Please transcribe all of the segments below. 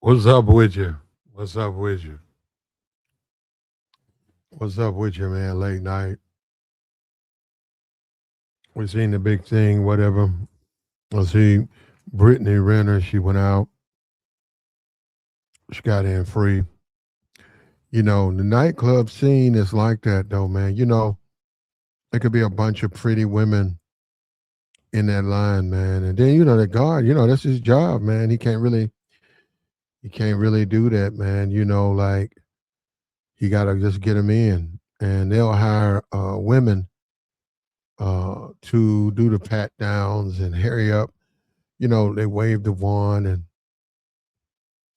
What's up with you? What's up with you? What's up with you, man? Late night. We seen the big thing, whatever. I see Brittany Renner. She went out. She got in free. The nightclub scene is like that, though, man. There could be a bunch of pretty women in that line, man. And then, the guard, that's his job, man. He can't really do that, man. Like, you got to just get them in. And they'll hire women to do the pat downs and hurry up. They wave the wand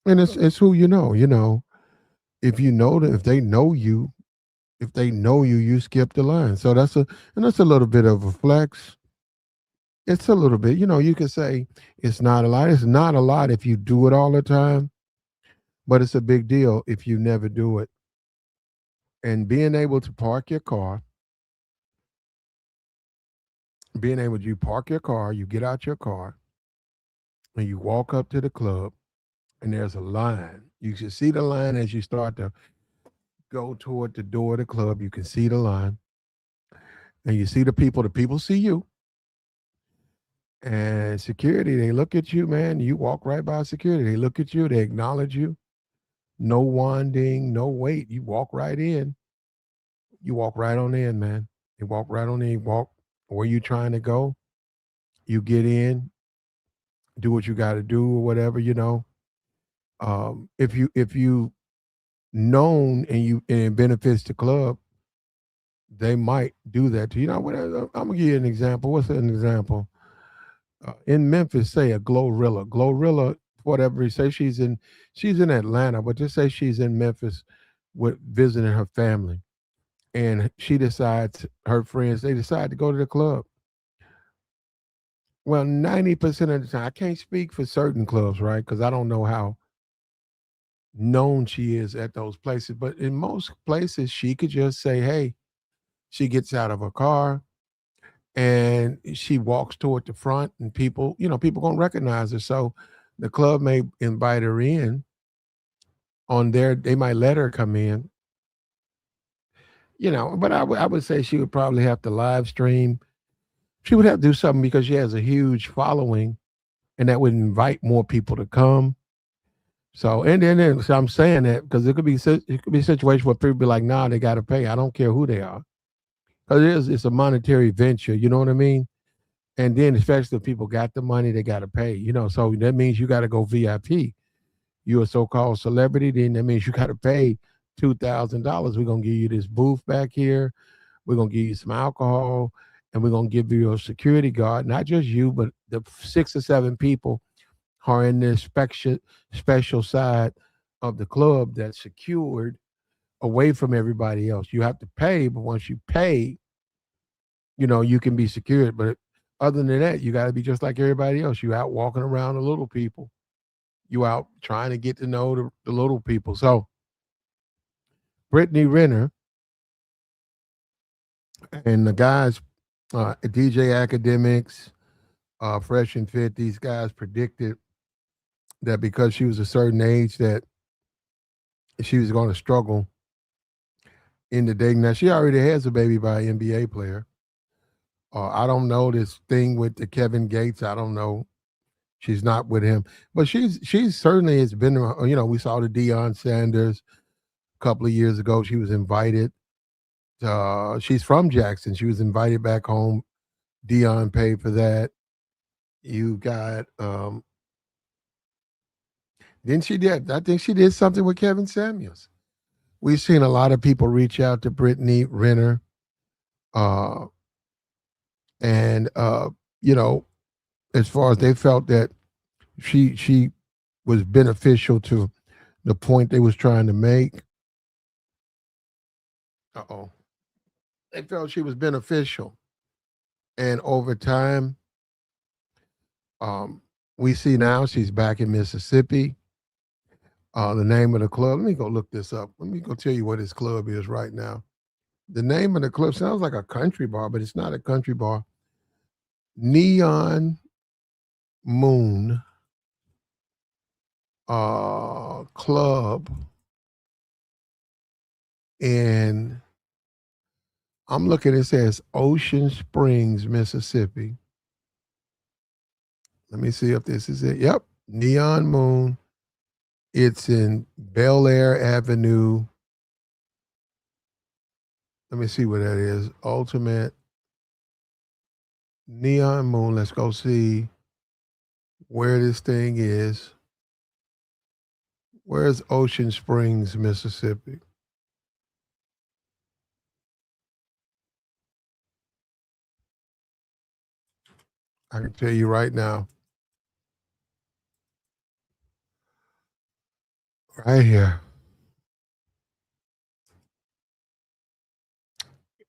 and it's who you know. If you know that if they know you, you skip the line. So that's a little bit of a flex. It's a little bit, you can say it's not a lot. It's not a lot if you do it all the time, but it's a big deal if you never do it. And being able to park your car, you get out your car and you walk up to the club and there's a line. You should see the line as you start to go toward the door of the club. You can see the line and you see the people. The people see you. And security, they look at you, man. You walk right by security. They look at you, they acknowledge you. No wanding, no wait. You walk right in. You walk right on in, man. You walk right on in. You walk where you trying to go. You get in, do what you got to do or whatever. If you known and it benefits the club, they might do that to you. I'm gonna give you an example. What's an example? In Memphis, say a Glorilla. Glorilla, whatever. Say she's in Atlanta, but just say she's in Memphis with visiting her family, and she decides her friends they decide to go to the club. Well, 90% of the time, I can't speak for certain clubs, right? Because I don't know how known she is at those places, but in most places, she could just say, "Hey." She gets out of her car and she walks toward the front, and people gonna recognize her. So the club may invite her in on their. They might let her come in, But I would say she would probably have to live stream. She would have to do something because she has a huge following, and that would invite more people to come. So so I'm saying that because it could be a situation where people be like, "Nah, they got to pay. I don't care who they are." Because it's a monetary venture. You know what I mean? And then, especially if people got the money, they got to pay. So that means you got to go VIP. You're a so-called celebrity, then that means you got to pay $2,000. We're gonna give you this booth back here. We're gonna give you some alcohol, and we're gonna give you a security guard. Not just you, but the 6 or 7 people who are in this special side of the club that's secured away from everybody else. You have to pay, but once you pay, you can be secured. But other than that, you got to be just like everybody else. You out walking around the little people. You out trying to get to know the little people. So Brittany Renner and the guys, DJ Academics, Fresh and Fit, these guys predicted that because she was a certain age that she was going to struggle in the dating. Now she already has a baby by an NBA player. I don't know this thing with the Kevin Gates. I don't know. She's not with him, but she's certainly has been. We saw the Deion Sanders a couple of years ago. She was invited. She's from Jackson. She was invited back home. Deion paid for that. You got. Then she did. I think she did something with Kevin Samuels. We've seen a lot of people reach out to Brittany Renner, uh, and as far as they felt that she was beneficial to the point they was trying to make. Uh-oh. They felt she was beneficial. And over time, um, we see now she's back in Mississippi. The name of the club, let me go look this up. Let me go tell you what this club is right now. The name of the club sounds like a country bar, but it's not a country bar. Neon Moon club in, I'm looking, it says Ocean Springs, Mississippi. Let me see if this is it. Yep. Neon Moon. It's in Bel Air Avenue. Let me see what that is. Ultimate Neon Moon. Let's go see where this thing is. Where's Ocean Springs, Mississippi? I can tell you right now. Right here.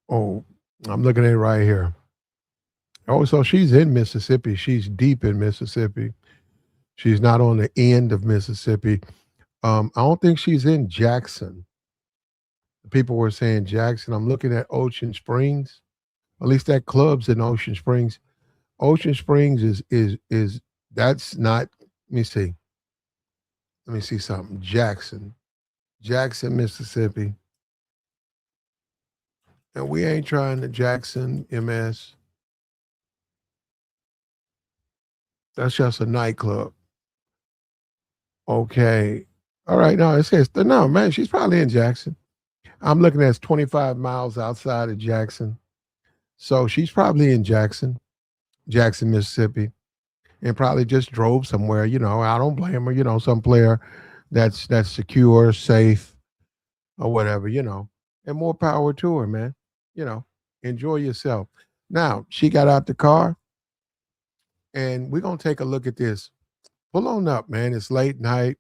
Oh, I'm looking at it right here. Oh, so she's in Mississippi. She's deep in Mississippi. She's not on the end of Mississippi. I don't think she's in Jackson. People were saying Jackson. I'm looking at Ocean Springs. At least that club's in Ocean Springs. Ocean Springs is that's not. Let me see. Let me see something. Jackson, Mississippi. And we ain't trying to Jackson, MS. That's just a nightclub. Okay. All right. No, it says no, man. She's probably in Jackson. I'm looking at it's 25 miles outside of Jackson. So she's probably in Jackson, Mississippi, and probably just drove somewhere. I don't blame her. Some player that's secure, safe, or whatever. And more power to her, man. You know, enjoy yourself. Now she got out the car, and we're gonna take a look at this. Pull on up, man. It's late night.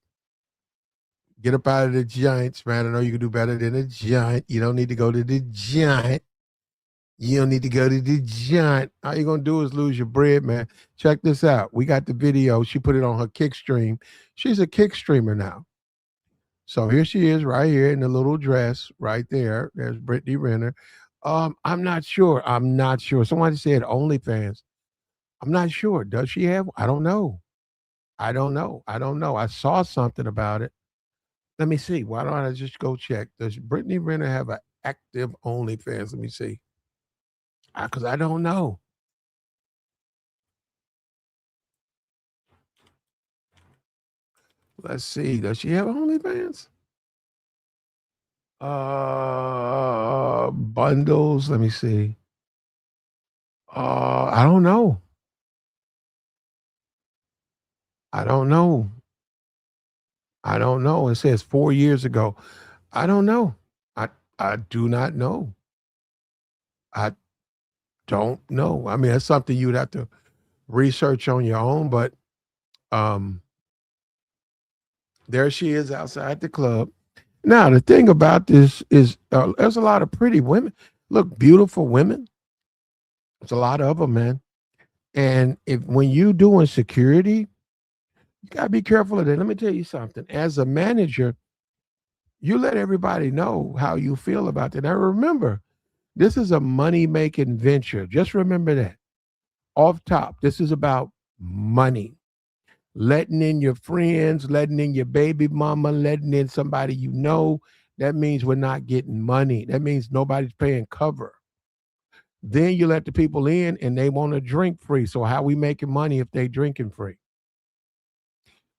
Get up out of the Giants, man. I know you can do better than a Giant. You don't need to go to the Giant. You don't need to go to the Giant. All you're going to do is lose your bread, man. Check this out. We got the video. She put it on her kick stream. She's a kick streamer now. So here she is right here in the little dress right there. There's Brittany Renner. I'm not sure. Somebody said OnlyFans. I'm not sure. Does she have? I don't know. I saw something about it. Let me see. Why don't I just go check? Does Brittany Renner have an active OnlyFans? Let me see. Because I don't know. Let's see. Does she have OnlyFans? Bundles. Let me see. I don't know. I don't know. I don't know. It says 4 years ago. I don't know. I do not know. I don't know. I mean, that's something you'd have to research on your own, but there she is outside the club. Now, the thing about this is there's a lot of pretty women. Look, beautiful women. There's a lot of them, man. And when you doing security, you gotta be careful of that. Let me tell you something. As a manager, you let everybody know how you feel about that. Now remember, this is a money-making venture. Just remember that. Off top, this is about money. Letting in your friends, letting in your baby mama, letting in somebody you know. That means we're not getting money. That means nobody's paying cover. Then you let the people in and they want to drink free. So how we making money if they drinking free?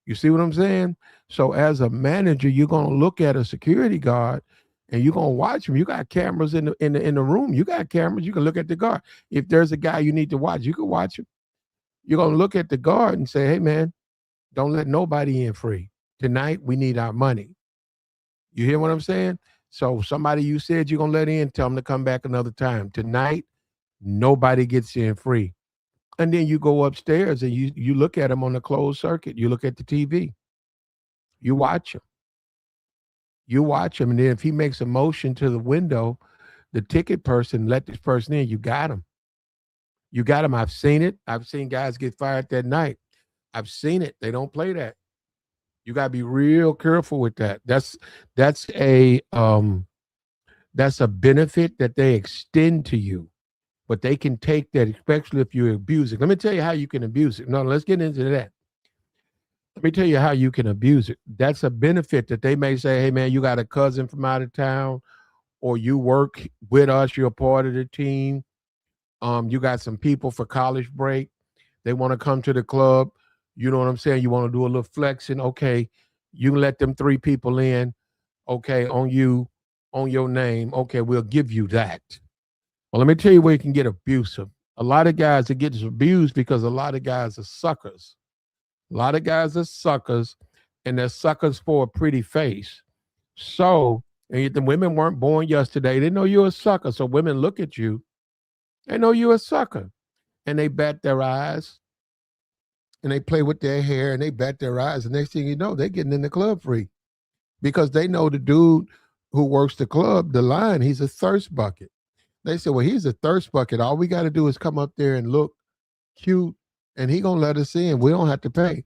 You see what I'm saying? So as a manager, you're gonna look at a security guard and you're gonna watch him. You got cameras in the room. You got cameras. You can look at the guard. If there's a guy you need to watch, you can watch him. You're gonna look at the guard and say, "Hey, man, don't let nobody in free. Tonight we need our money." You hear what I'm saying? So somebody you said you're gonna let in, tell them to come back another time. Tonight, nobody gets in free. And then you go upstairs and you look at them on the closed circuit. You look at the TV. You watch him. You watch him, and then if he makes a motion to the window, the ticket person, let this person in. You got him. You got him. I've seen it. I've seen guys get fired that night. I've seen it. They don't play that. You got to be real careful with that. That's a benefit that they extend to you, but they can take that, especially if you abuse it. Let me tell you how you can abuse it. No, let's get into that. Let me tell you how you can abuse it. That's a benefit that they may say, hey, man, you got a cousin from out of town, or you work with us, you're a part of the team. You got some people for college break. They want to come to the club. You know what I'm saying? You want to do a little flexing. Okay, you can let them 3 people in. Okay, on you, on your name. Okay, we'll give you that. Well, let me tell you where you can get abusive. A lot of guys that get abused because a lot of guys are suckers. A lot of guys are suckers, and they're suckers for a pretty face. So, and the women weren't born yesterday. They know you're a sucker. So women look at you, they know you're a sucker. And they bat their eyes and they play with their hair and they bat their eyes. And next thing you know, they're getting in the club free because they know the dude who works the club, the line, he's a thirst bucket. They say, well, he's a thirst bucket. All we got to do is come up there and look cute and he going to let us in. We don't have to pay.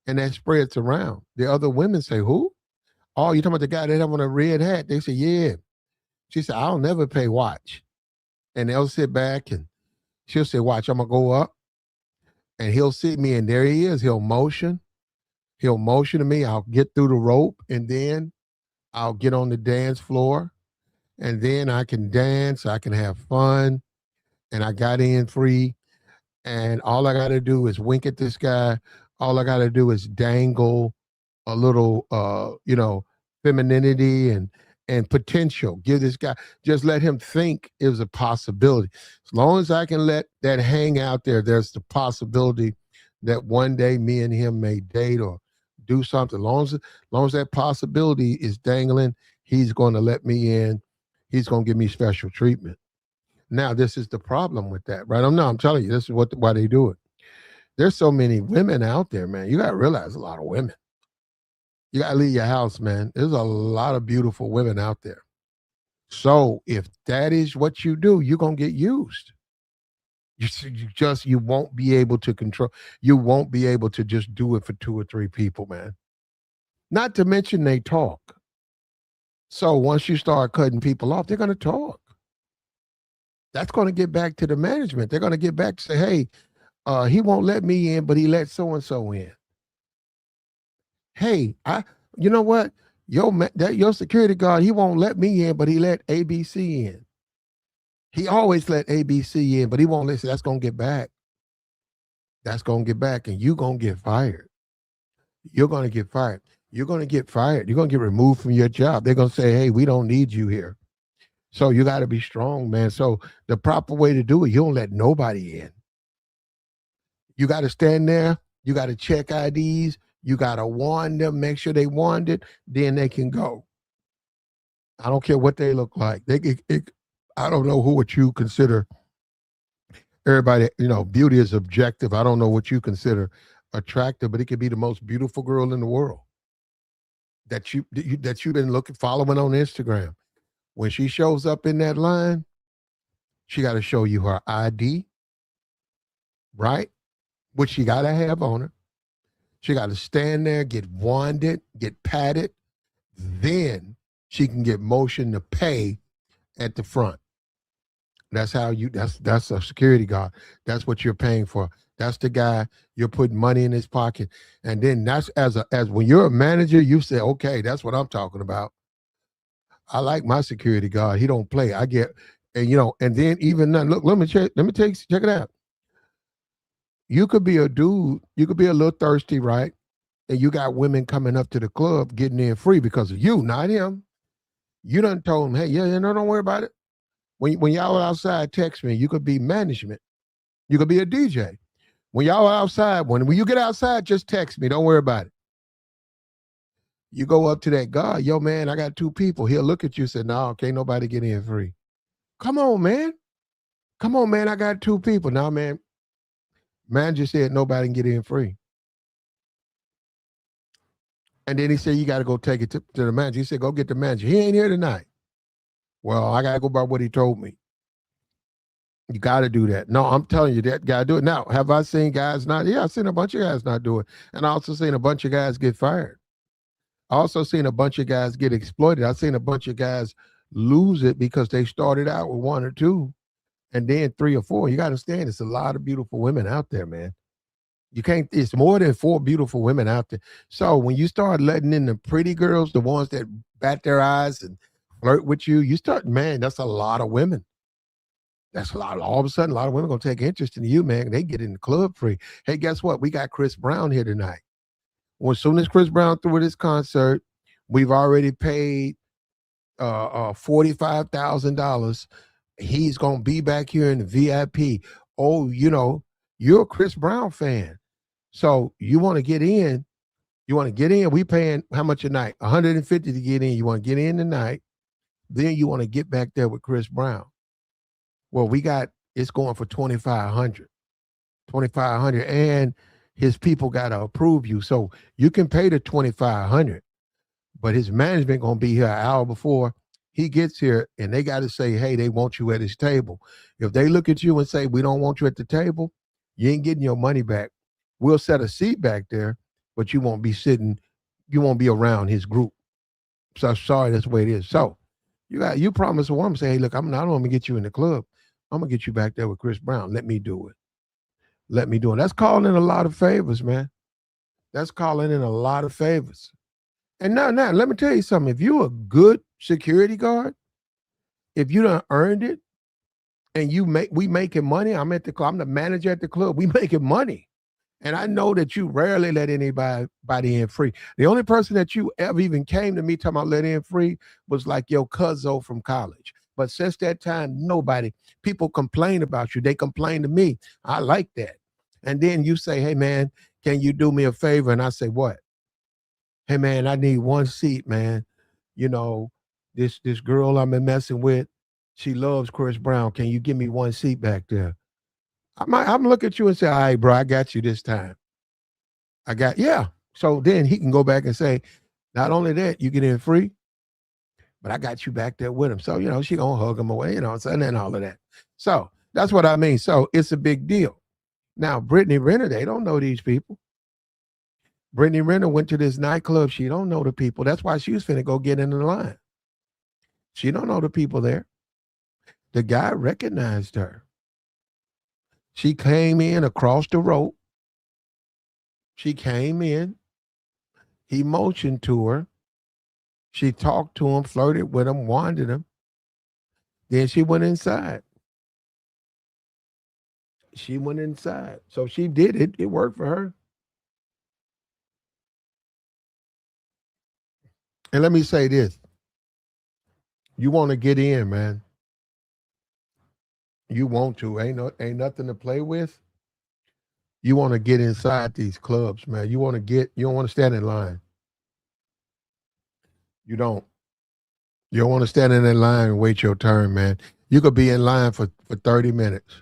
And that spreads around. The other women say, who? Oh, you talking about the guy that have on a red hat? They say, yeah. She said, I'll never pay, watch. And they'll sit back and she'll say, watch, I'm going to go up. And he'll see me and there he is. He'll motion to me. I'll get through the rope and then I'll get on the dance floor and then I can dance. I can have fun. And I got in free. And all I got to do is wink at this guy. All I got to do is dangle a little, femininity and potential. Give this guy, just let him think it was a possibility. As long as I can let that hang out there, there's the possibility that one day me and him may date or do something. As long as that possibility is dangling, he's going to let me in. He's going to give me special treatment. Now, this is the problem with that, right? I'm telling you, this is why they do it. There's so many women out there, man. You got to realize a lot of women. You got to leave your house, man. There's a lot of beautiful women out there. So if that is what you do, you're going to get used. You won't be able to control. You won't be able to just do it for 2 or 3 people, man. Not to mention they talk. So once you start cutting people off, they're going to talk. That's going to get back to the management. They're going to get back to say, hey, he won't let me in, but he let so-and-so in. Hey, you know what? Your security guard, he won't let me in, but he let ABC in. He always let ABC in, but he won't listen. That's going to get back. That's going to get back, and you're going to get fired. You're going to get fired. You're going to get fired. You're going to get removed from your job. They're going to say, hey, we don't need you here. So you got to be strong, man. So the proper way to do it, you don't let nobody in. You got to stand there. You got to check IDs. You got to warn them, make sure they warned it, then they can go. I don't care what they look like. I don't know what you consider. Everybody, beauty is objective. I don't know what you consider attractive, but it could be the most beautiful girl in the world that you've been following on Instagram. When she shows up in that line, she got to show you her ID, right? Which she got to have on her. She got to stand there, get wanded, get patted. Then she can get motion to pay at the front. That's how that's a security guard. That's what you're paying for. That's the guy you're putting money in his pocket. And then that's as when you're a manager, you say, okay, that's what I'm talking about. I like my security guard. He don't play. I get, and then even then, look, let me check it out. You could be a dude, you could be a little thirsty, right? And you got women coming up to the club getting in free because of you, not him. You done told him, hey, don't worry about it. When y'all are outside, text me. You could be management. You could be a DJ. When y'all are outside, when you get outside, just text me. Don't worry about it. You go up to that guy, yo, man, I got 2 people. He'll look at you and say, no, can't nobody get in free. Come on, man. I got 2 people. Now, man, manager said nobody can get in free. And then he said, you got to go take it to the manager. He said, go get the manager. He ain't here tonight. Well, I got to go by what he told me. You got to do that. No, I'm telling you, that guy do it. Now, have I seen guys not? Yeah, I've seen a bunch of guys not do it. And I also seen a bunch of guys get fired. I also seen a bunch of guys get exploited. I've seen a bunch of guys lose it because they started out with 1 or 2 and then 3 or 4. You got to understand, there's a lot of beautiful women out there, man. You can't, it's more than 4 beautiful women out there. So when you start letting in the pretty girls, the ones that bat their eyes and flirt with you, you start, man, that's a lot of women. That's a lot. All of a sudden, a lot of women gonna take interest in you, man. They get in the club free. Hey, guess what? We got Chris Brown here tonight. Well, as soon as Chris Brown threw this concert, we've already paid $45,000. He's gonna be back here in the VIP. Oh, you're a Chris Brown fan. So you want to get in, we paying how much a night? 150 to get in. You want to get in tonight, then you want to get back there with Chris Brown. Well, it's going for 2,500. 2,500, and his people gotta approve you. So you can pay the 2,500, but his management gonna be here an hour before he gets here, and they gotta say, hey, they want you at his table. If they look at you and say, we don't want you at the table, you ain't getting your money back. We'll set a seat back there, but you won't be around his group. So sorry, that's the way it is. So you promise a woman, say, hey, look, I'm not gonna get you in the club. I'm gonna get you back there with Chris Brown. Let me do it. That's calling in a lot of favors, man. That's calling in a lot of favors. And now, let me tell you something. If you're a good security guard, if you done earned it, and we making money, I'm the manager at the club, we making money. And I know that you rarely let anybody in free. The only person that you ever even came to me talking about let in free was like your cousin from college. But since that time, people complain about you. They complain to me. I like that. And then you say, hey, man, can you do me a favor? And I say, what? Hey, man, I need one seat, man. This girl I've been messing with, she loves Chris Brown. Can you give me one seat back there? I'm look at you and say, all right, bro, I got you this time. Yeah. So then he can go back and say, not only that, you get in free, but I got you back there with him. So, she gonna hug him away, and all of that. So that's what I mean. So it's a big deal. Now, Brittany Renner, they don't know these people. Brittany Renner went to this nightclub. She don't know the people. That's why she was finna go get in the line. She don't know the people there. The guy recognized her. She came in across the road. She came in. He motioned to her. She talked to him, flirted with him, wanted him. Then she went inside. So she did it. It worked for her. And let me say this. You want to get in, man. You want to. Ain't nothing to play with. You want to get inside these clubs, man. You don't want to stand in line. You don't. You don't want to stand in that line and wait your turn, man. You could be in line for 30 minutes.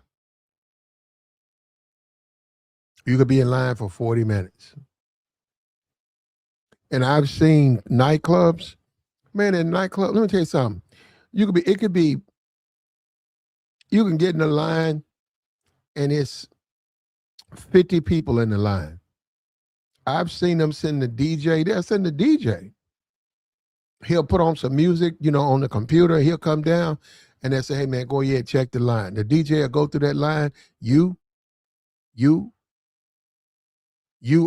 You could be in line for 40 minutes. And I've seen nightclubs. Man, in nightclubs, let me tell you something. You can get in the line and it's 50 people in the line. I've seen them send the DJ. They'll send the DJ. He'll put on some music, on the computer. He'll come down and they'll say, hey, man, go ahead, check the line. The DJ will go through that line.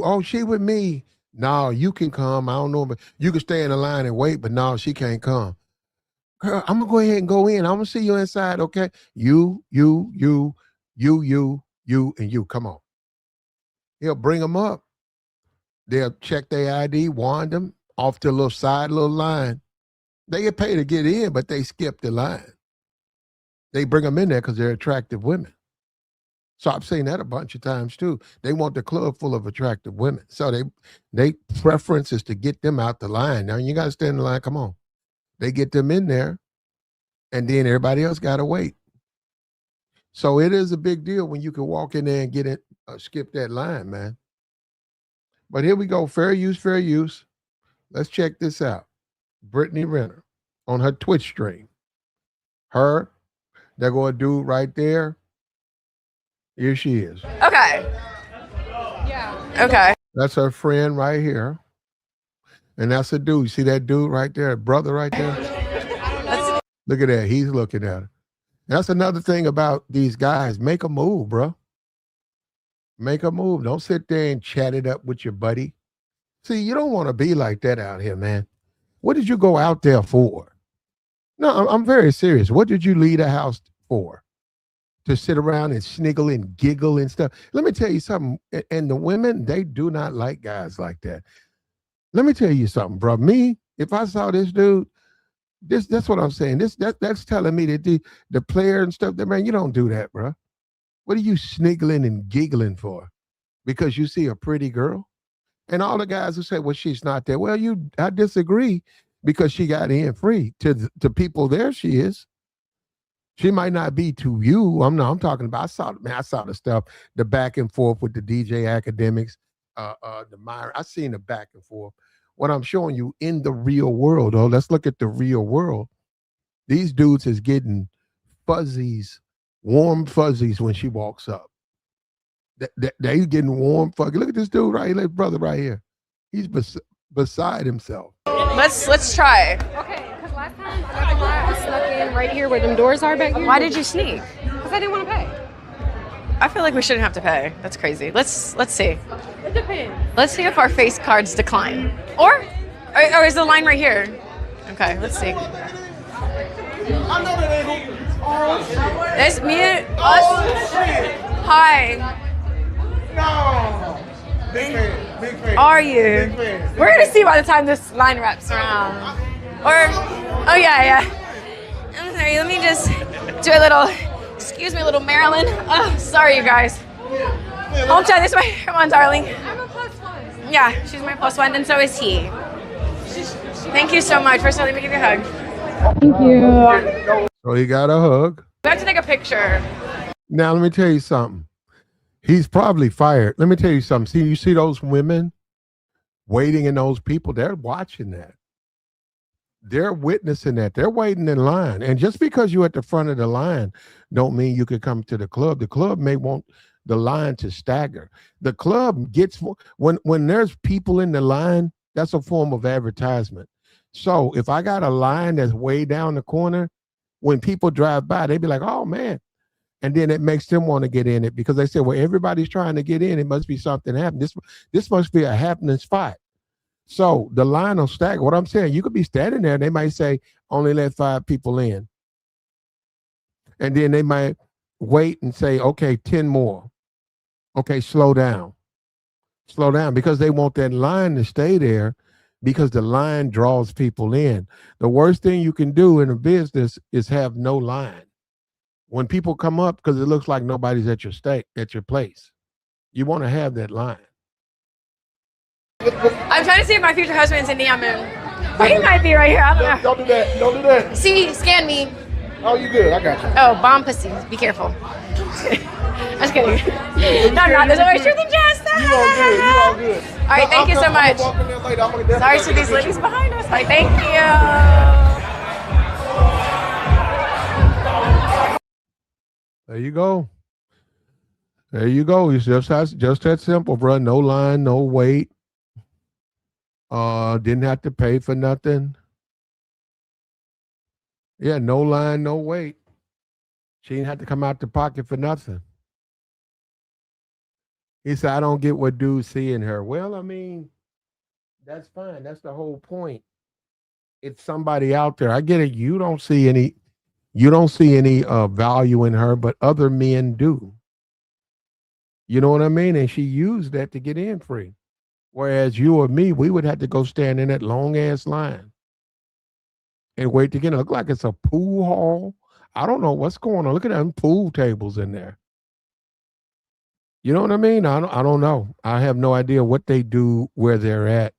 Oh, she with me. No, you can come. I don't know, but you can stay in the line and wait, but no, she can't come. Girl, I'm going to go ahead and go in. I'm going to see you inside, okay? You, and you. Come on. He'll bring them up. They'll check their ID, wand them off to a little line. They get paid to get in, but they skip the line. They bring them in there because they're attractive women. So I've seen that a bunch of times too. They want the club full of attractive women. So they preference is to get them out the line. Now you got to stand in the line. Come on. They get them in there, and then everybody else got to wait. So it is a big deal when you can walk in there and get it, skip that line, man. But here we go. Fair use. Let's check this out. Brittany Renner on her Twitch stream. They're going to do right there. Here she is. Okay. Yeah. Okay. That's her friend right here. And that's a dude. See that dude right there? Brother right there? Look at that. He's looking at her. That's another thing about these guys. Make a move, bro. Make a move. Don't sit there and chat it up with your buddy. See, you don't want to be like that out here, man. What did you go out there for? No, I'm very serious. What did you leave the house for? To sit around and sniggle and giggle and stuff. Let me tell you something. And the women, they do not like guys like that. Let me tell you something, bro. Me, if I saw this dude, that's what I'm saying. That's telling me that the player and stuff, that man, you don't do that, bro. What are you sniggling and giggling for? Because you see a pretty girl? And all the guys who say, well, she's not there. Well, I disagree because she got in free. To people there, she is. She might not be to you. I'm talking about, I saw the stuff, the back and forth with the DJ Academics, the Myra. I seen the back and forth. What I'm showing you in the real world, though, let's look at the real world. These dudes is getting fuzzies, warm fuzzies when she walks up. They getting warm fuzzies. Look at this dude right here, little brother right here. He's beside himself. Let's try. Okay, because last time, I'm not gonna lie, I snuck in right here where them doors are back here. Why did you sneak? Because I didn't want to pay. I feel like we shouldn't have to pay. That's crazy. Let's see. It depends. Let's see if our face cards decline. Or is the line right here? Okay, let's see. There's me, us. Hi. No. Big fan. Are you? We're gonna see by the time this line wraps around. Oh yeah. I'm sorry. Let me just do a little. Excuse me, little Marilyn. Oh, sorry, you guys. Home chat this way. Come on, darling. I'm a +1. Yeah, she's my +1, and so is he. Thank you so much. First of all, let me give you a hug. Thank you. So he got a hug. We have to take a picture. Now, let me tell you something. He's probably fired. Let me tell you something. You see those women waiting in those people? They're watching that. They're witnessing that. They're waiting in line. And just because you're at the front of the line don't mean you could come to the club. The club may want the line to stagger. The club gets, when there's people in the line, that's a form of advertisement. So if I got a line that's way down the corner, when people drive by, they be like, oh, man. And then it makes them want to get in it because they say, well, everybody's trying to get in. It must be something happening. This must be a happening spot. So the line will stagger. What I'm saying, you could be standing there and they might say, only let 5 people in. And then they might wait and say, okay, 10 more. Okay, slow down. Slow down because they want that line to stay there because the line draws people in. The worst thing you can do in a business is have no line. When people come up, because it looks like nobody's at your place, you want to have that line. I'm trying to see if my future husband's in Neon Moon. Or he might be right here. I don't know. Don't do that. Don't do that. See, scan me. Oh, you good. I got you. Oh, bomb pussy. Be careful. I'm just kidding. No, I'm not. There's always truth in jest. You all good. You all good. All right, thank you so much. Sorry to these ladies behind us. Like, thank you. There you go. There you go. It's just that simple, bro. No line, no wait. Didn't have to pay for nothing. Yeah, no line, no wait. She didn't have to come out the pocket for nothing. He said, I don't get what dudes see in her. Well, I mean, that's fine. That's the whole point. It's somebody out there. I get it. You don't see any value in her, but other men do. You know what I mean? And she used that to get in free. Whereas you or me, we would have to go stand in that long ass line and wait to get in. Look like it's a pool hall. I don't know what's going on. Look at them pool tables in there. You know what I mean? I don't know. I have no idea what they do where they're at.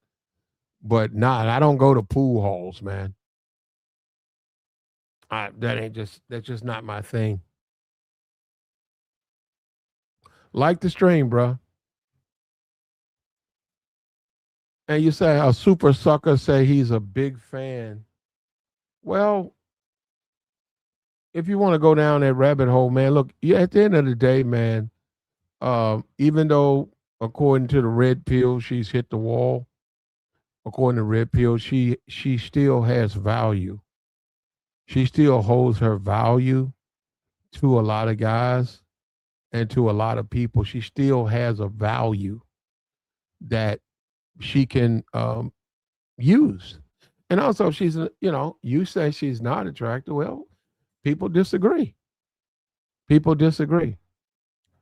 But I don't go to pool halls, man. That's just not my thing. Like the stream, bro. And you say a super sucker say he's a big fan. Well, if you want to go down that rabbit hole, man, look, at the end of the day, man, even though according to the red pill, she's hit the wall, according to red pill, she still has value. She still holds her value to a lot of guys. and to a lot of people, she still has a value that she can use. And also, she's, you say she's not attractive. Well, people disagree. People disagree.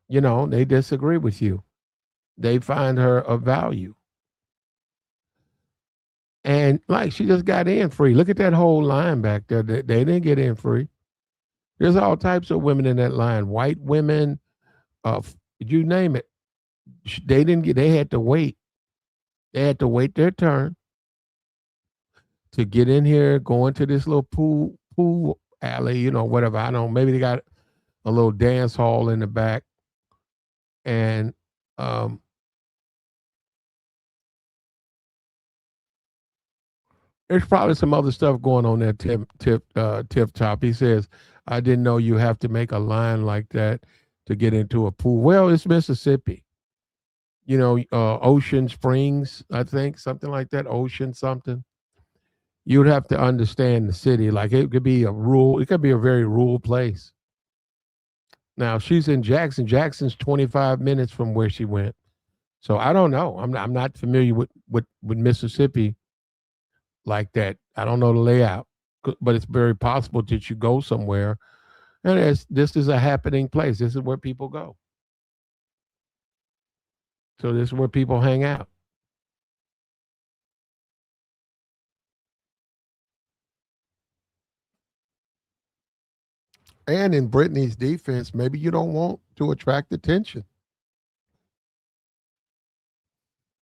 They disagree with you. They find her of value. And like she just got in free. Look at that whole line back there. They didn't get in free. There's all types of women in that line. White women, you name it. They didn't get. They had to wait. They had to wait their turn to get in here, go into this little pool alley, whatever. I don't know. Maybe they got a little dance hall in the back, and there's probably some other stuff going on there. Tip Top. He says, "I didn't know you have to make a line like that to get into a pool." Well, it's Mississippi. Ocean Springs, I think, something like that. Ocean something. You'd have to understand the city. Like it could be it could be a very rural place. Now she's in Jackson. Jackson's 25 minutes from where she went. So I don't know. I'm not familiar with Mississippi like that. I don't know the layout, but it's very possible that you go somewhere, and this is a happening place. This is where people go. So this is where people hang out. And in Brittany's defense, maybe you don't want to attract attention.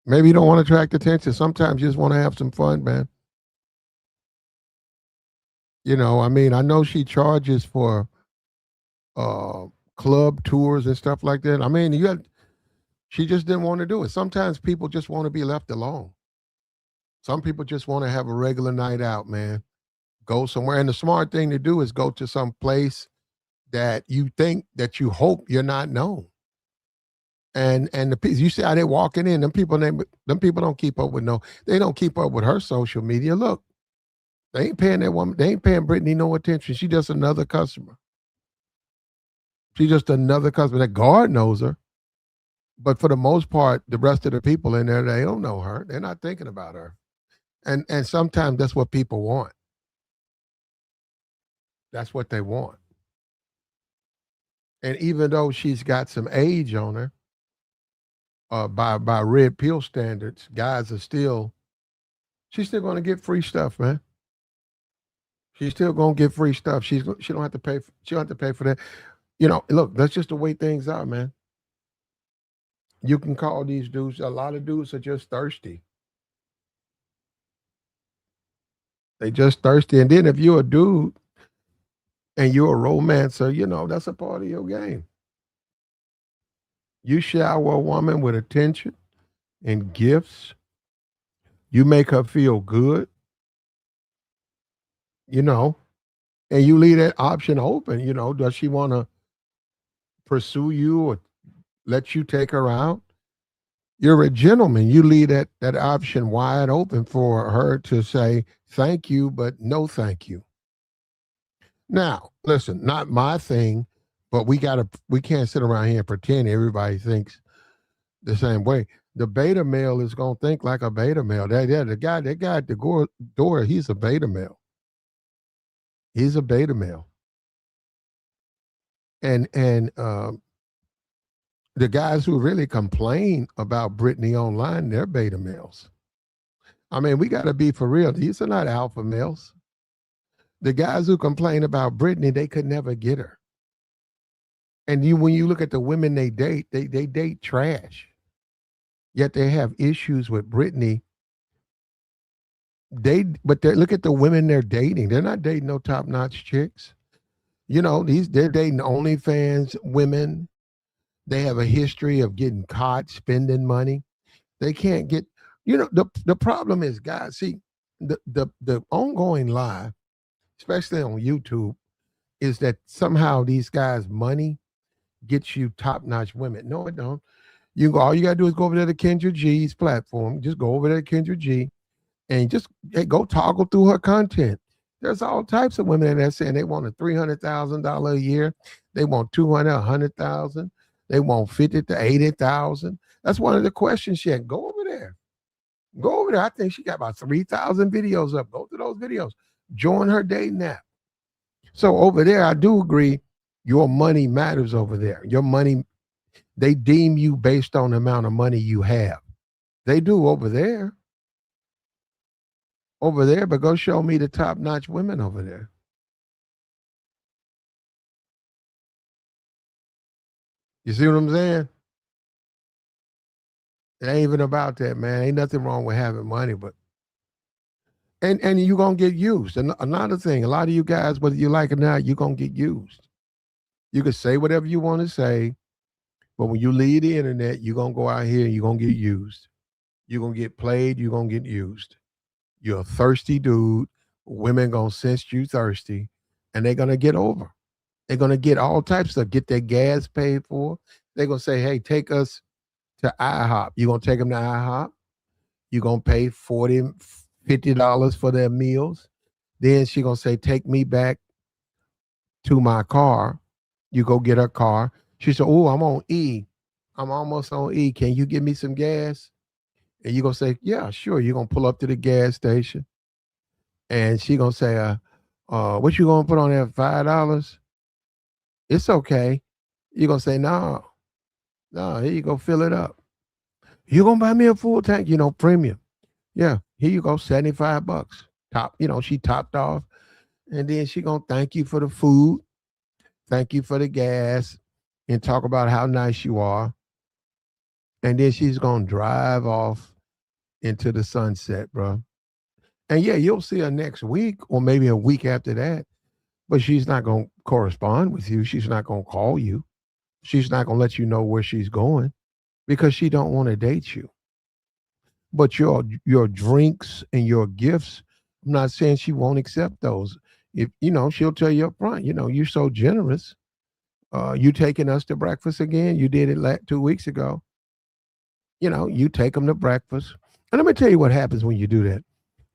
Maybe you don't want to attract attention. Sometimes you just want to have some fun, man. I know she charges for club tours and stuff like that. She just didn't want to do it. Sometimes people just want to be left alone. Some people just want to have a regular night out, man. Go somewhere. And the smart thing to do is go to some place that you hope you're not known. And you see how they walking in, them people don't keep up with they don't keep up with her social media. Look, they ain't paying that woman, they ain't paying Brittany no attention. She's just another customer. She's just another customer. That guard knows her. But for the most part, the rest of the people in there, they don't know her. They're not thinking about her. And sometimes that's what people want. That's what they want. And even though she's got some age on her, by red pill standards, she's still going to get free stuff, man. She's still going to get free stuff. She don't have to pay. She don't have to pay for that. Look, that's just the way things are, man. You can call these dudes. A lot of dudes are just thirsty. They just thirsty. And then if you're a dude and you're a romancer, that's a part of your game. You shower a woman with attention and gifts. You make her feel good, and you leave that option open. Does she want to pursue you or let you take her out? You're a gentleman. You leave that option wide open for her to say thank you, but no thank you. Now, listen, not my thing, but we can't sit around here and pretend everybody thinks the same way. The beta male is gonna think like a beta male. The guy at the door, he's a beta male. He's a beta male. And the guys who really complain about Brittany online, they're beta males. We got to be for real. These are not alpha males. The guys who complain about Brittany, they could never get her. And when you look at the women they date, they date trash. Yet they have issues with Brittany. Look at the women they're dating. They're not dating no top-notch chicks. They're dating OnlyFans women. They have a history of getting caught spending money. They can't get, the problem is, guys, see, the ongoing lie, especially on YouTube, is that somehow these guys' money gets you top-notch women. No, it don't. All you got to do is go over there to Kendra G's platform. Just go over there to Kendra G and just go toggle through her content. There's all types of women that are saying they want $300,000 a year. They want 200, 100,000. They want 50 to 80,000. That's one of the questions she had. Go over there. Go over there. I think she got about 3,000 videos up. Go to those videos. Join her dating app. So over there, I do agree. Your money matters over there. Your money, they deem you based on the amount of money you have. They do over there. Over there, but go show me the top-notch women over there. You see what I'm saying? It ain't even about that, man. Ain't nothing wrong with having money, but and you're gonna get used. And another thing, a lot of you guys, whether you like it or not, you're gonna get used. You can say whatever you want to say, but when you leave the internet, you're gonna go out here and you're gonna get used. You're gonna get played, you're gonna get used. You're a thirsty dude. Women gonna sense you thirsty, and they're gonna get over. They're gonna get all types of get their gas paid for. They're gonna say, "Hey, take us to IHOP." You're gonna take them to IHOP. You're gonna pay $40, $50 for their meals. Then she gonna say, "Take me back to my car." You go get her car. She said, "Oh, I'm on E. I'm almost on E. Can you give me some gas?" And you're gonna say, "Yeah, sure." You're gonna pull up to the gas station, and she gonna say, what you gonna put on there? $5? It's okay. You're gonna say, "No, no, here you go, fill it up. You gonna buy me a full tank, premium. Yeah, here you go, $75. Top, she topped off. And then she gonna thank you for the food, thank you for the gas, and talk about how nice you are. And then she's gonna drive off into the sunset, bro. And yeah, you'll see her next week or maybe a week after that, but she's not gonna correspond with you. She's not gonna call you. She's not gonna let you know where she's going because she don't want to date you. But your drinks and your gifts, I'm not saying she won't accept those. If she'll tell you up front, you're so generous. You taking us to breakfast again? You did it 2 weeks ago. You take them to breakfast. And let me tell you what happens when you do that.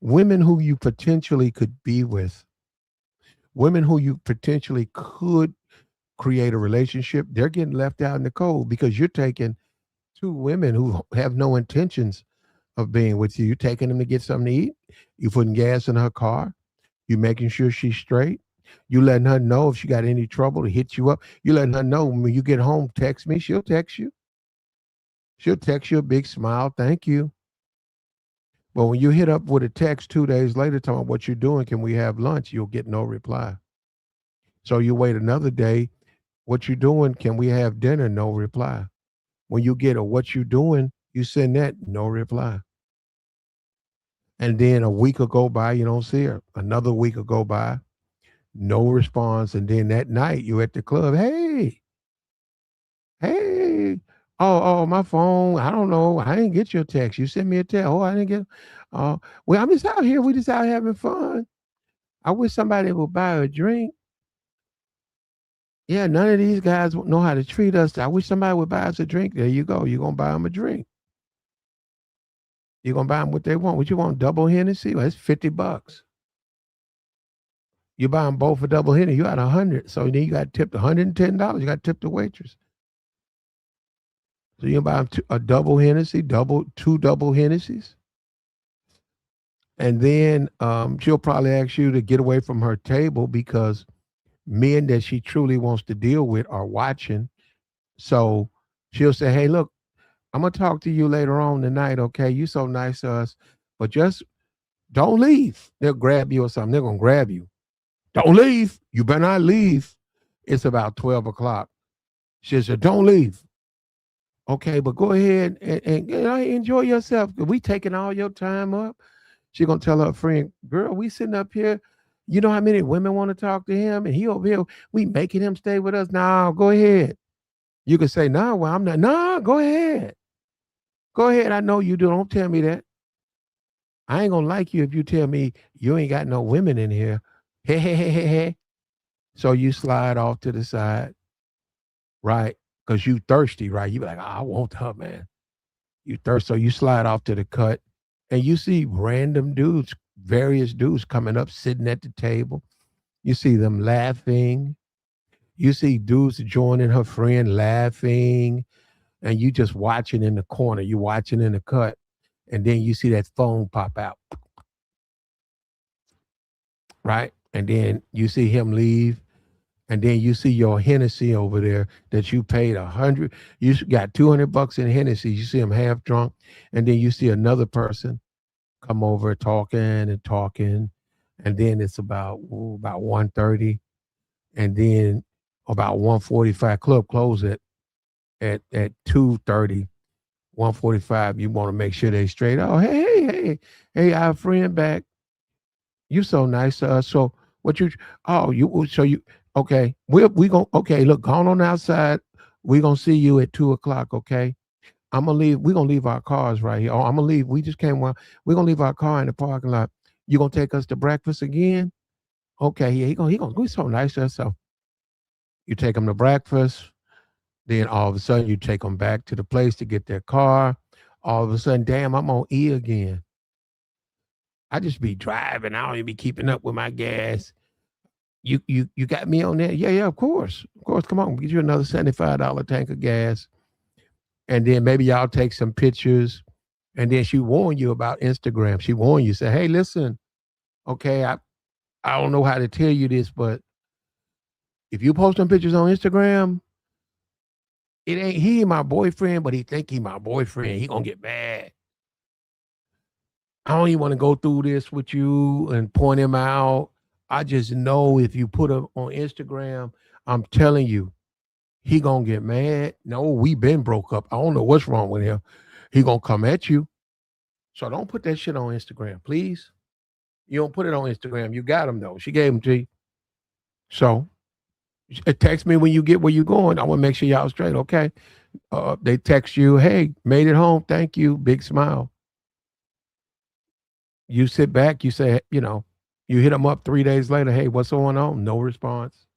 Women who you potentially could be with, women who you potentially could create a relationship, they're getting left out in the cold because you're taking two women who have no intentions of being with you. You're taking them to get something to eat. You putting gas in her car. You making sure she's straight. You letting her know if she got any trouble to hit you up. You letting her know when you get home, text me. She'll text you. She'll text you a big smile. Thank you. But when you hit up with a text 2 days later talking about what you're doing, can we have lunch? You'll get no reply. So you wait another day. What you doing? Can we have dinner? No reply. When you get a what you doing, you send that, no reply. And then a week will go by, you don't see her. Another week will go by, no response. And then that night you're at the club. Hey, oh, my phone. I don't know. I didn't get your text. You sent me a text. Oh, I didn't get. Well, I'm just out here. We just out having fun. I wish somebody would buy a drink. Yeah, none of these guys know how to treat us. I wish somebody would buy us a drink. There you go. You're gonna buy them a drink. You're gonna buy them what they want. What you want? Double Hennessy? Well, it's $50. You buy them both for double Hennessy. You got 100. So then you got tipped $110. You got tipped the waitress. So you buy them a double Hennessy, two double Hennessy's. And then she'll probably ask you to get away from her table because men that she truly wants to deal with are watching. So she'll say, "Hey, look, I'm going to talk to you later on tonight, okay? You so nice to us, but just don't leave." They'll grab you or something. They're going to grab you. "Don't leave. You better not leave." It's about 12 o'clock. She said, "Don't leave." "Okay, but go ahead and enjoy yourself. We taking all your time up." She going to tell her friend, "Girl, we sitting up here. You know how many women want to talk to him? And he over here, we making him stay with us. No, go ahead." You can say, "No, well, I'm not." "No, go ahead. Go ahead. I know you do. Don't tell me that. I ain't gonna like you if you tell me you ain't got no women in here." Hey, hey, hey, hey, hey. So you slide off to the side, right? Because you thirsty, right? You be like, "Oh, I want her, man." You thirst. So you slide off to the cut and you see random dudes, various dudes coming up, sitting at the table. You see them laughing. You see dudes joining her friend laughing, and you just watching in the corner. You watching in the cut, and then you see that phone pop out, right? And then you see him leave, and then you see your Hennessy over there that you paid 100. You got $200 in Hennessy. You see him half drunk, and then you see another person come over talking and talking, and then it's about 1:30, and then about 1:45 club close at 2:30. 1:45. You want to make sure they straight. Oh, hey, our friend back. You so nice to us. So what you? Oh, you okay? We gonna okay. Look, go on outside. We gonna see you at 2 o'clock. Okay. I'm gonna leave. We gonna leave our cars right here. Oh, I'm gonna leave. We just came. We gonna leave our car in the parking lot. You gonna take us to breakfast again? Okay. Yeah, he gonna be so nice to us. So you take them to breakfast. Then all of a sudden you take them back to the place to get their car. All of a sudden, damn, I'm on E again. I just be driving. I don't even be keeping up with my gas. You got me on there? Yeah, of course. Of course, come on, get you another $75 tank of gas. And then maybe y'all take some pictures. And then she warned you about Instagram. She warned you, say, hey, listen, okay, I don't know how to tell you this, but if you post some pictures on Instagram, it ain't he my boyfriend, but he think he my boyfriend. He gonna get mad. I don't even want to go through this with you and point him out. I just know if you put him on Instagram, I'm telling you, he gonna get mad. No, we been broke up. I don't know what's wrong with him. He gonna come at you. So don't put that shit on Instagram, please. You don't put it on Instagram. You got him though. She gave him to you. So text me when you get where you going. I want to make sure y'all straight. Okay. They text you, hey, made it home. Thank you. Big smile. You sit back, you say, you hit them up 3 days later. Hey, what's going on? No response.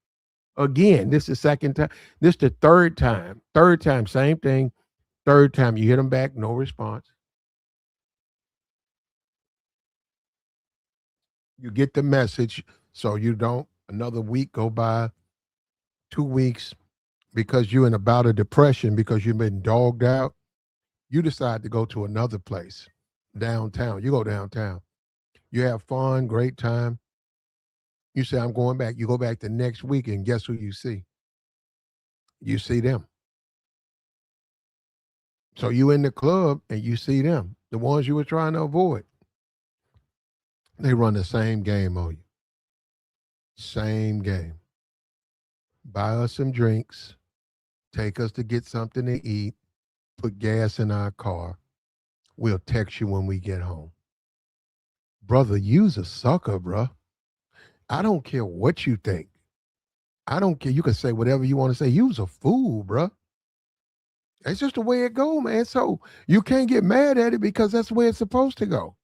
Again, this is the second time. This is the third time. Third time, same thing. Third time, you hit them back, no response. You get the message, so you don't, another week go by, 2 weeks, because you're in a bout of depression because you've been dogged out. You decide to go to another place, downtown. You go downtown. You have fun, great time. You say, I'm going back. You go back the next week, and guess who you see? You see them. So you in the club, and you see them, the ones you were trying to avoid. They run the same game on you. Same game. Buy us some drinks, take us to get something to eat, put gas in our car. We'll text you when we get home. Brother, you's a sucker, bruh. I don't care what you think. I don't care. You can say whatever you want to say. You's a fool, bruh. It's just the way it go, man. So you can't get mad at it because that's the way it's supposed to go.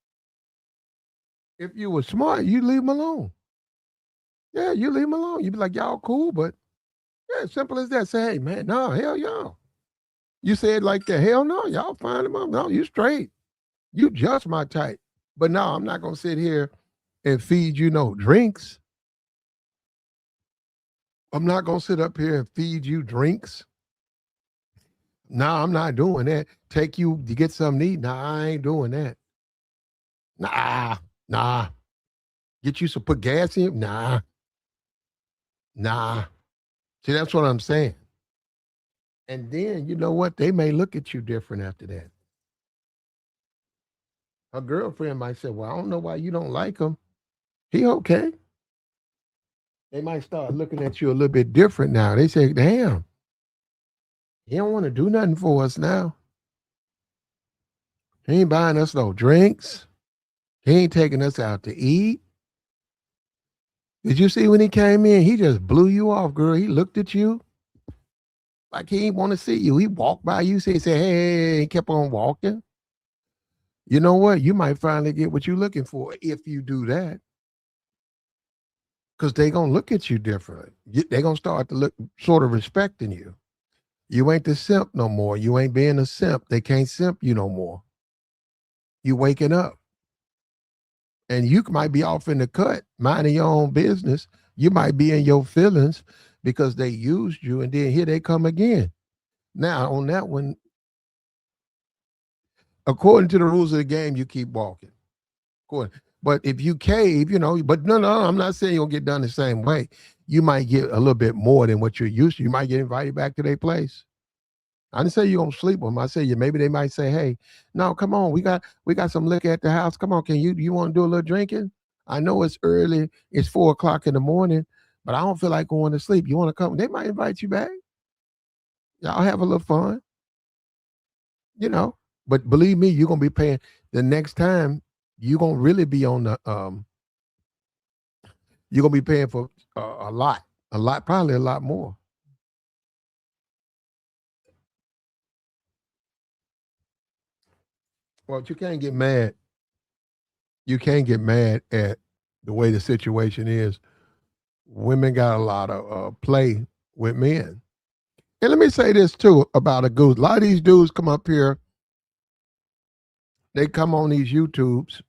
If you were smart, you leave them alone. Yeah, you leave them alone. You be like, y'all cool, but yeah, simple as that. Say, hey, man, no, hell y'all. You say it like that. Hell no, y'all find them up. No, you straight. You just my type. But no, I'm not going to sit here and feed you no drinks. I'm not going to sit up here and feed you drinks. No, I'm not doing that. Take you to get something to eat. Nah, I ain't doing that. Nah. Get you some, put gas in? Nah. See, that's what I'm saying. And then, you know what? They may look at you different after that. A girlfriend might say, well, I don't know why you don't like him. He okay. They might start looking at you a little bit different now. They say, damn, he don't want to do nothing for us now. He ain't buying us no drinks. He ain't taking us out to eat. Did you see when he came in? He just blew you off, girl. He looked at you like he didn't want to see you. He walked by you, said, hey, he kept on walking. You know what? You might finally get what you're looking for if you do that. Because they're going to look at you differently. They're going to start to look sort of respecting you. You ain't the simp no more. You ain't being a simp. They can't simp you no more. You waking up. And you might be off in the cut, minding your own business. You might be in your feelings. because they used you, and then here they come again. Now on that one, according to the rules of the game, you keep walking. According, but if you cave, but no, I'm not saying you'll get done the same way. You might get a little bit more than what you're used to. You might get invited back to their place. I didn't say you're gonna sleep with them. I said maybe they might say, "Hey, no, come on, we got some liquor at the house. Come on, can you want to do a little drinking? I know it's early. It's 4 o'clock in the morning, but I don't feel like going to sleep. You want to come? They might invite you back. Y'all have a little fun, you know. But believe me, you're gonna be paying the next time. You're gonna really be on the You're gonna be paying for a lot, probably a lot more. Well, you can't get mad. You can't get mad at the way the situation is. Women got a lot of play with men. And let me say this too about a goose. A lot of these dudes come up here, they come on these YouTubes.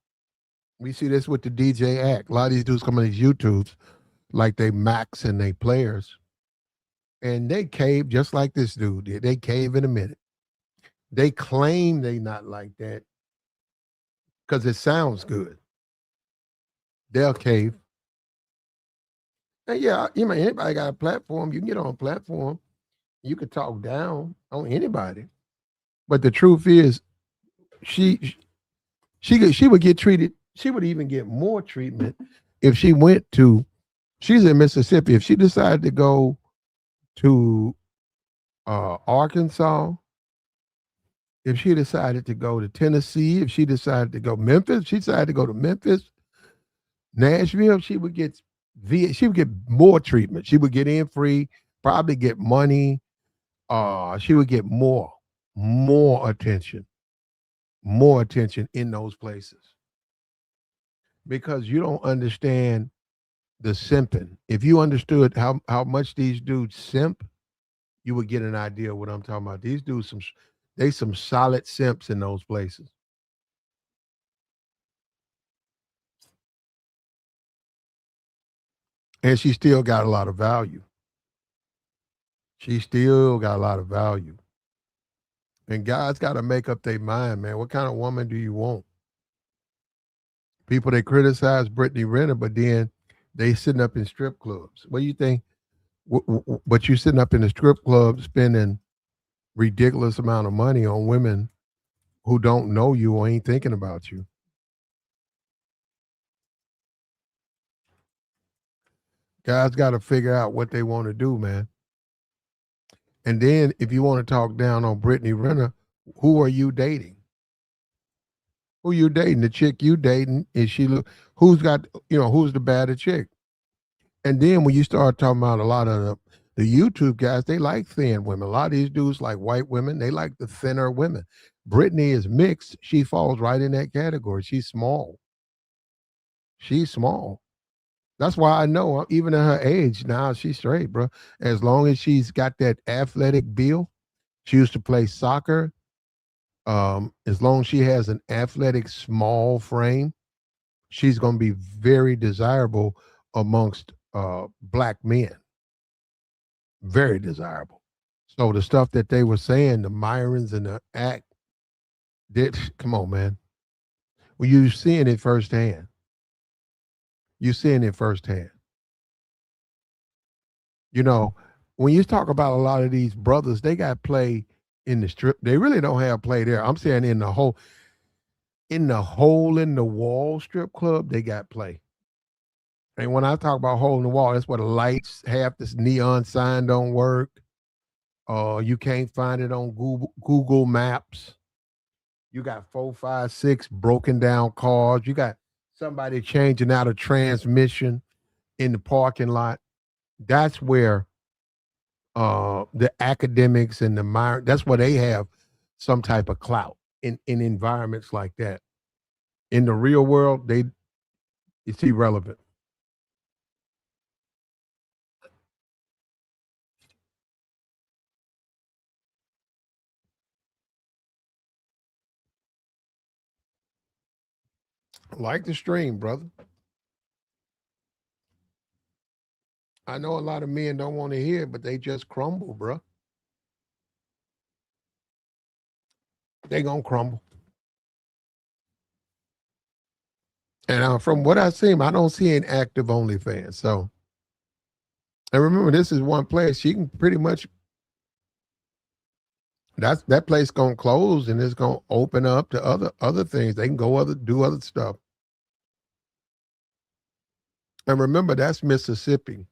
We see this with the DJ act. A lot of these dudes come on these YouTubes like they Max and they players. And they cave just like this dude did. They cave in a minute. They claim they not like that because it sounds good. They'll cave. And yeah, anybody got a platform. You can get on a platform. You could talk down on anybody. But the truth is, she she would get treated. She would even get more treatment if she went to. She's in Mississippi. If she decided to go to Arkansas, if she decided to go to Tennessee, if she decided to go Memphis, she decided to go to Memphis, Nashville, she would get more treatment. She would get in free, probably get money. She would get more attention in those places because you don't understand the simping. If you understood how much these dudes simp, you would get an idea of what I'm talking about. These dudes some solid simps in those places. And she still got a lot of value. She still got a lot of value. And guys got to make up their mind, man. What kind of woman do you want? People they criticize Brittany Renner, but then they sitting up in strip clubs. What do you think? But you sitting up in the strip club spending ridiculous amount of money on women who don't know you or ain't thinking about you. Guys got to figure out what they want to do, man. And then if you want to talk down on Brittany Renner, who are you dating? Who you dating? The chick you dating, is she look who's the better chick? And then when you start talking about a lot of the YouTube guys, they like thin women. A lot of these dudes like white women, they like the thinner women. Brittany is mixed. She falls right in that category. She's small. She's small. That's why I know even at her age now she's straight, bro. As long as she's got that athletic build, she used to play soccer. As long as she has an athletic small frame, she's going to be very desirable amongst black men. Very desirable. So the stuff that they were saying, the Myrons and the act, come on, man. Well, you're seeing it firsthand. You're seeing it firsthand. You know, when you talk about a lot of these brothers, they got play in the strip. They really don't have play there. I'm saying in the hole in the wall strip club, they got play. And when I talk about hole in the wall, that's where the lights, half this neon sign don't work. You can't find it on Google Maps. You got 4, 5, 6 broken down cars. You got somebody changing out a transmission in the parking lot. That's where the academics and the mind, that's where they have some type of clout in environments like that. In the real world, it's irrelevant. Like the stream, brother. I know a lot of men don't want to hear it, but they just crumble, bro. They gonna crumble. And from what I see, I don't see an active OnlyFans. So, and remember, this is one place she can pretty much. That place gonna close, and it's gonna open up to other things. They can go do other stuff. And remember, that's Mississippi.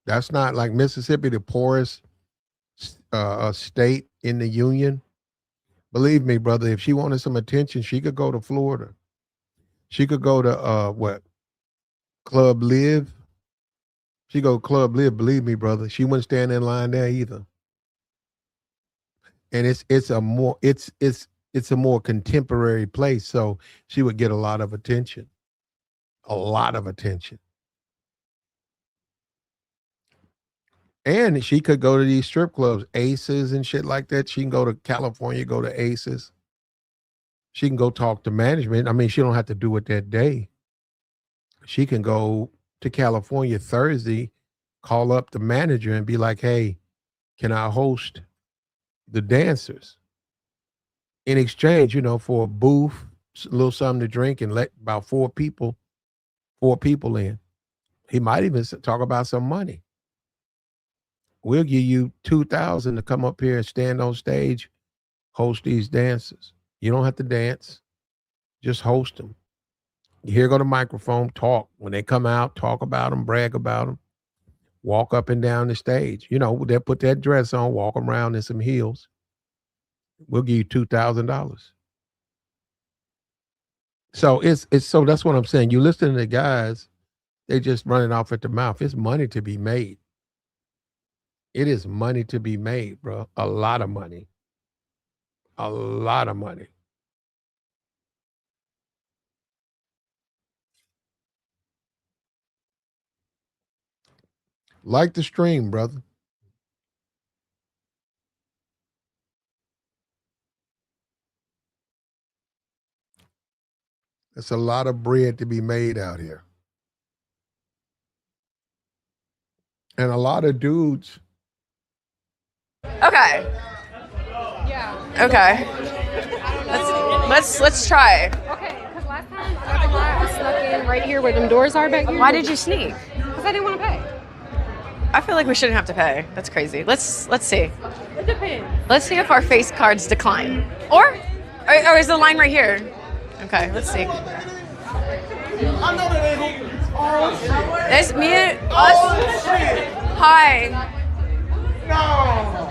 That's not like Mississippi, the poorest state in the union. Believe me, brother, if she wanted some attention, she could go to Florida. She could go to what? Club Live. She go Club Live, believe me, brother. She wouldn't stand in line there either. And it's a more contemporary place, so she would get a lot of attention. A lot of attention. And she could go to these strip clubs, Aces and shit like that. She can go to California, go to Aces. She can go talk to management. I mean, she don't have to do it that day. She can go to California Thursday, call up the manager and be like, hey, can I host the dancers? In exchange, for a booth, a little something to drink, and let about four people in. He might even talk about some money. We'll give you $2,000 to come up here and stand on stage, host these dancers. You don't have to dance, just host them. Here go the microphone, talk. When they come out, talk about them, brag about them, walk up and down the stage. They'll put that dress on, walk around in some heels. We'll give you $2,000. So so that's what I'm saying. You listen to the guys, they just running off at the mouth. It's money to be made. It is money to be made, bro. A lot of money. A lot of money. Like the stream, brother. It's a lot of bread to be made out here. And a lot of dudes. Okay. Yeah. Okay. Let's try. Okay, because last time, I'm not gonna lie, I snuck in right here where them doors are back here. Why did you sneak? Because I didn't want to pay. I feel like we shouldn't have to pay. That's crazy. Let's see. It depends. Let's see if our face cards decline. Or is the line right here? Okay, let's see. It's me and us. Hi. No.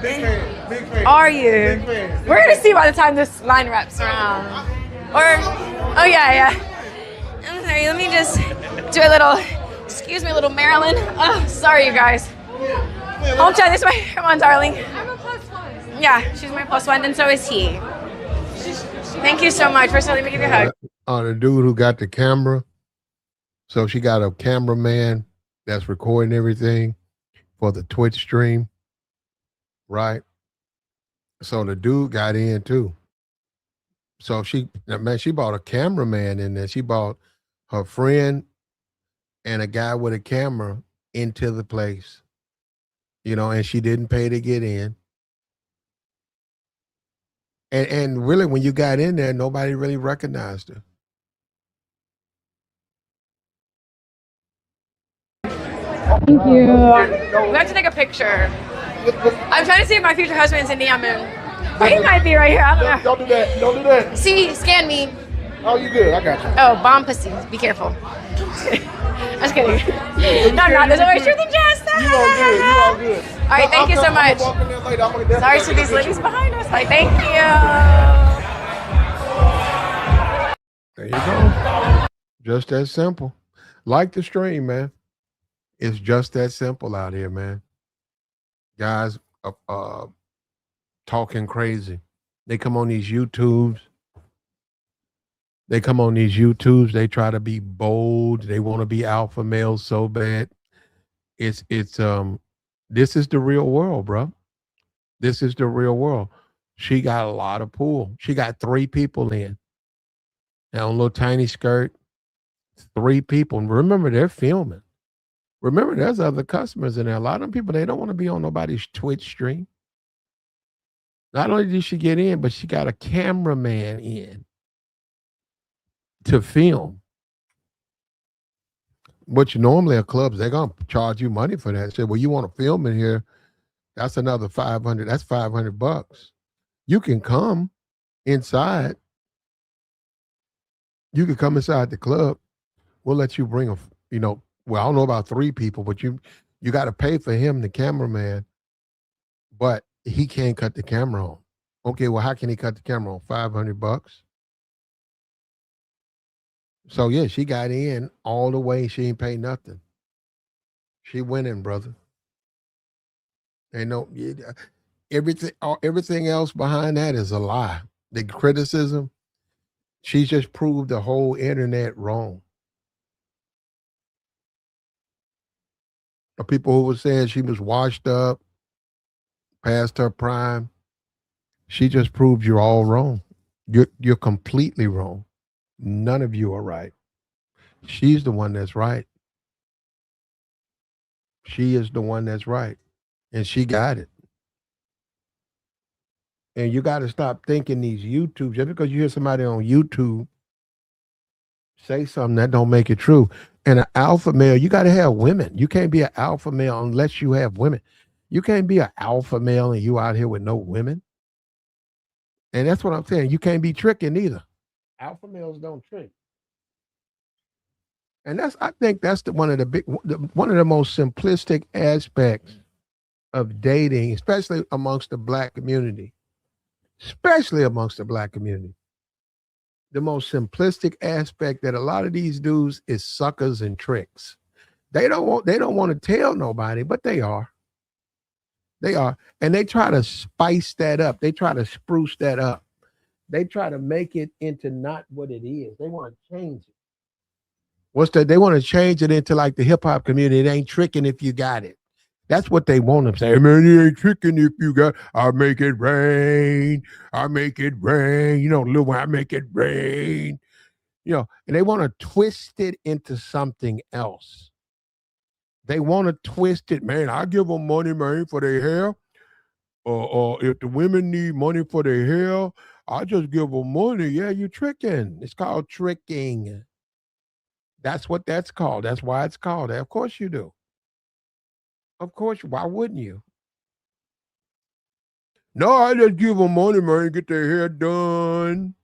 Big fan. Are you? Big fan. We're gonna see by the time this line wraps around. Oh yeah. I'm sorry. Let me just do a little. Excuse me, little Marilyn. Oh, sorry, you guys. Home chat. This way. Come on, darling. I'm a +1. Yeah, she's my +1, and so is he. Thank you so much. First of all, let me give you a hug. The dude who got the camera. So she got a cameraman that's recording everything for the Twitch stream, right? So the dude got in too. So she bought a cameraman in there. She bought her friend and a guy with a camera into the place, and she didn't pay to get in. And really, when you got in there, nobody really recognized her. Thank you. We have to take a picture. I'm trying to see if my future husband's in Yemen. He might be right here. I don't know. Don't do that. Don't do that. See, scan me. Oh, you good. I got you. Oh, bomb pussy. Be careful. I'm just kidding. No, I'm not. There's always truth in jest. You all good. You all good. All right, thank you so much. Sorry to these ladies behind us. Like, thank you. There you go. Just that simple. Like the stream, man. It's just that simple out here, man. Guys talking crazy. They come on these YouTubes. They try to be bold. They want to be alpha males so bad. This is the real world, bro. This is the real world. She got a lot of pull. She got 3 people in. Now, a little tiny skirt, 3 people. And remember, they're filming. Remember, there's other customers in there. A lot of them people, they don't want to be on nobody's Twitch stream. Not only did she get in, but she got a cameraman in to film. Which normally at clubs, they're going to charge you money for that. Say, well, you want to film in here, that's another 500. That's $500. You can come inside. You can come inside the club. We'll let you bring well, I don't know about 3 people, but you got to pay for him, the cameraman, but he can't cut the camera on. Okay, well, how can he cut the camera on? $500. So yeah, she got in all the way. She ain't pay nothing. She winning, brother. Ain't no everything else behind that is a lie. The criticism, she just proved the whole internet wrong. The people who were saying she was washed up, past her prime, she just proved you're all wrong. You're completely wrong. None of you are right. She's the one that's right. She is the one that's right. And she got it. And you got to stop thinking these YouTube, just because you hear somebody on YouTube say something, that don't make it true. And an alpha male, you got to have women. You can't be an alpha male unless you have women. You can't be an alpha male and you out here with no women. And that's what I'm saying. You can't be tricking either. Alpha males don't trick. And I think that's one of the most simplistic aspects of dating, especially amongst the black community. Especially amongst the black community. The most simplistic aspect that a lot of these dudes is suckers and tricks. They don't want to tell nobody, but they are. They are. And they try to spice that up. They try to spruce that up. They try to make it into not what it is. They want to change it. They want to change it into like the hip hop community. It ain't tricking if you got it. That's what they want to say. Hey, man, you ain't tricking if you got, I'll make it rain. I'll make it rain. Lil Wayne, I make it rain. And they want to twist it into something else. They want to twist it, man. I give them money, man, for their hair. Or if the women need money for their hair, I just give them money. Yeah, you're tricking. It's called tricking. That's what that's called. That's why it's called that. Of course you do. Of course, why wouldn't you? No, I just give them money, man, get their hair done.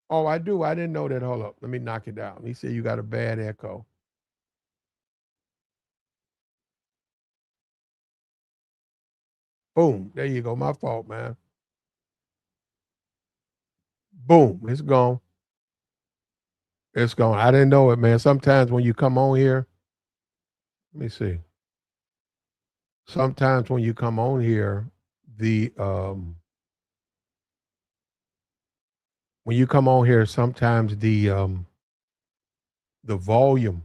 Oh, I do. I didn't know that. Hold up. Let me knock it down. He said you got a bad echo. Boom. There you go. My fault, man. Boom. It's gone. It's gone. I didn't know it, man. Sometimes when you come on here, let me see. Sometimes when you come on here, sometimes the volume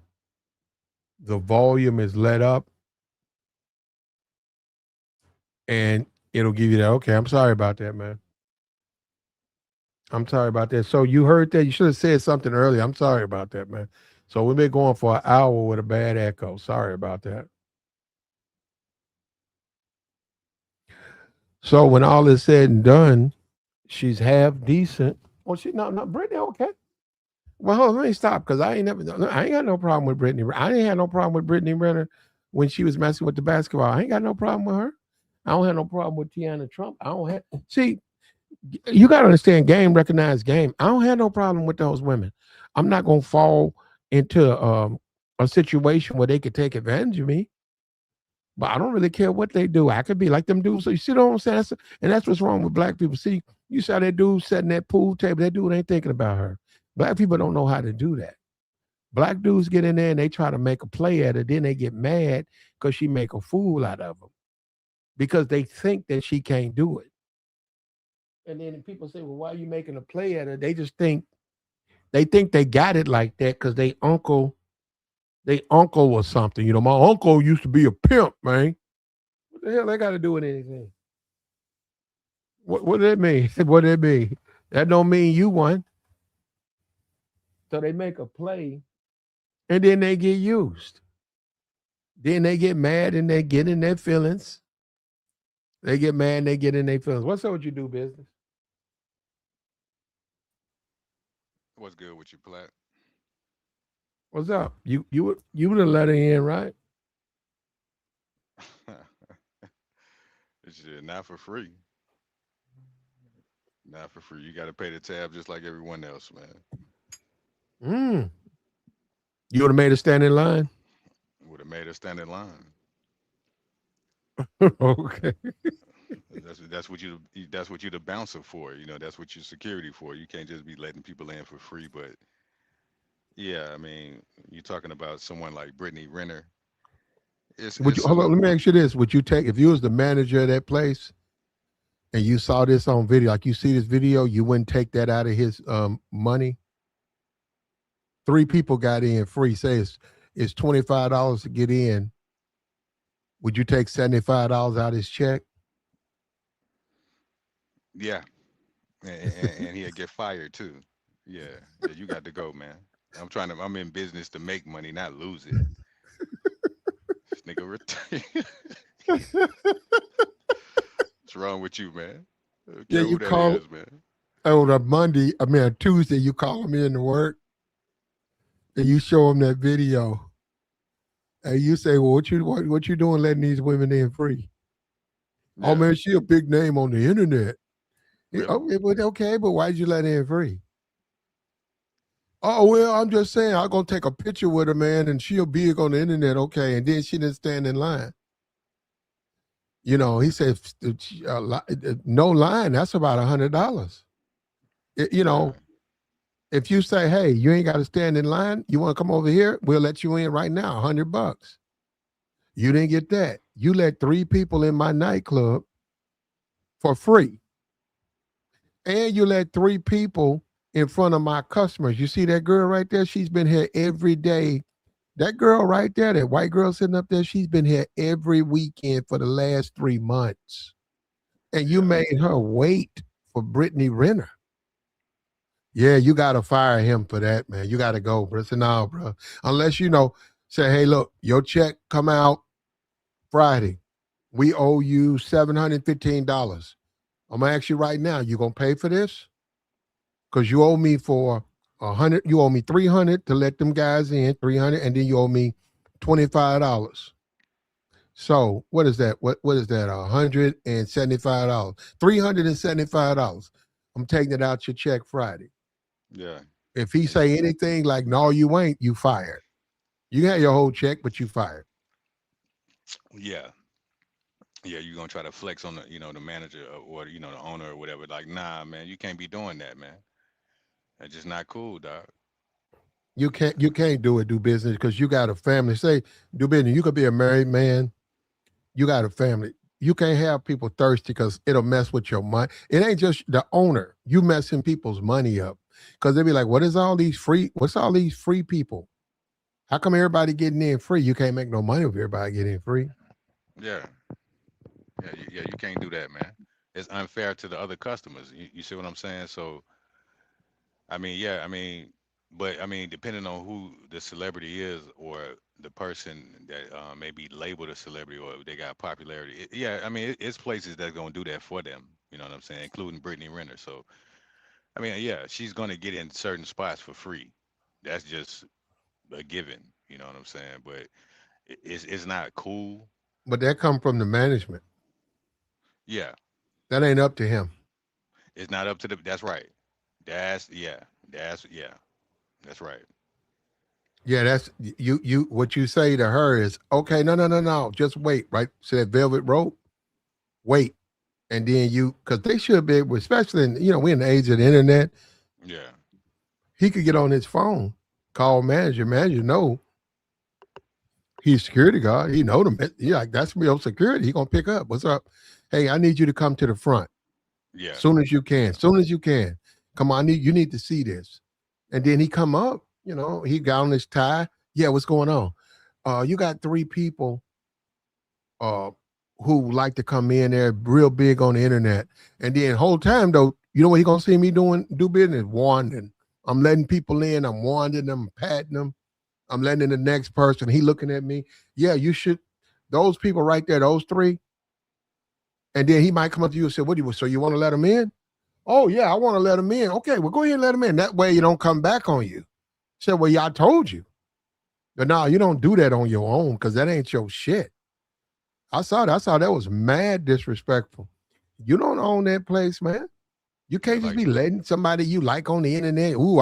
is let up and it'll give you that. Okay, I'm sorry about that, man. I'm sorry about that. So you heard that. You should have said something earlier. I'm sorry about that, man. So we've been going for an hour with a bad echo. Sorry about that. So when all is said and done, she's half decent. Well, no, Brittany, okay. Well, hold on, let me stop because I ain't got no problem with Brittany. I ain't had no problem with Brittany Renner when she was messing with the basketball. I ain't got no problem with her. I don't have no problem with Tiana Trump. See, you got to understand, game recognized game. I don't have no problem with those women. I'm not going to fall into a situation where they could take advantage of me. But I don't really care what they do. I could be like them dudes. So you see what I'm saying? And that's what's wrong with black people. See, you saw that dude sitting that pool table. That dude ain't thinking about her. Black people don't know how to do that. Black dudes get in there and they try to make a play at her. Then they get mad because she make a fool out of them because they think that she can't do it. And then people say, well, why are you making a play at her? They just think they got it like that because they uncle was something. My uncle used to be a pimp, man. What the hell they got to do with anything? What did it mean? What did it mean? That don't mean you won. So they make a play and then they get used. Then they get mad and they get in their feelings. They get mad and they get in their feelings. What's up with you do business? What's good with you, Platt? What's up? You would have let her in, right? Shit, not for free. Not for free. You got to pay the tab just like everyone else, man. You would have made her stand in line? Would have made her stand in line. Okay. That's what you the bouncer for. You know, that's what you're security for. You can't just be letting people in for free. But yeah, I mean, you're talking about someone like Brittany Renner. Would you hold on? Let me ask you this: would you take, if you was the manager of that place and you saw this on video, like you see this video, you wouldn't take that out of his money? 3 people got in free. Say it's $25 to get in. Would you take $75 out of his check? Yeah, and he'll get fired too. Yeah, you got to go, man. I'm in business to make money, not lose it. This nigga What's wrong with you, man? Yeah, you who that call is, man. on a Tuesday, you call him in to work and you show him that video. And you say, well, what you doing letting these women in free? Yeah. Oh man, she a big name on the internet. Really? Okay, but why'd you let her in free? Oh, well, I'm just saying, I'm going to take a picture with her, man, and she'll big on the internet, okay, and then she didn't stand in line. You know, he said, no line, that's about $100. You know, if you say, hey, you ain't got to stand in line, you want to come over here, we'll let you in right now, $100. You didn't get that. You let 3 people in my nightclub for free. And you let 3 people in front of my customers. You see that girl right there? She's been here every day. That girl right there, that white girl sitting up there, she's been here every weekend for the last 3 months. And you made her wait for Brittany Renner. Yeah, you got to fire him for that, man. You got to go, bro. So no, bro. Unless, you know, say, hey, look, your check come out Friday. We owe you $715. I'm going to ask you right now, you going to pay for this? Because you owe me for $100, you owe me $300 to let them guys in, $300, and then you owe me $25. So what is that? What is that? $175, $375. I'm taking it out your check Friday. Yeah. If he say anything like, no, you ain't, you fired. You got your whole check, but you fired. Yeah. Yeah, you're gonna try to flex on the, the manager or the owner or whatever. Like, nah, man, you can't be doing that, man. That's just not cool, dog. You can't do business because you got a family. Say, do business. You could be a married man. You got a family. You can't have people thirsty because it'll mess with your money. It ain't just the owner. You messing people's money up because they'll be like, what's all these free people? How come everybody getting in free? You can't make no money if everybody getting in free. Yeah. Yeah, you can't do that, man. It's unfair to the other customers. You see what I'm saying? So, depending on who the celebrity is or the person that may be labeled a celebrity or they got popularity. It's places that's gonna do that for them. You know what I'm saying? Including Brittany Renner. So, she's gonna get in certain spots for free. That's just a given. You know what I'm saying? But it's not cool. But that come from the management. Yeah. That ain't up to him. It's not up to that's right. That's right. Yeah, that's you what you say to her is, okay, no. Just wait, right? So that velvet rope, wait. And then because they should be able, especially we're in the age of the internet. Yeah. He could get on his phone, call manager know he's security guard. He know them. Yeah, that's real security. He gonna pick up. What's up? Hey, I need you to come to the front. Yeah. Soon as you can. Come on, you need to see this. And then he come up, he got on his tie. Yeah, what's going on? You got 3 people who like to come in there real big on the internet. And then whole time though, you know what he gonna see me do business? Wandering. I'm letting people in, I'm wandering them, patting them. I'm letting the next person. He looking at me. Yeah, you should. Those people right there, those three. And then he might come up to you and say, "What do you? So you want to let him in?" Oh yeah, I want to let him in. Okay, well go ahead and let him in. That way you don't come back on you. Say, well, yeah, I told you. But no, you don't do that on your own because that ain't your shit. I saw that. I saw that was mad disrespectful. You don't own that place, man. You Yeah, can't just like be letting somebody you like on the internet. Ooh,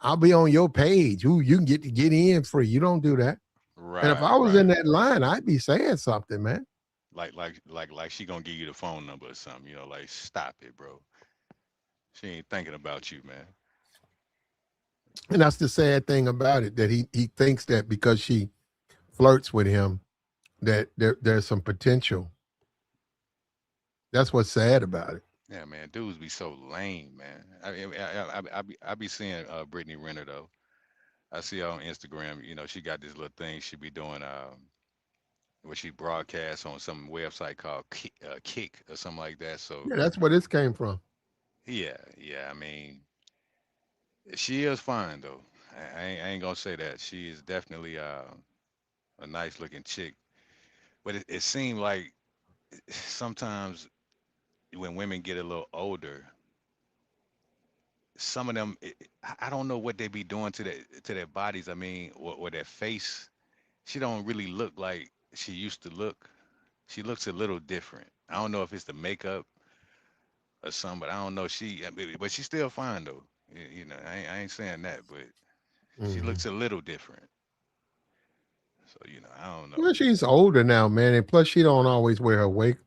I'll be on your page. Ooh, you can get in free. You don't do that. And if right, I was in right. that line, I'd be saying something, man. Like she gonna give you the phone number or something. You know, like stop it, bro. She ain't thinking about you, man. And that's the sad thing about it, that he thinks that because she flirts with him, that there's some potential. That's what's sad about it. Yeah, man, dudes be so lame, man. I be seeing Brittany Renner though. I see her on Instagram. You know, she got this little thing she be doing. Where she broadcasts on some website called Kick or something like that. So Yeah, that's where this came from. yeah, yeah. I mean, she is fine though. I ain't gonna say that. She is definitely a nice looking chick. But it seemed like sometimes when women get a little older, some of them, I don't know what they be doing to their bodies. I mean, or their face. She don't really look like she used to look. She looks a little different. I don't know if it's the makeup or something, but I don't know. But she's still fine though. You know, I ain't saying that, but she Mhm. looks a little different. So I don't know. Well, she's older now, man, and plus she don't always wear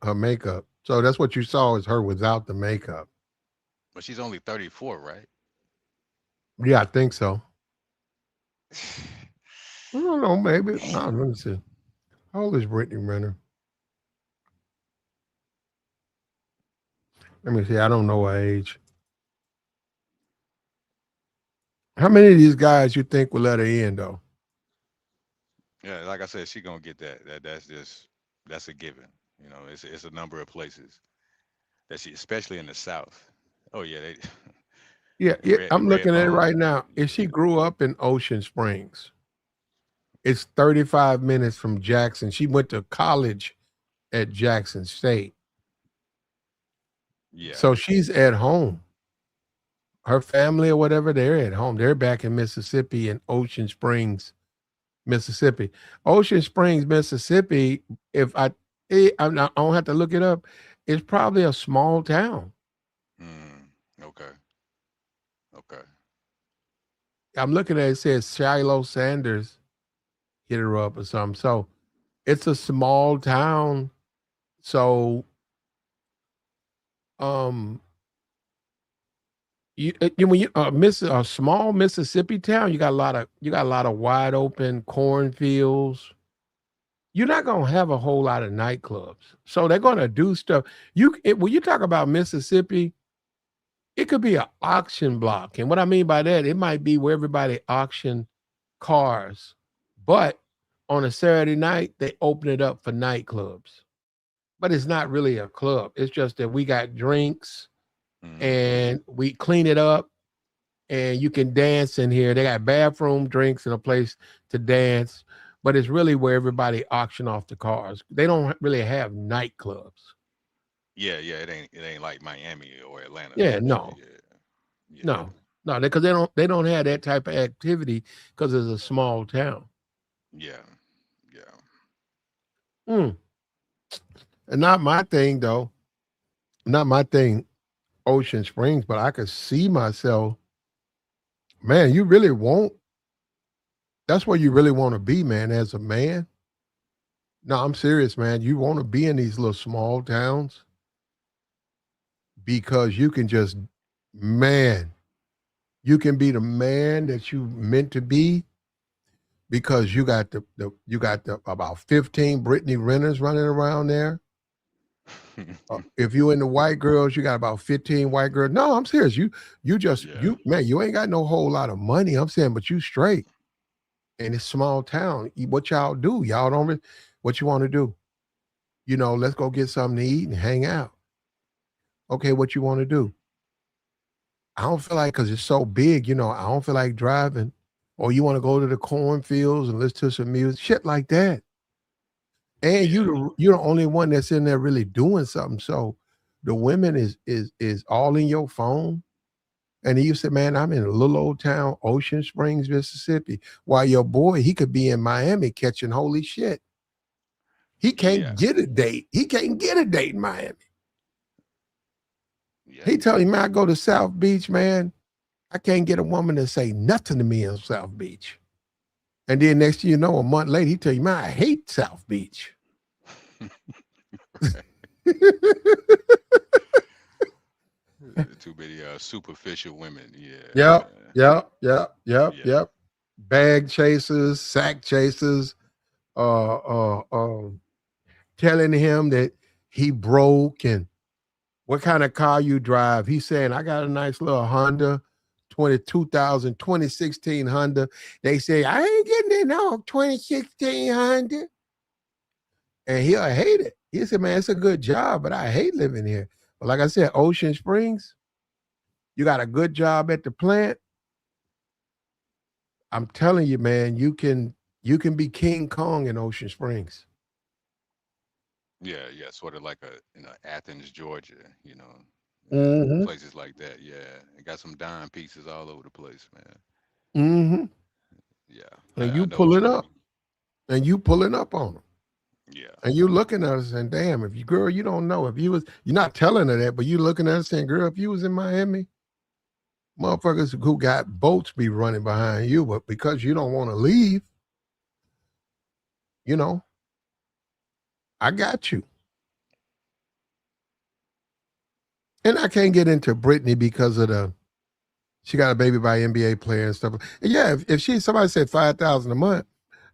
her makeup. So that's what you saw is her without the makeup. But she's only 34, right? Yeah, I think so. I don't know, maybe. Damn. No, let me see. How old is Brittany Renner? Let me see. I don't know her age. How many of these guys you think will let her in though? Yeah, like I said, she gonna get that. That's a given. It's a number of places that she, especially in the South. Oh yeah, they Yeah, the yeah. red I'm red looking at it bone. right now. If she grew up in Ocean Springs, it's 35 minutes from Jackson. She went to college at Jackson State. Yeah. So she's at home. Her family or whatever, they're at home. They're back in Mississippi in Ocean Springs, Mississippi. Ocean Springs, Mississippi, if I don't have to look it up, it's probably a small town. Mm, okay. Okay. I'm looking at it, it says Shiloh Sanders hit her up or something. So it's a small town. So um when you miss a small Mississippi town, you got a lot of wide open cornfields. You're not gonna have a whole lot of nightclubs. So they're gonna do stuff. When you talk about Mississippi, it could be an auction block. And what I mean by that, it might be where everybody auction cars, but on a Saturday night, they open it up for nightclubs. But it's not really a club. It's just that we got drinks Mm, and we clean it up and you can dance in here. They got bathroom drinks and a place to dance, but it's really where everybody auction off the cars. They don't really have nightclubs. yeah, yeah. It ain't like Miami or Atlanta Yeah, type shit. no, Yeah. Yeah. no, no, because they don't have that type of activity because it's a small town. Yeah. Yeah. Mm. And not my thing though. Not my thing, Ocean Springs, but I could see myself, man, you really won't. That's where you really want to be, man, as a man. No, I'm serious, man. You want to be in these little small towns because you can just, man, you can be the man that you meant to be because you got the about 15 Brittany Renners running around there. If you in the white girls, you got about 15 white girls. No, I'm serious. You just Yeah. you man, you ain't got no whole lot of money. I'm saying, but you straight. And it's small town. What y'all do? Y'all don't what you want to do? Let's go get something to eat and hang out. Okay, what you want to do? I don't feel like because it's so big, I don't feel like driving. or you want to go to the cornfields and listen to some music, shit like that. And Yeah. you're the only one that's in there really doing something. So the women is all in your phone. And he said, man, I'm in a little old town, Ocean Springs, Mississippi. While your boy, he could be in Miami catching holy shit. He can't Yeah. get a date. He can't get a date in Miami. Yeah. He tell you, man, I go to South Beach, man. I can't get a woman to say nothing to me in South Beach. And then next thing you know, a month later, he tell you, man, I hate South Beach. Too many superficial women. Yeah. Yep. Bag chasers, sack chasers, telling him that he broke and what kind of car you drive. He's saying, I got a nice little Honda, 2016 Honda. They say, I ain't getting in no 2016 Honda. And he'll hate it. He said, man, it's a good job, but I hate living here. But like I said, Ocean Springs, you got a good job at the plant. I'm telling you, man, you can be King Kong in Ocean Springs. Yeah. Sort of like Athens, Georgia. Places like that. Yeah. It got some dime pieces all over the place, man. Mm-hmm. Yeah. And I you know pull what it you up. mean. And you pulling up on them. Yeah. And you looking at us and damn, if you girl, you don't know. If you was, you're not telling her that, but you looking at us saying, girl, if you was in Miami, motherfuckers who got boats be running behind you, but because you don't want to leave, I got you. And I can't get into Brittany because of she got a baby by NBA player and stuff. And yeah, if somebody said 5,000 a month,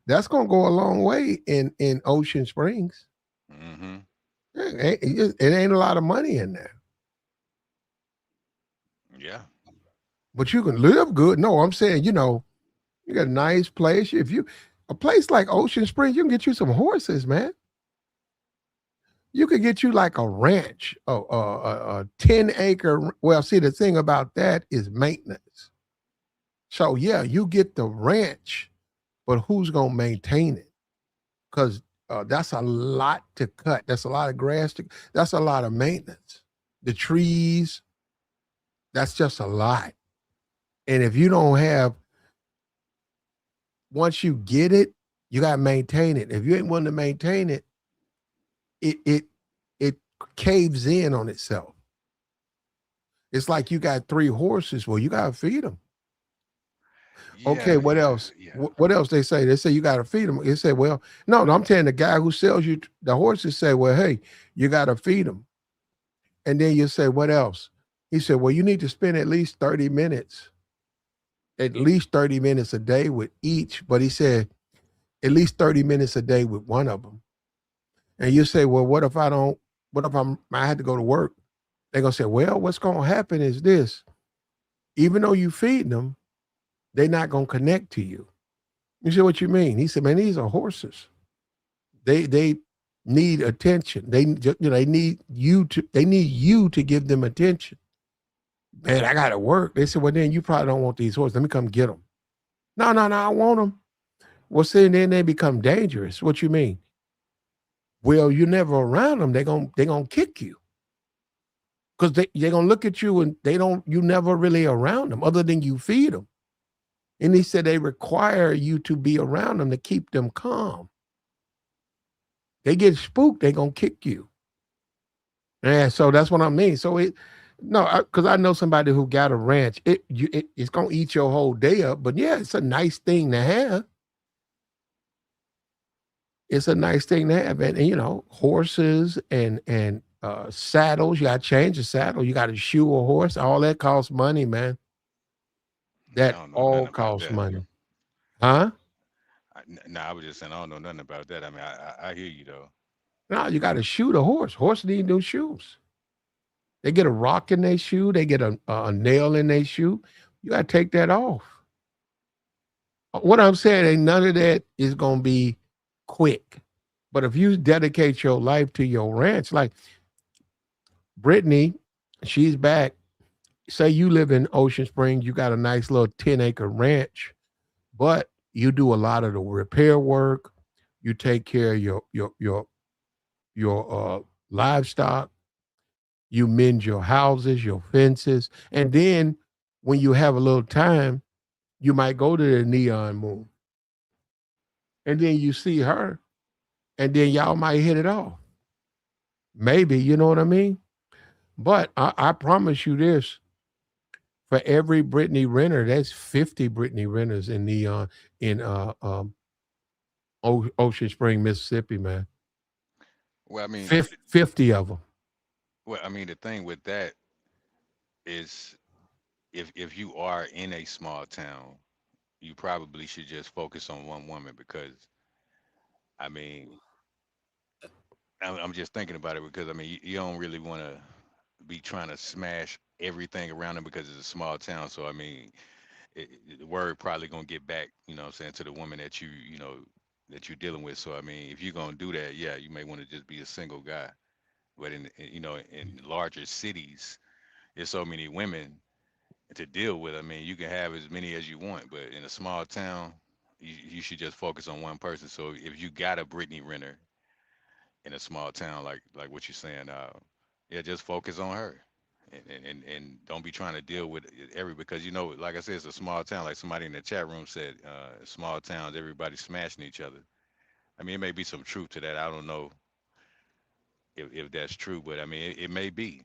that's gonna go a long way in Ocean Springs. Mm-hmm. It ain't a lot of money in there. Yeah. But you can live good. No, I'm saying, you got a nice place. A place like Ocean Springs, you can get you some horses, man. You could get you like a ranch, a 10-acre. Well, see, the thing about that is maintenance. So yeah, you get the ranch, but who's gonna maintain it? Because that's a lot to cut. That's a lot of grass. That's a lot of maintenance. The trees, that's just a lot. And if you don't have, once you get it, you got to maintain it. If you ain't willing to maintain it, it caves in on itself. It's like you got 3 horses. Well, you got to feed them. Okay, what else? Yeah. What else they say? They say you got to feed them. They say, well, no, I'm telling the guy who sells you the horses say, well, hey, you got to feed them. And then you say, what else? He said, well, you need to spend at least 30 minutes a day with each. But he said, at least 30 minutes a day with one of them. And you say, well, what if I had to go to work? They're going to say, well, what's going to happen is this. Even though you feed them, they're not going to connect to you. You say, what you mean? He said, man, these are horses. They need attention. They need you to give them attention. Man, I got to work. They said, well, then you probably don't want these horses. Let me come get them. No, I want them. Well, see, then they become dangerous. What you mean? Well, you're never around them. They're gonna kick you. Because they're gonna look at you and you never really around them other than you feed them. And he said they require you to be around them to keep them calm. They get spooked, they're gonna kick you. Yeah, so that's what I mean. So because I know somebody who got a ranch, it's gonna eat your whole day up. But yeah, it's a nice thing to have. It's a nice thing to have, and horses and saddles. You got to change the saddle. You got to shoe a horse. All that costs money, man. That all costs money, huh? I was just saying I don't know nothing about that. I mean, I hear you though. No, you got to shoe the horse. Horse need new shoes. They get a rock in their shoe. They get a nail in their shoe. You got to take that off. What I'm saying ain't none of that is gonna be quick. But if you dedicate your life to your ranch, like Brittany, she's back. Say you live in Ocean Springs, you got a nice little 10-acre ranch, but you do a lot of the repair work. You take care of your livestock. You mend your houses, your fences, and then when you have a little time, you might go to the Neon Moon, and then you see her, and then y'all might hit it off. Maybe, you know what I mean? But I promise you this: for every Brittany Renner, that's 50 Brittany Renners in Neon in Ocean Spring, Mississippi, man. Well, I mean, 50 of them. well, I mean, the thing with that is if you are in a small town, you probably should just focus on one woman because I mean, I'm just thinking about it because I mean, you don't really want to be trying to smash everything around them because it's a small town. So I mean, the word probably gonna get back, you know what I'm saying, to the woman that you know that you're dealing with. So I mean, if you're gonna do that, yeah, you may want to just be a single guy. But you know, in larger cities, there's so many women to deal with. I mean, you can have as many as you want, but in a small town, you should just focus on one person. So if you got a Brittany Renner in a small town, like what you're saying, yeah, just focus on her. And don't be trying to deal with every because you know, like I said, it's a small town. Like somebody in the chat room said, small towns, everybody smashing each other. I mean, it may be some truth to that. I don't know if that's true, but I mean, it may be.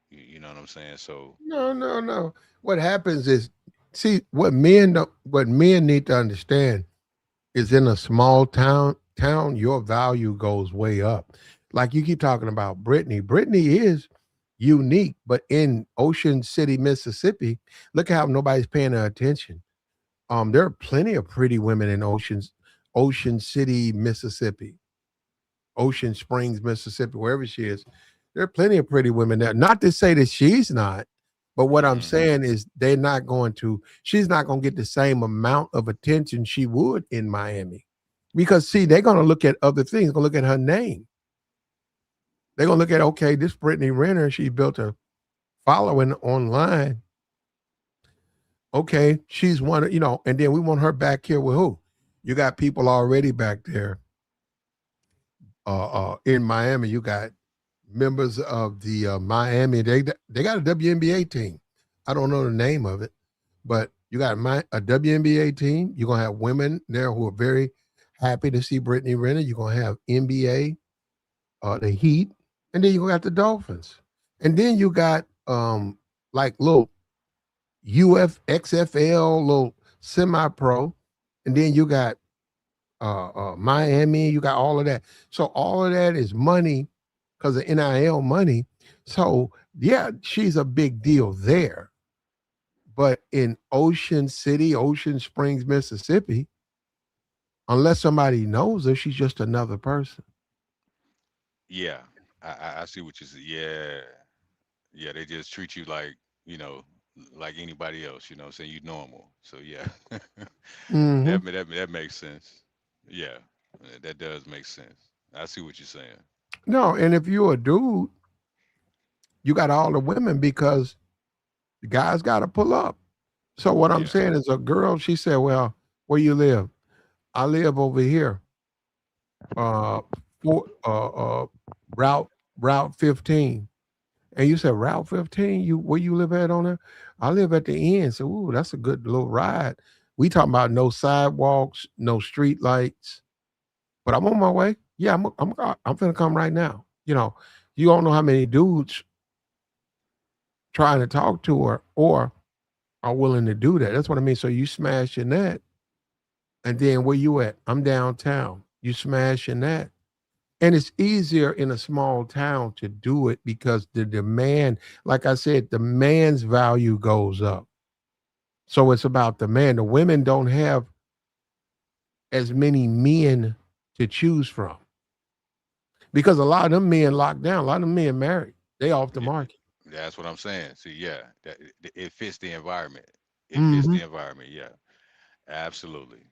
You know what I'm saying? So No, no, no. What happens is, see, what men need to understand is in a small town, your value goes way up. Like you keep talking about Brittany. Brittany is unique, but in Ocean City, Mississippi, look how nobody's paying her attention. There are plenty of pretty women in Ocean City, Mississippi, Ocean Springs, Mississippi, wherever she is. There are plenty of pretty women there. Not to say that she's not, but what I'm hmm saying is she's not going to get the same amount of attention she would in Miami. Because see, they're going to look at other things, they're going to look at her name. They're going to look at, okay, this Brittany Renner, she built a following online. Okay, she's one, and then we want her back here with who? You got people already back there in Miami. You got members of the Miami. They got a WNBA team. I don't know the name of it, but you got a WNBA team. You're gonna have women there who are very happy to see Brittany Renner. You're gonna have NBA, the Heat, and then you got the Dolphins, and then you got like little XFL, little semi-pro, and then you got Miami. You got all of that. So all of that is money because of NIL money. So yeah, she's a big deal there. But in Ocean City, Ocean Springs, Mississippi, unless somebody knows her, she's just another person. yeah, I see what you say. Yeah, yeah, they just treat you like you know like anybody else. You know, what I'm saying you normal. So yeah, Hmm. that makes sense. Yeah, that does make sense. I see what you're saying. No, and if you're a dude, you got all the women because the guys got to pull up. So what I'm Yeah. saying is, a girl, she said, "Well, where you live? I live over here, uh, for route route 15." And you said Route 15, you where you live at on there? I live at the end. So ooh, that's a good little ride. We talking about no sidewalks, no street lights, but I'm on my way. Yeah, I'm finna come right now. You don't know how many dudes trying to talk to her or are willing to do that. That's what I mean. So you smashing that, and then where you at? I'm downtown. You smashing that. And it's easier in a small town to do it because the demand, like I said, the man's value goes up. So it's about the man. The women don't have as many men to choose from because a lot of them men locked down. A lot of them men married. They off the Yeah, market. that's what I'm saying. See, yeah, it fits the environment. It fits Hmm. the environment. Yeah, absolutely.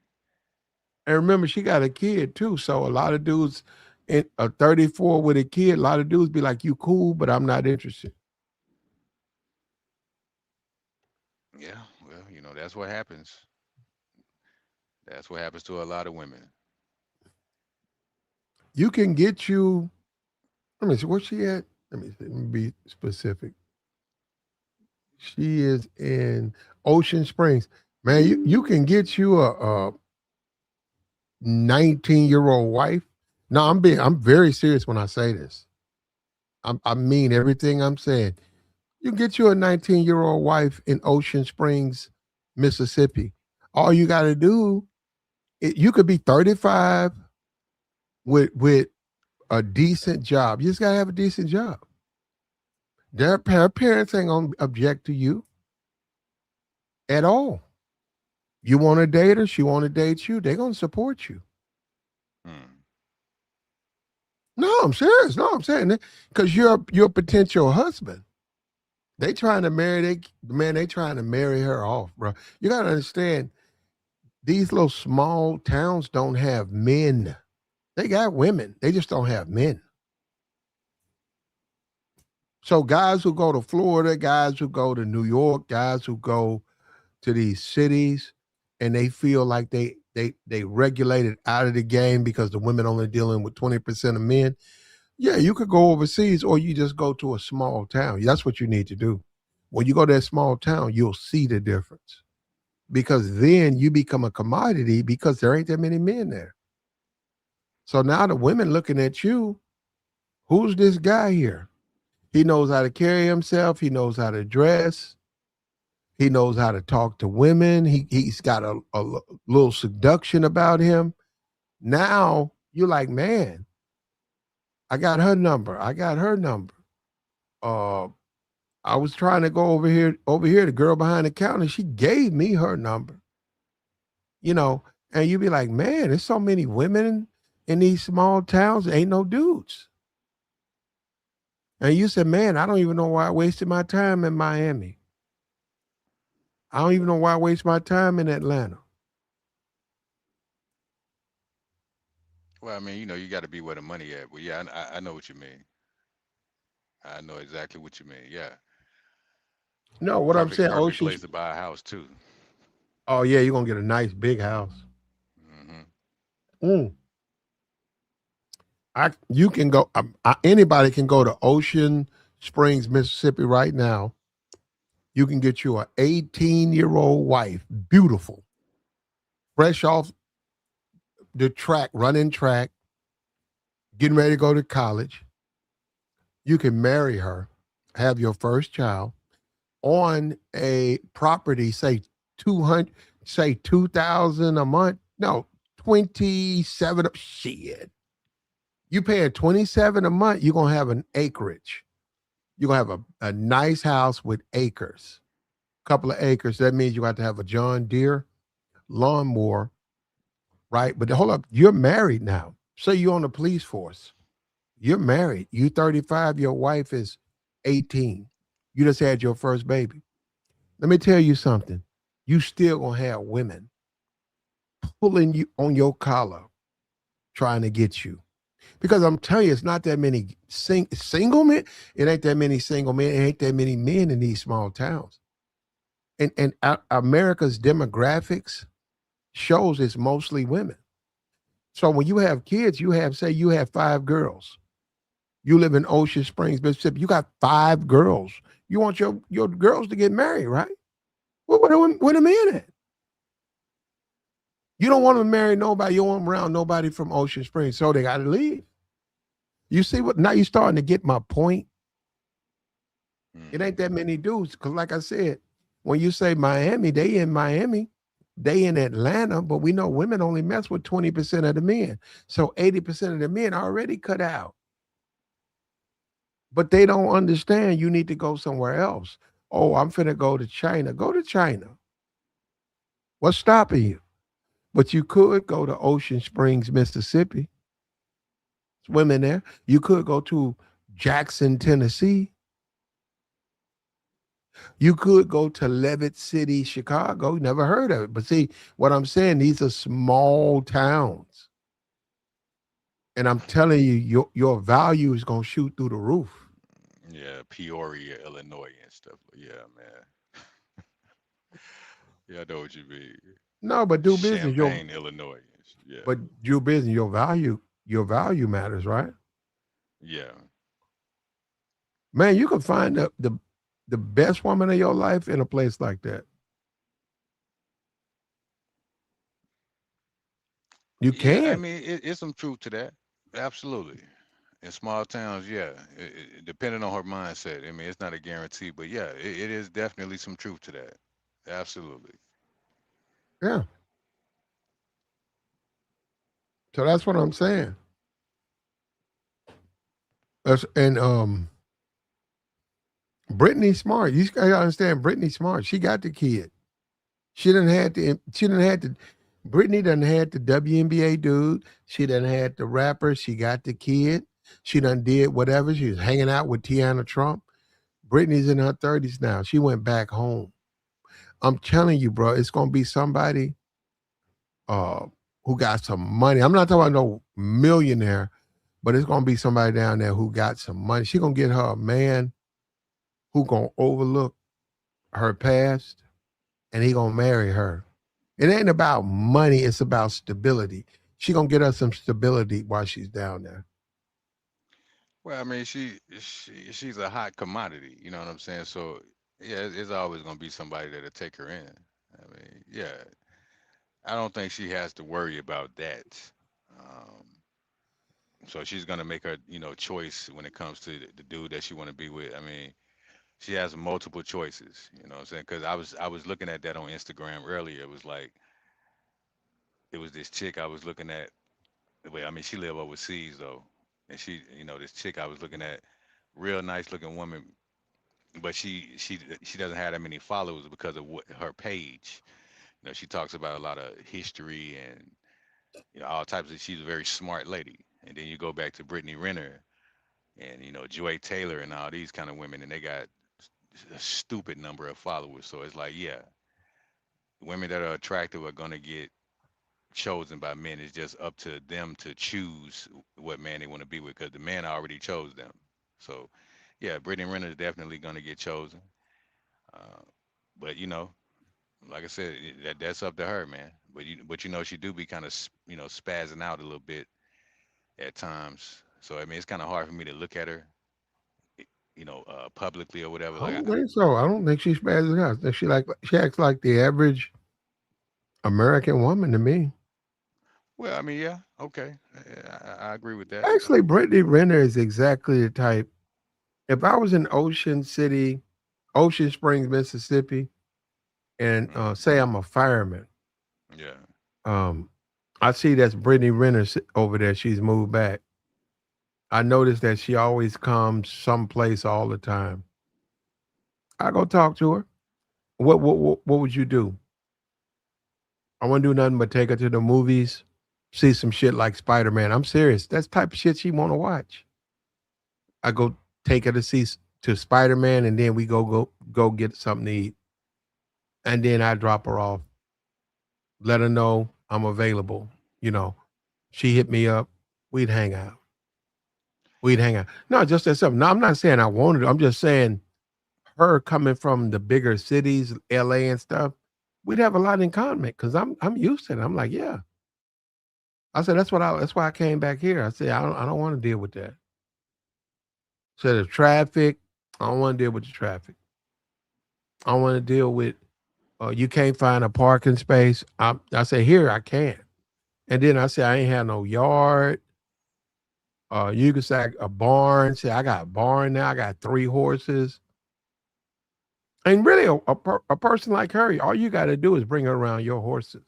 And remember, she got a kid too. So a lot of dudes, in a 34 with a kid, a lot of dudes be like, "You cool, but I'm not interested." Yeah, well, you know, that's what happens. That's what happens to a lot of women. You can get you. Let me see. Where's she at? Let me see. Let me be specific. She is in Ocean Springs. Man, you can get you a 19-year-old wife. No, I'm very serious when I say this. I mean everything I'm saying. You get you a 19-year-old wife in Ocean Springs, Mississippi. All you got to do, you could be 35 with a decent job. You just got to have a decent job. Her parents ain't gonna object to you at all. You want to date her, she want to date you. They're gonna support you. Hmm. No, I'm serious. No, I'm saying that because you're your potential husband. They trying to marry they trying to marry her off, bro. You gotta understand these little small towns don't have men. They got women. They just don't have men. So guys who go to Florida, guys who go to New York, guys who go to these cities and they feel like they regulated out of the game because the women only dealing with 20% of men. Yeah, you could go overseas or you just go to a small town. That's what you need to do. When you go to that small town, you'll see the difference. Because then you become a commodity because there ain't that many men there. So now the women looking at you, who's this guy here? He knows how to carry himself, he knows how to dress, he knows how to talk to women, he's got a little seduction about him. Now you're like, man, I got her number. I got her number. Uh I was trying to go over here, the girl behind the counter, she gave me her number, you know, and you'd be like, man, there's so many women in these small towns, ain't no dudes. And you said, man, I don't even know why I wasted my time in Miami. I don't even know why I waste my time in Atlanta. Well, I mean, you got to be where the money at. But yeah, I know what you mean. I know exactly what you mean. Yeah, No, what I'm saying, perfect Ocean. place to buy a house too. Oh yeah, you're gonna get a nice big house. Hmm. Mm. You can go. Anybody can go to Ocean Springs, Mississippi, right now. You can get you a 18-year-old wife, beautiful, fresh off the track, running track, getting ready to go to college. You can marry her, have your first child on a property, say 200, say 2,000 a month. No, 27. Shit. You pay at 27 a month, you're gonna have an acreage. You're gonna have a nice house with acres, couple of acres. That means you got to have a John Deere lawnmower, right? But hold up, you're married now. Say you're on the police force. You're married. You 35, your wife is 18. You just had your first baby. Let me tell you something. You still gonna have women pulling you on your collar, trying to get you. Because I'm telling you, it's not that many single men. It ain't that many single men. It ain't that many men in these small towns. And America's demographics shows it's mostly women. So when you have kids, say you have 5 girls. You live in Ocean Springs, Mississippi. You got 5 girls. You want your girls to get married, right? Where the men at? You don't want to marry nobody. You don't want them around nobody from Ocean Springs. So they got to leave. You see what? Now you're starting to get my point. It ain't that many dudes. Because like I said, when you say Miami, they in Atlanta, but we know women only mess with 20% of the men. So 80% of the men are already cut out. But they don't understand you need to go somewhere else. Oh, I'm finna go to China. Go to China. What's stopping you? But you could go to Ocean Springs, Mississippi. There's women there. You could go to Jackson, Tennessee. You could go to Levitt City, Chicago. Never heard of it. But see, what I'm saying, these are small towns. And I'm telling you, your value is gonna shoot through the roof. Yeah, Peoria, Illinois, and stuff. Yeah, man. Yeah, I know what you mean. No, but do business. Champaign, Illinois. Yeah, Do business. Your value matters, right? yeah. Man, you can find the best woman of your life in a place like that. You Yeah, I can. mean, it's some truth to that. Absolutely. In small towns, yeah, depending on her mindset. I mean, it's not a guarantee, but yeah, it is definitely some truth to that. Absolutely. Yeah. So that's what I'm saying. And Brittany Smart. You gotta understand Brittany Smart. She got the kid. She didn't had to. She didn't had to. Brittany done had the WNBA dude. She done had the rapper. She got the kid. She done did whatever. She was hanging out with Tiana Trump. Brittany's in her 30s now. She went back home. I'm telling you, bro, it's gonna be somebody uh who got some money. I'm not talking about no millionaire, but it's gonna be somebody down there who got some money. She gonna get her a man who gonna overlook her past and he gonna marry her. It ain't about money, it's about stability. She gonna get her some stability while she's down there. Well, I mean, she's a hot commodity. You know what I'm saying? So yeah, it's always gonna be somebody that'll take her in. I mean, yeah, I don't think she has to worry about that. Um, so she's gonna make her, choice when it comes to the dude that she want to be with. I mean, she has multiple choices. You know what I'm saying? Because I was looking at that on Instagram earlier. It was like it was this chick I was looking at. Well, I mean, she live overseas though, and this chick I was looking at, real nice looking woman, but she doesn't have that many followers because of what her page. She talks about a lot of history and all types of. She's a very smart lady. And then you go back to Brittany Renner and Joy Taylor and all these kind of women, and they got a stupid number of followers. So it's like, yeah, women that are attractive are gonna get chosen by men. It's just up to them to choose what man they want to be with because the man already chose them. So yeah, Brittany Renner is definitely gonna get chosen. Uh, but like I said, that's up to her, man. But she do be kind of spazzing out a little bit at times. So I mean, it's kind of hard for me to look at her, publicly or whatever. I Like, don't think so. I don't think she's bad as I think she acts like the average American woman to me. well, I mean, yeah, okay, yeah, I agree with that. Actually, Brittany Renner is exactly the type. If I was in Ocean City, Ocean Springs, Mississippi, and Hmm. say I'm a fireman, Yeah, um, I see that's Brittany Renner over there. She's moved back. I noticed that she always comes someplace all the time. I go talk to her. What would you do? I wouldn't do nothing but take her to the movies, see some shit like Spider Man. I'm serious. That's the type of shit she want to watch. I go take her to see to Spider Man, and then we go get something to eat, and then I drop her off. Let her know I'm available. You know, she hit me up. We'd hang out. We'd hang out. No, just as something. No, I'm not saying I wanted. I'm just saying her coming from the bigger cities, LA and stuff. We'd have a lot in common because I'm used to it. I'm like, yeah. I said that's why I came back here. I said I don't want to deal with that. So the traffic, I don't want to deal with the traffic. I don't want to deal with you can't find a parking space. I say here I can. And then I say I ain't have no yard. You can say a barn. Say I got a barn now. I got 3 horses. And really, a person like her, all you got to do is bring her around your horses.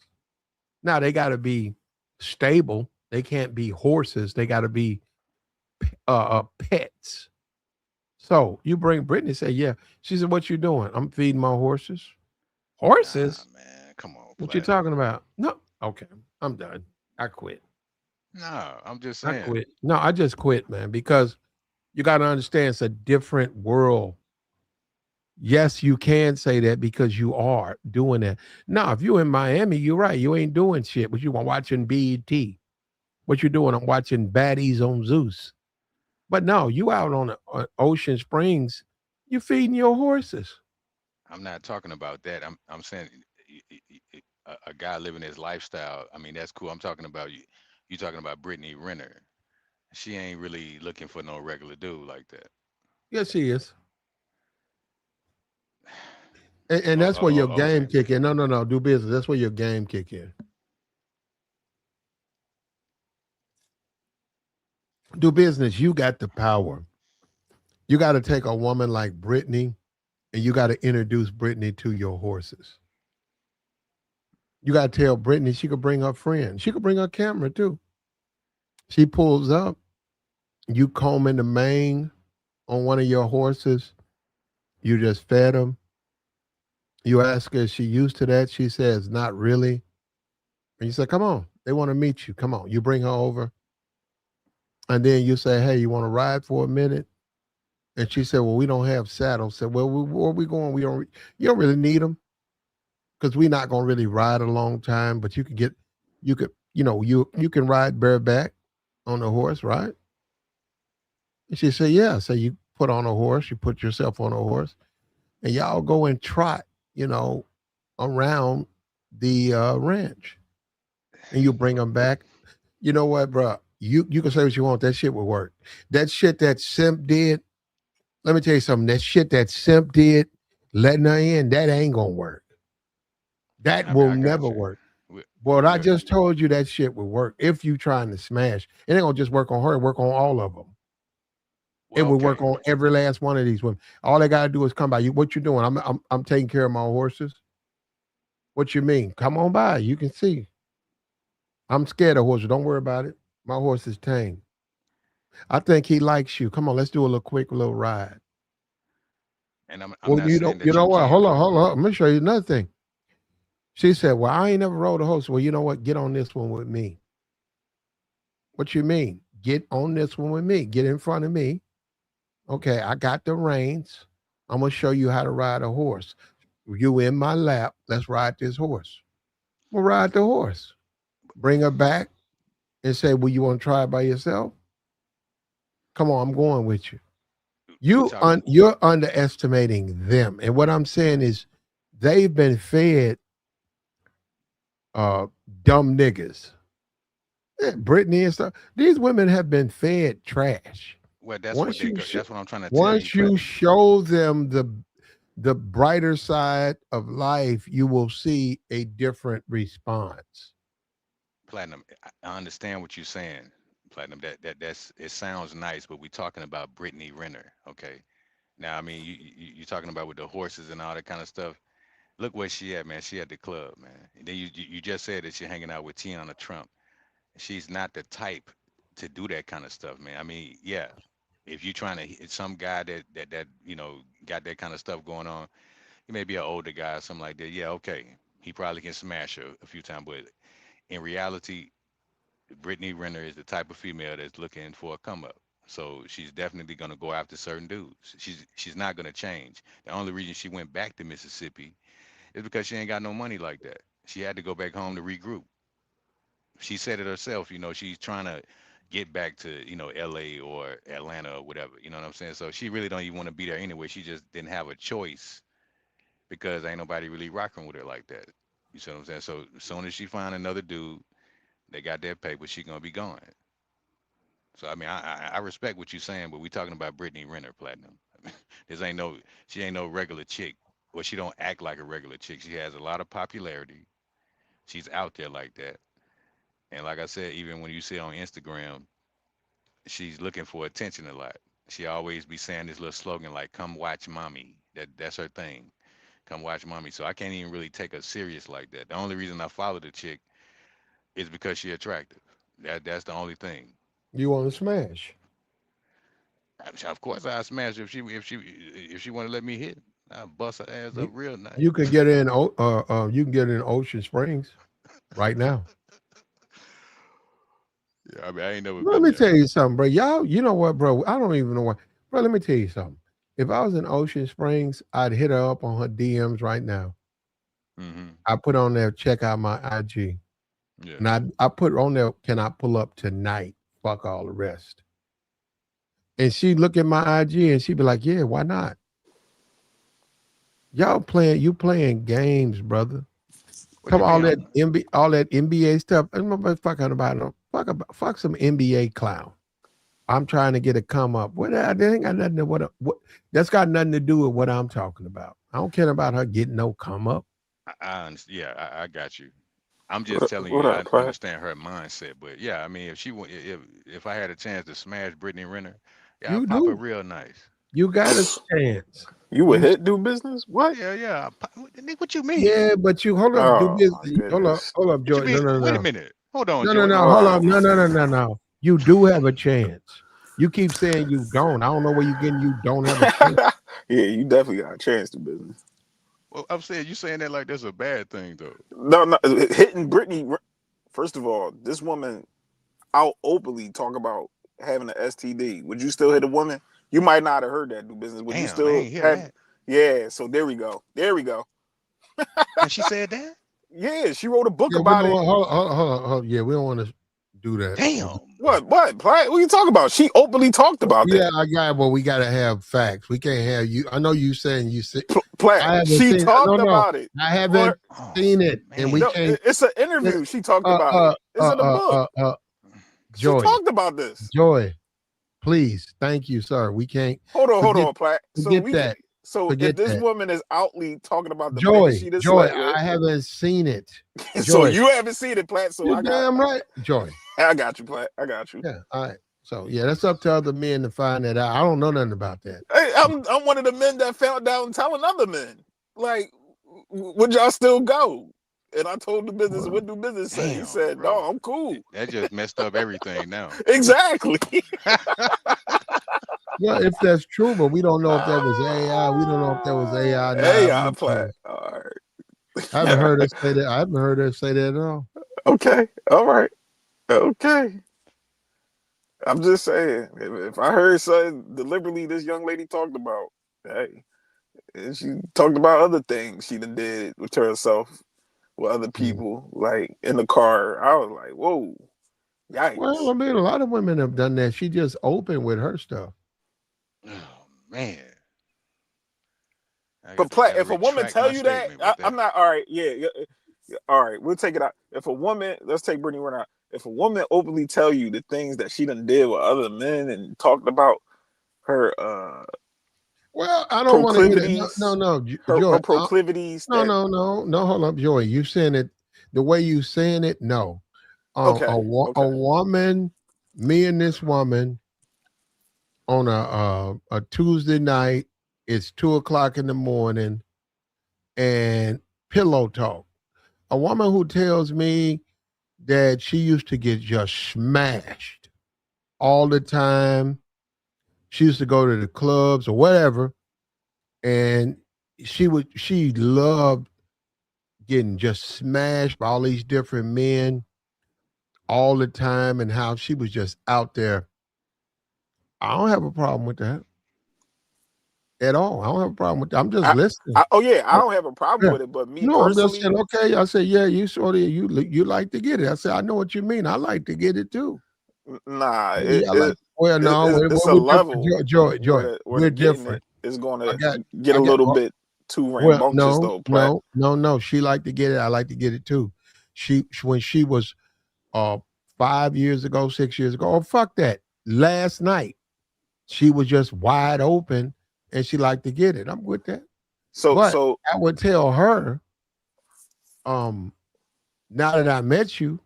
Now they got to be stable. They can't be horses. They got to be pets. So you bring Brittany. Say, yeah. She said, "What you doing?" I'm feeding my horses. nah, Horses? man, come on, What you Platinum. talking about? No. Okay, I'm done. I quit. No, I'm just I saying. quit. No, I just quit, man. Because you got to understand, it's a different world. Yes, you can say that because you are doing that. Now, if you're in Miami, you're right. You ain't doing shit. But you are watching BET. What you doing? I'm watching Baddies on Zeus. But no, you out on Ocean Springs. You feeding your horses. I'm not talking about that. I'm saying a guy living his lifestyle, I mean, that's cool. I'm talking about you. You talking about Brittany Renner. She ain't really looking for no regular dude like that. Yes, she is. And Oh, that's oh, where your oh, okay. game kick in. No, no, no. Do business. That's where your game kick in. Do business. You got the power. You got to take a woman like Brittany and you got to introduce Brittany to your horses. You got to tell Brittany she could bring her friend. She could bring her camera too. She pulls up. You comb in the mane on one of your horses. You just fed them. You ask her, is she used to that? She says, not really. And you say, come on. They want to meet you. Come on. You bring her over. And then you say, hey, you want to ride for a minute? And she said, well, we don't have saddles. Said, well, where are we going? You don't really need them because we're not going to really ride a long time, but you can ride bareback on a horse, right? And she said, yeah. So you put on a horse, you put yourself on a horse, and y'all go and trot, around the ranch, and you bring them back. You know what, bro? You can say what you want. That shit will work. That shit that Simp did. Let me tell you something. That shit that Simp did, letting her in, that ain't gonna work. That I mean, will I got never you. work. We, But I we, just told you that shit will work if you trying to smash. It ain't gonna just work on her. It work on all of them. It well, will work okay. on every last one of these women. All they gotta do is come by. You, what you doing? I'm taking care of my horses. What you mean? Come on by. You can see. I'm scared of horses. Don't worry about it. My horse is tame. I think he likes you. Come on, let's do a little quick little ride. And I'm Well, not saying you that know you what? can't. Hold on. I'm gonna show you another thing. She said, well, I ain't never rode a horse. Well, you know what? Get on this one with me. What you mean? Get on this one with me. Get in front of me. Okay, I got the reins. I'm gonna show you how to ride a horse. You in my lap. Let's ride this horse. We'll ride the horse. Bring her back and say, well, you want to try it by yourself? Come on, I'm going with you. We talking. You're underestimating them. And what I'm saying is they've been fed uh dumb niggas. Brittany and stuff. These women have been fed trash. Well, that's what Once they. you sh- That's what I'm trying to tell you, once you Platinum. show them the brighter side of life, you will see a different response. Platinum. I understand what you're saying, Platinum. That's it sounds nice, but we're talking about Brittany Renner, okay? Now, I mean, you're talking about with the horses and all that kind of stuff. Look where she at, man. She at the club, man. And then you just said that she's hanging out with Tiana Trump. She's not the type to do that kind of stuff, man. I mean, yeah, if you're trying to hit some guy that got that kind of stuff going on, he may be an older guy or something like that. Yeah, okay, he probably can smash her a few times, but in reality, Brittany Renner is the type of female that's looking for a come up. So she's definitely gonna go after certain dudes. She's not gonna change. The only reason she went back to Mississippi is because she ain't got no money like that. She had to go back home to regroup. She said it herself, she's trying to get back to, LA or Atlanta or whatever. You know what I'm saying? So she really don't even want to be there anyway. She just didn't have a choice because ain't nobody really rocking with her like that. You see what I'm saying? So as soon as she find another dude, they got their paper, she gonna be gone. So I mean, I respect what you're saying, but we talking about Brittany Renner, Platinum. This ain't no, she ain't no regular chick. Well, she don't act like a regular chick. She has a lot of popularity. She's out there like that. And like I said, even when you see her on Instagram, she's looking for attention a lot. She always be saying this little slogan like "Come watch mommy." That's her thing. Come watch mommy. So I can't even really take her serious like that. The only reason I follow the chick is because she attractive. That's the only thing. You want to smash. Of course, I smash her if she want to let me hit. I bust her ass up You, real nice. you can get in you can get in Ocean Springs right now. Yeah, I mean, I ain't never Let been me there. tell you something, bro. Y'all, you know what, bro? I don't even know what. Bro, let me tell you something. If I was in Ocean Springs, I'd hit her up on her DMs right now. Hmm. I put on there, check out my IG. Yeah. And I put on there, can I pull up tonight? Fuck all the rest. And she look at my IG and she be like, yeah, why not? You playing games, brother. What Come you all mean? that NBA stuff. I'm not fucking about no fuck some NBA clown. I'm trying to get a come up. What that ain't got nothing to what that's got nothing to do with what I'm talking about. I don't care about her getting no come up. Yeah, I got you. I'm just telling What you, I up, Plat? understand her mindset. But yeah, I mean, if she if I had a chance to smash Brittany Renner, yeah, I'll You pop her do. real nice. You got a chance. You would You hit do business? What? Yeah, yeah. What you mean? yeah, but you hold up, do Oh my business. goodness. Hold up, What you Joy. mean? No, no, Wait a no. minute. Hold on, No, no, Joy. no. Hold Oh up. No, no, no, no, no. You do have a chance. You keep saying you don't. I don't know where you getting you don't have a chance. yeah, you definitely got a chance to business. Well, I'm saying you saying that like that's a bad thing though. No, no, hitting Brittany. First of all, this woman out openly talk about having an STD. Would you still hit a woman? You might not have heard that do business. Would you Damn, I still ain't hear have? that. Yeah. So there we go. There we go. And she said that. Yeah, she wrote a book Yeah, we about don't it. want, hold on. Yeah, we don't want to do that. Damn. What? Platt? What are you talking about? She openly talked about Yeah, that. I got. Well, we got to have facts. We can't have you. I know you saying you see. Platt. I haven't She seen. No, talked no, about it. I haven't Oh seen it, and we man. No, can't. it's an interview. She talked about it. It's in a book. She Joy, talked about this. Joy, please, thank you, sir. We can't Hold forget, on, Platt. So forget we that. so if Forget this that. woman is outly talking about the men she done Joy, slept with, I haven't seen it. so Joy, you haven't seen it, Platt. So you damn right, Joy. I got you, Platt. I got you. Yeah, all right. So yeah, that's up to other men to find that out. I don't know nothing about that. Hey, I'm one of the men that found out and telling other men, like, would y'all still go? And I told the business, what do business say? He Damn, said, bro. no, I'm cool. That just messed up everything now. Exactly. Well, if that's true, but we don't know if that was AI. We don't know if that was AI. Hey, Nah, I Platt. All right. I haven't heard her say that. I haven't heard her say that at all. Okay. All right. Okay. I'm just saying, if I heard something deliberately this young lady talked about, hey, and she talked about other things she done did with herself, with other people, like in the car. I was like, whoa, yikes. Well, I mean, a lot of women have done that. She just open with her stuff. Oh man. But Platt, if a woman tell you that, I'm not all right. Yeah, all right, we'll take it out. If a woman, let's take Brittany Renner out. If a woman openly tell you the things that she done did with other men and talked about her well, I don't want to hear that. No, her proclivities. No, hold up, Joey. You saying it the way you saying it? No. Okay. A woman, me and this woman on a Tuesday night, it's 2:00 in the morning, and pillow talk. A woman who tells me that she used to get just smashed all the time. She used to go to the clubs or whatever, and she loved getting just smashed by all these different men all the time, and how she was just out there. I don't have a problem with that at all. I don't have a problem with that. I'm just listening. I don't have a problem with it, but me personally, I'm just saying, okay. I said, yeah, you sort of you like to get it. I said, I know what you mean. I like to get it too. Nah, it's a level. Joy, we're different. It's going to get a little bit too rambunctious, though. Platt. No. She liked to get it. I like to get it too. When she was 5 years ago, 6 years ago. Oh, fuck that. Last night, she was just wide open, and she liked to get it. I'm with that. So I would tell her, now that I met you,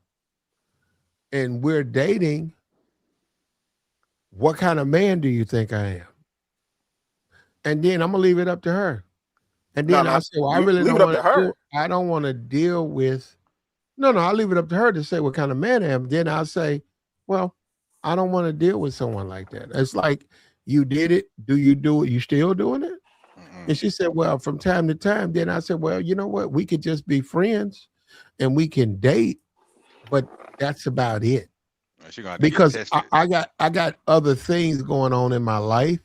and we're dating, what kind of man do you think I am? And then I'm gonna leave it up to her. And then I say, well, I really don't want to. I don't want to deal with. No, I'll leave it up to her to say what kind of man I am. Then I'll say, well, I don't want to deal with someone like that. It's like, you did it. Do you do it? You still doing it? Mm-hmm. And she said, well, from time to time. Then I said, well, you know what? We could just be friends and we can date, but that's about it. Because I got other things going on in my life,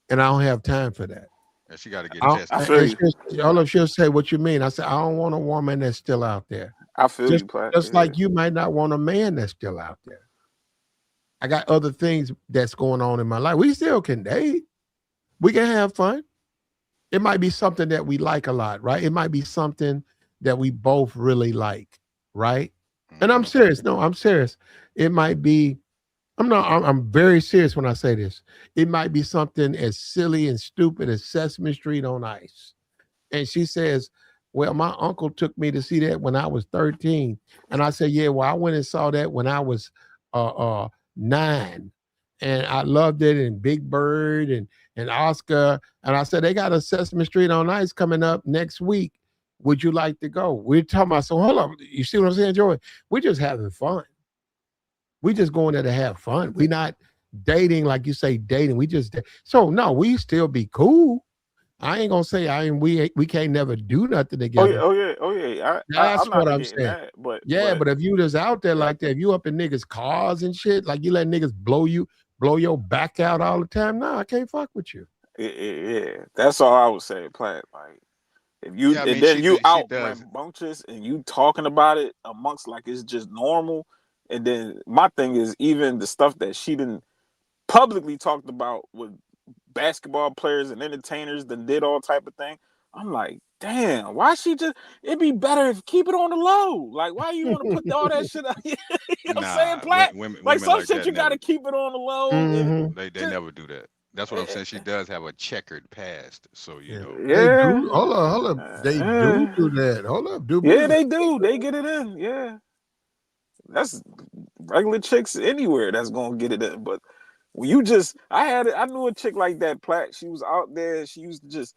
and I don't have time for that. She got to get tested. She'll say, what you mean? I said, I don't want a woman that's still out there. I feel you, Platt. Just like you might not want a man that's still out there. I got other things that's going on in my life. We still can date. We can have fun. It might be something that we like a lot, right? It might be something that we both really like, right? And I'm Mm-hmm. serious. No, I'm serious. It might be, I'm very serious when I say this. It might be something as silly and stupid as Sesame Street on Ice. And she says, well, my uncle took me to see that when I was 13. And I said, yeah, well, I went and saw that when I was 9. And I loved it, and Big Bird and Oscar. And I said, they got a Sesame Street on Ice coming up next week. Would you like to go? We're talking about, so hold on. You see what I'm saying, Joey? We're just having fun. We just going there to have fun. We're not dating like you say dating. We just, so no, we still be cool. I ain't gonna say we can't never do nothing Oh yeah, together. oh yeah, oh yeah. That's I'm what not I'm negating saying. that, but Yeah, but if you just out there like that, if you up in niggas' cars and shit, like you let niggas blow your back out all the time, no, I can't fuck with you. yeah, that's all I would say, Plat. Like if you Yeah, I and mean, then you she out does. rambunctious and you talking about it amongst like it's just normal, and then my thing is even the stuff that she didn't publicly talked about with basketball players and entertainers that did all type of thing. I'm like, damn, why she just? It'd be better if keep it on the low. Like, why you want to put all that shit out? You know what I'm saying, Nah, Platt? Like women some like shit that you got never. to keep it on the low and Mm-hmm. They just never do that. That's what I'm saying. She does have a checkered past, so you Yeah. know. They yeah, do. Hold up. They do that. Hold up. Do yeah, business. they do. They get it in. Yeah, that's regular chicks anywhere that's gonna get it in. But when you just, I knew a chick like that, Platt. She was out there. She used to just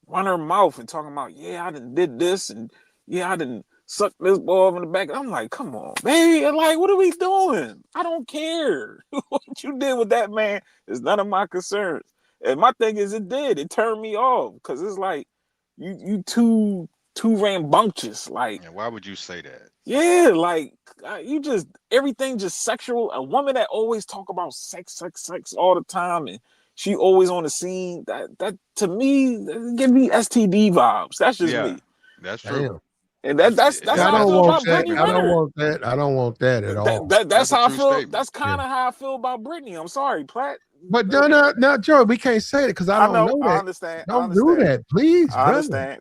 run her mouth and talking about, yeah, I done did this and yeah, I done sucked this boy off in the back. I'm like, come on, baby. Like, what are we doing? I don't care. What you did with that man is none of my concerns. And my thing is, it turned me off because it's like you too rambunctious. Like, And why would you say that? yeah, like you just everything just sexual. A woman that always talk about sex all the time, and she always on the scene. That to me give me STD vibes. That's just Yeah, me, that's true. Damn. and that's Yeah, I how I don't That's a feel true want about that. Brittany I statement. don't Renner. want that. I don't want that at all. That's That's a how I true feel. statement. That's Yeah. kind of how I feel about Brittany. I'm sorry, Platt. But no, Joey, we can't say it because I I don't know. know I that. understand. I Don't do understand. that, please, I brother. understand.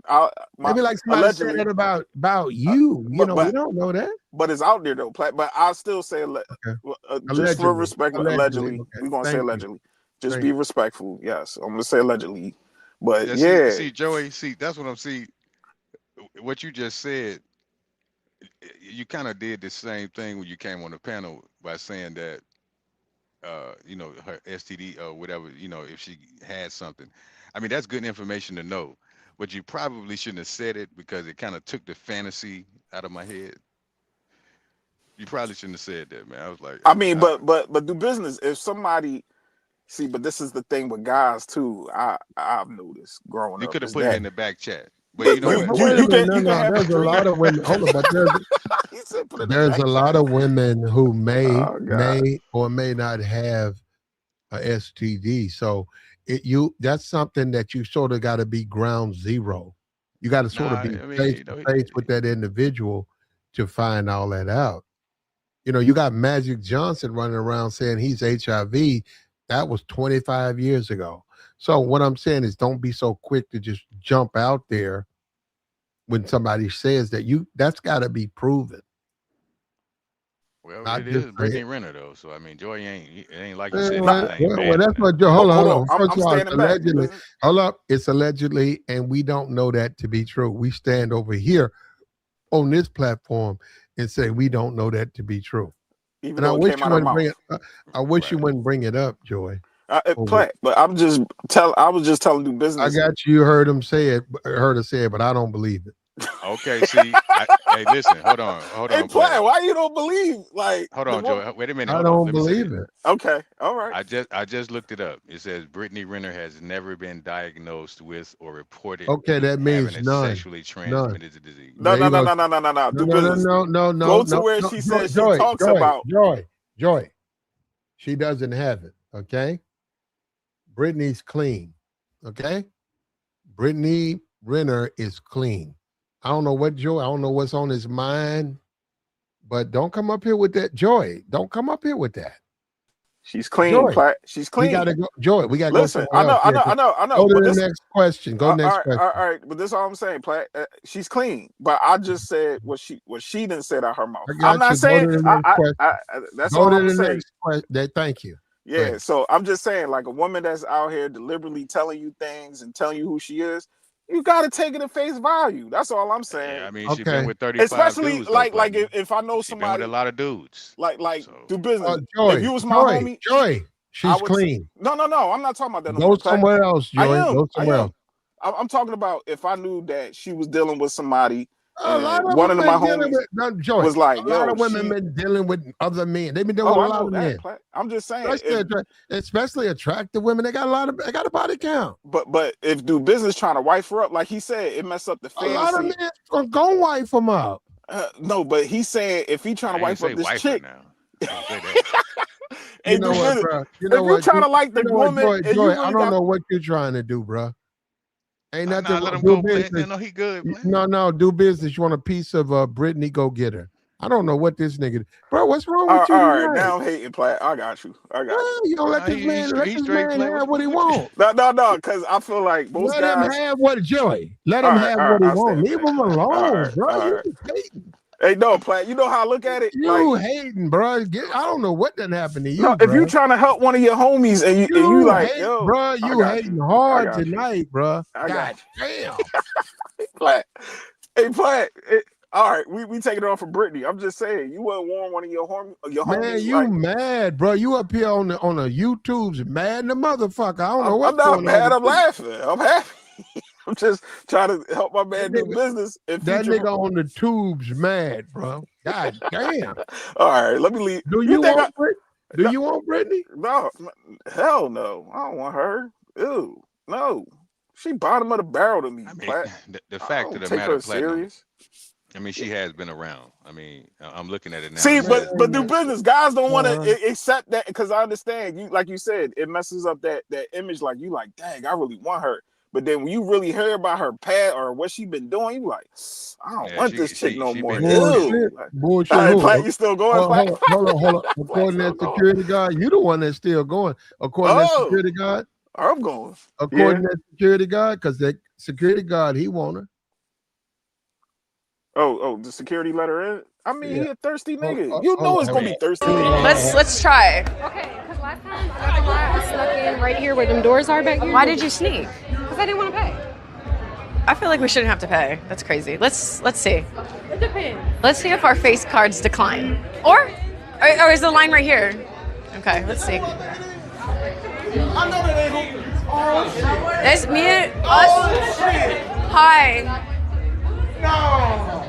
My Maybe like somebody said allegedly, that about you. You but know, we don't know that. it's out there though, Platt. But I'll still say Okay. just for Allegedly. respect, Allegedly. allegedly, Okay. we're gonna say Thank you. allegedly. Just Thank be respectful. Yes, I'm gonna say allegedly. But Yeah, yeah, see, Joey, see, that's what I'm see. What you just said, you kind of did the same thing when you came on the panel by saying that, her STD or whatever, if she had something. I mean, that's good information to know, but you probably shouldn't have said it because it kind of took the fantasy out of my head. You probably shouldn't have said that, man. I was like, I mean, but do business. If somebody see, but this is the thing with guys too. I've noticed growing you up could have is put it that in the back chat, but you know what? But wait a minute. No, you can no. have a There's a dream. lot of women. Hold on, but He said put it in the there's a back lot chat. of women who may Oh God. may or may not have a STD. So that's something that you sort of got to be ground zero. You got to sort of Nah, be I mean, face to face with that individual to find all that out. You know, you got Magic Johnson running around saying he's HIV. That was 25 years ago. So what I'm saying is don't be so quick to just jump out there when somebody says that that's got to be proven. well, Not it just is say, Brittany Renner though, so I mean, Joy it ain't like he said Nah, anything well, bad that's tonight. what hold hold on, on. hold on. First I'm of all, it's standing back. Do allegedly. business. Hold up. It's allegedly, and we don't know that to be true. We stand over here on this platform and say we don't know that to be true. Even And I though it wish came you out her wouldn't mouth. bring it. I wish you Right. wouldn't bring it up, Joy. Over. Platt, but I was just telling do I business. got you. Heard him say it. Heard her say it, but I don't believe it. Okay, see, hey, listen, hold Hey, on, Platt. Platt, why you don't believe like Hold the on, woman? Joy. Wait a minute, I hold on. don't Let me say believe this. it. Okay, all right. I just looked it up. It says Brittany Renner has never been diagnosed with or reported Okay, that having means a none. sexually None. transmitted disease. No, There no, you no, go. no, no, no, no, no. No, Do no, no, business. no, no, no, Go to no, where no. she Joy, says she Joy, talks Joy, about. Joy, Joy. She doesn't have it. Okay. Brittany's clean. Okay. Brittany Renner is clean. I don't know what Joy, I don't know what's on his mind, but don't come up here with that, Joy. Don't come up here with that. She's clean, Joy, Platt. She's we clean. gotta go. Joy, we gotta go Listen, somewhere else. I know. Go to But the this, next question. Go next question. all right. But this is all I'm saying, Platt. She's clean. But I just said what she didn't say out her mouth. I got I'm not you. saying. Go to the next question. That's Go all to I'm the saying. next question. Thank you. Yeah. So I'm just saying, like a woman that's out here deliberately telling you things and telling you who she is, you got to take it at face value. That's all I'm saying. Yeah, I mean, she Okay. been with 35 Especially dudes. Though, like Platinum. if I know She been somebody with a lot of dudes. like So, do business. Joy, If you was my homie, Joy, she's would clean. No. I'm not talking about that. No Go more, Platt. somewhere else, Joy. Go somewhere else. I'm talking about if I knew that she was dealing with somebody. A lot of one women of my dealing homies with Joy. was like, a lot yo, of women been dealing with other men. They've been dealing with a lot of men. Platt. I'm just saying, especially attractive women. They got a body count. But if do business trying to wife her up, like he said, it mess up the fantasy. A lot of men are gonna wife them up. No, but he said if he trying to wife up this chick. Now. You know what, bro? You know if what? you trying to like the woman, Joy, I don't know what you're trying to do, bro. Ain't nothing. Let him go, Platt. You know he good. No, do business. You want a piece of Brittany? Go get her. I don't know what this nigga, bro. What's wrong with you? All right, now I'm hating, Platt. I got you. You don't let this man. Let this man have what he wants. No, because I feel like most let guys. him have what Joy. Let him have what he wants. Leave him alone, bro. You hating. Hey, no, Platt. You know how I look at it. You hating, bro. I don't know what done happened to you. No, if you trying to help one of your homies and you like, yo, bro, you hating hard tonight, bro. God damn. Platt. Hey, Platt. All right, we taking it off for Brittany. I'm just saying, you wouldn't warn one of your homies. Man, you mad, bro? You up here on the YouTube's mad in the motherfucker. I don't know what's going on. I'm not mad. I'm laughing. I'm happy. I'm just trying to help my man do business. That nigga on the tubes mad, bro. God damn. All right, let me leave. Do you want Brittany? No, hell no. I don't want her. Ew, no. She bottom of the barrel to me. I mean, the fact of the matter, serious. I mean, she has been around. I mean, I'm looking at it now. See, but do business. Guys don't want to accept that because I understand you. Like you said, it messes up that image. Like you, like, dang, I really want her. But then when you really hear about her past or what she been doing, you like, I don't want this chick no more. Bullshit. All right, Platt, you still going? Hold on. According to that security guard, you the one that's still going. According to that security guard, I'm going. According to that security guard, because that security guard, he want her. Oh, the security letter in? I mean, he a thirsty nigga. You know it's gonna be thirsty. Let's try. Okay, because last time, I'm not gonna lie, I snuck in right here where them doors are back here. Why did you sneak? Because I didn't want to pay. I feel like we shouldn't have to pay. That's crazy. Let's see. It depends. Let's see if our face cards decline. Or is the line right here? Okay, let's see. It's me and us. Hi. No.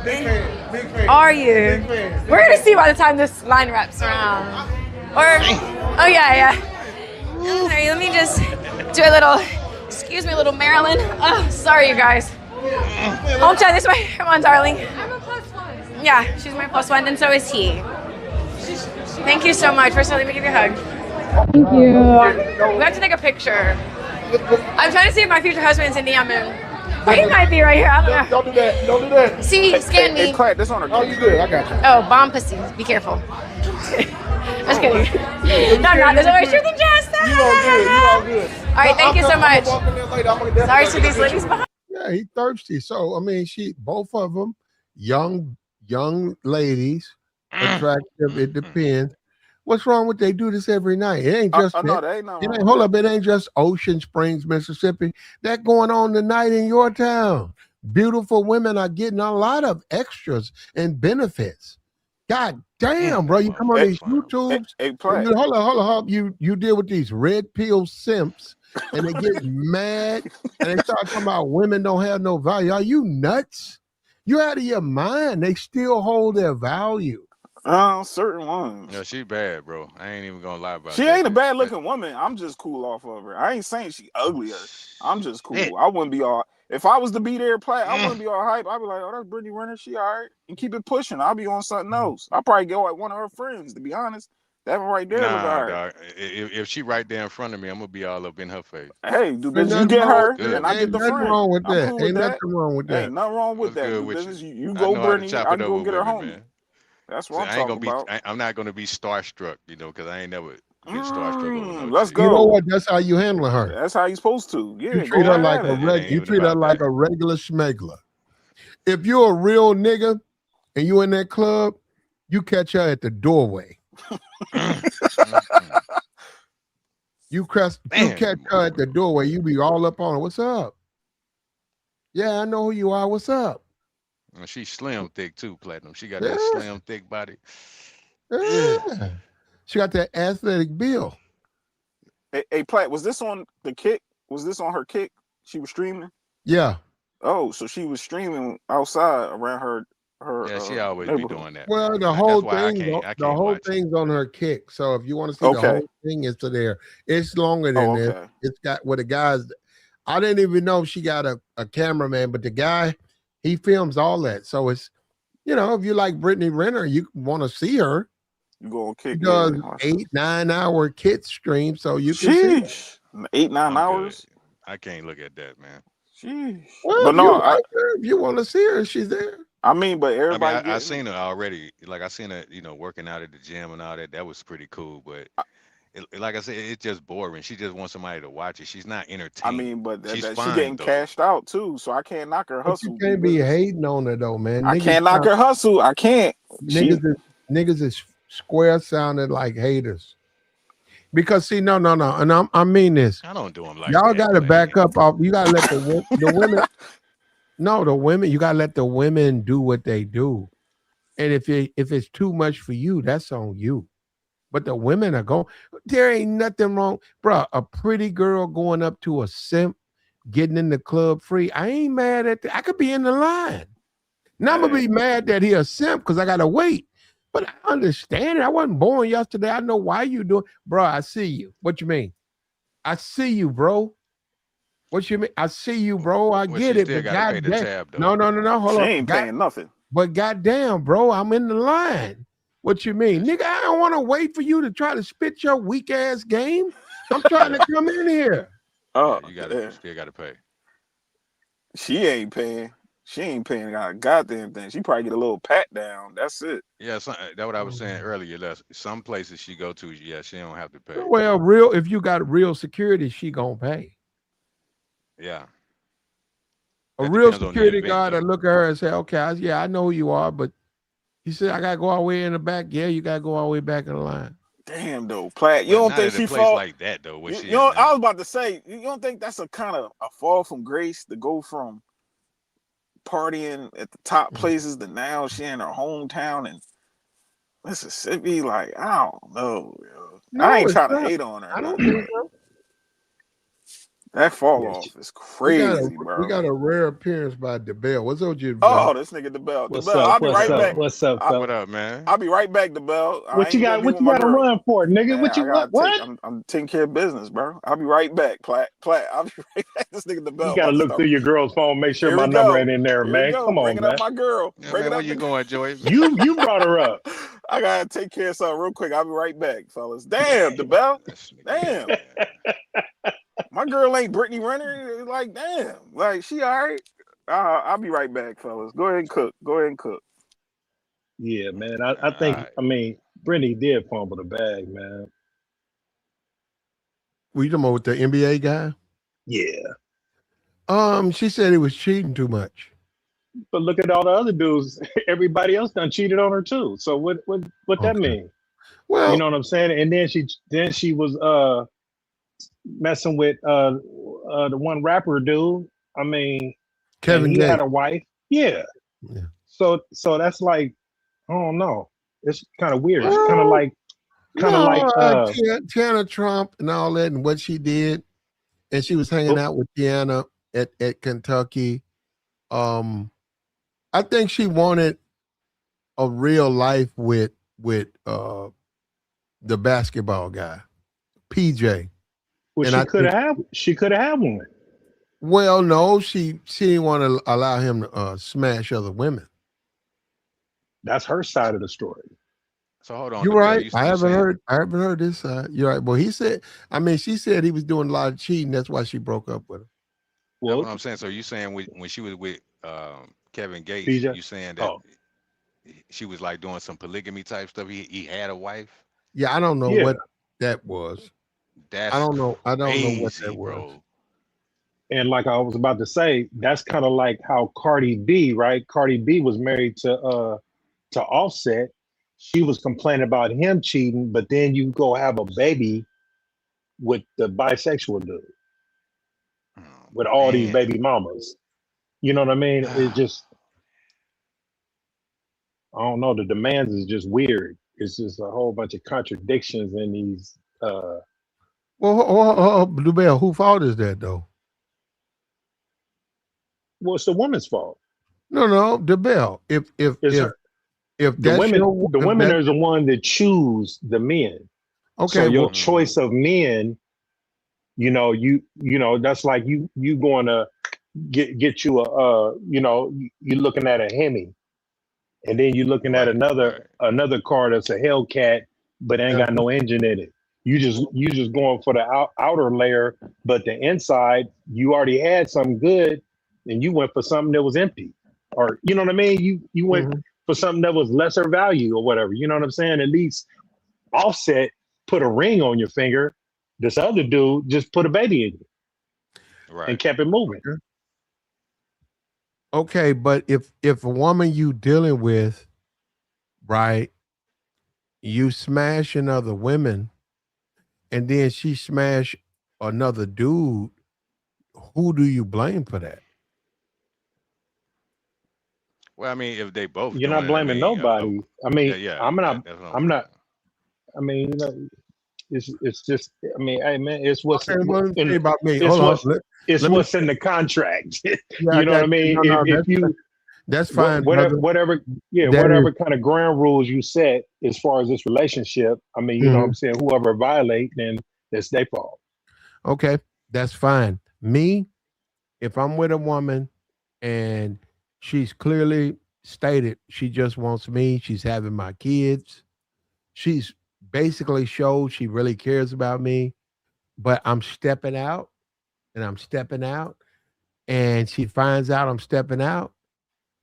Big fan. Are you? We're gonna see by the time this line wraps around. Oh yeah. Sorry, let me just do a little. Excuse me, little Marilyn. Oh, sorry, you guys. Hold on, this way. Come on, darling. I'm a +1. Yeah, she's my +1, and so is he. Thank you so much. First of all, let me give you a hug. Thank you. We have to take a picture. I'm trying to see if my future husband's in the moon. Or he might be right here. I don't know. Don't do that. See, scan me. Hey, Clark, this on her. Oh, you good? I got you. Oh, bomb pussy. Be careful. Just kidding. No, I'm not. There's always truth in jest. You all good. All right, thank you so much. Sorry to these ladies behind. Yeah, he thirsty. So I mean, both of them, young ladies, attractive. It depends. What's wrong with they do this every night? It ain't just no, they ain't no hold up, it ain't just Ocean Springs, Mississippi. That going on tonight in your town. Beautiful women are getting a lot of extras and benefits. God damn, bro. You come on these YouTubes. Hold up. You deal with these red pill simps and they get mad and they start talking about women don't have no value. Are you nuts? You're out of your mind. They still hold their value. Certain ones. No, she bad, bro. I ain't even gonna lie about she ain't a bad looking woman. I'm just cool off of her. I ain't saying she ugly. I'm just cool. I wouldn't be all. If I was to be there, I wouldn't be all hype. I'd be like, oh, that's Brittany Renner. She all right. And keep it pushing. I'll be on something else. I'll probably go like one of her friends, to be honest. That one right there look all right. Dog. If she right there in front of me, I'm gonna be all up in her face. Hey, do business. You get her, and I get the friend. Ain't nothing wrong with that. Ain't nothing wrong with that. Ain't nothing wrong with that. Do business. You go, Brittany. I go get her home. That's what I'm talking about. I'm not gonna be starstruck, because I ain't never get starstruck over no Let's chick. You know go. what? That's how you handling her. That's how you supposed to. You Yeah, treat go her like ahead. a It ain't you even treat her about like that. a regular schmegler. If you're a real nigga and you in that club, you catch her at the doorway. You catch Damn, her at the doorway. You be all up on her. What's up? Yeah, I know who you are. What's up? and she's slim thick too, Platinum. She got Yeah, that slim thick body. yeah. She got that athletic build. Hey, Platt, was this on the kick? Was this on her kick? She was streaming. Yeah. Oh, so she was streaming outside around her Yeah, she always be neighborhood. doing that, Well, man. the And whole that's why I thing, can't watch it. thing's on her kick. So if you want to see the Okay. whole thing, it's to there. It's longer than Oh, this. okay. It's got what the guys. I didn't even know she got a cameraman, but the guy, he films all that. So it's, if you like Brittany Renner, you want to see her. You go on She kick. does Yeah. 8-9 hour kid stream, so you can see. Sheesh. 8-9 I'm good. hours. I can't look at that, man. Sheesh. Well, But if no, you like her, if you want to see her, she's there. I mean, but I mean, everybody I getting. seen her already. Like I seen her, working out at the gym and all that. That was pretty cool. But like I said, it's just boring. She just wants somebody to watch it. She's not I entertaining. mean, but She's she fine getting though. cashed out too, so I can't knock her But hustle. you can't be because hating on her though, man. I can't knock her hustle. I can't. Niggas is square sounded like haters. Because see, no, and I mean this. I don't do them like Y'all that. got to man. back up off. You got to let the women. No, the women. You got to let the women do what they do. And if it's too much for you, that's on you. But the women are going. There ain't nothing wrong, bro. A pretty girl going up to a simp, getting in the club free. I ain't mad at that. I could be in the line. Now I'm gonna be mad that he a simp because I gotta wait. But I understand it. I wasn't born yesterday. I know why you doing, bro. I see you. What you mean? I see you, bro. What you mean? I see you, bro. I Well, get she it. still But gotta pay the goddamn, tab though. no. Hold She on. ain't paying nothing. But goddamn, bro, I'm in the line. What you mean, nigga? I don't want to wait for you to try to spit your weak ass game. I'm trying to come in here. Oh, You still gotta pay. She ain't paying. She ain't paying a goddamn thing. She probably get a little pat down. That's it. Yeah, that's what I was saying earlier. Some places she go to, yeah, she don't have to pay. Well, if you got real security, she gonna pay. Yeah. A That real depends on the security event, guard though. that look at her and say, okay, I know who you are, but he said, I gotta go all the way in the back. Yeah, you gotta go all the way back in the line. Damn though, Platt. You But don't not think at a she place fall like that though? Where she you know, at I now. was about to say, you don't think that's a kind of a fall from grace to go from partying at the top places to now she in her hometown in Mississippi? Like, I don't know, yo. No, I ain't it's trying to not. hate on her. I don't Nothing, think but so. that fall Yeah, off is We crazy, bro. got a rare appearance by DeBelle. What's up, you? Oh, this nigga DeBelle. what's DeBelle, up? I'll be What's right up? back. What's up, I, What fella? up, man? I'll be right back, DeBelle. I What you ain't gonna got? be What with you my got to girl. run for, nigga? Man, What you I what? gotta take. What? I'm taking care of business, bro. I'll be right back. Platt. I'll be right back. This nigga You DeBelle got to about to look start. through your girl's phone, make sure Here my we number go. ain't in there, Here we man. go. Come on, Bringing up man. my girl. Yeah, Bringing man, where up you the. going, Joy? You brought her up. I gotta take care of something real quick. I'll be right back, fellas. Damn, DeBelle. This nigga Damn. here, man. My girl ain't Brittany Renner. Like, damn. Like, she all right. I'll be right back, fellas. Go ahead and cook. Yeah, man. I All think right. I mean Brittany did fumble the bag, man. We talking about with the NBA guy? Yeah. She said he was cheating too much. But look at all the other dudes. Everybody else done cheated on her too. So what that Okay. mean? Well, You know what I'm saying? And then she was messing with the one rapper dude. I mean, and Kevin he Gates. had a wife. Yeah. Yeah. So that's like, I don't know. It's kind of weird. It's kind of Well, like Tiana Trump and all that and what she did. And she was hanging out with Tiana at Kentucky. I think she wanted a real life with the basketball guy, PJ. well, And she could have had one. well, no, she didn't want to allow him to smash other women. That's her side of the story. So hold on. You're DeBelle, right. you I haven't saying- heard this side. You're right. Well, he said. I mean, she said he was doing a lot of cheating. That's why she broke up with him. That's Well, what I'm saying. So you saying when she was with Kevin Gates, PJ? you saying that Oh, she was like doing some polygamy type stuff? He had a wife. Yeah, I don't know yeah. what. That was. I That's don't know. I don't know what that crazy, was. bro. And like I was about to say, that's kind of like how Cardi B, right? Cardi B was married to Offset. She was complaining about him cheating, but then you go have a baby with the bisexual dude Oh, with all these man. baby mamas. You know what I mean? It just, I don't know. The demands is just weird. It's just a whole bunch of contradictions in these. Well, Dubell, who fault is that though? Well, it's the woman's fault. No, Dubell. It's her. If The that's women, your the if women that are the one that choose the men. So okay, your well, choice of men, that's like you going to get you you looking at a Hemi, and then you're looking at Right, another right. another car that's a Hellcat, but ain't got yeah, no engine in it. You just going for the outer layer, but the inside you already had something good, and you went for something that was empty, or you know what I mean. You went mhm. for something that was lesser value or whatever. You know what I'm saying? At least Offset put a ring on your finger. This other dude just put a baby in you and Right. kept it moving. Okay, but if a woman you dealing with, right, you smashing other women, and then she smash another dude, who do you blame for that? Well, I mean, if they both You're doing not it, I blaming mean, nobody. I yeah, mean, yeah, I'm not. that's what I'm I'm saying. not. I mean, it's just. I mean, hey man, it's what's Okay, well, let me tell you in. about me. It's Hold on. what's it's Let me what's in the contract. yeah, I You know what got I you. mean? No, no, If you that's fine, whatever brother. whatever yeah That is whatever kind of ground rules you set as far as this relationship. I mean, you know what I'm mhm. saying. Whoever violate, then it's their fault. Okay, that's fine. Me, if I'm with a woman and she's clearly stated she just wants me, she's having my kids, she's basically showed she really cares about me, but I'm stepping out and I'm stepping out, and she finds out I'm stepping out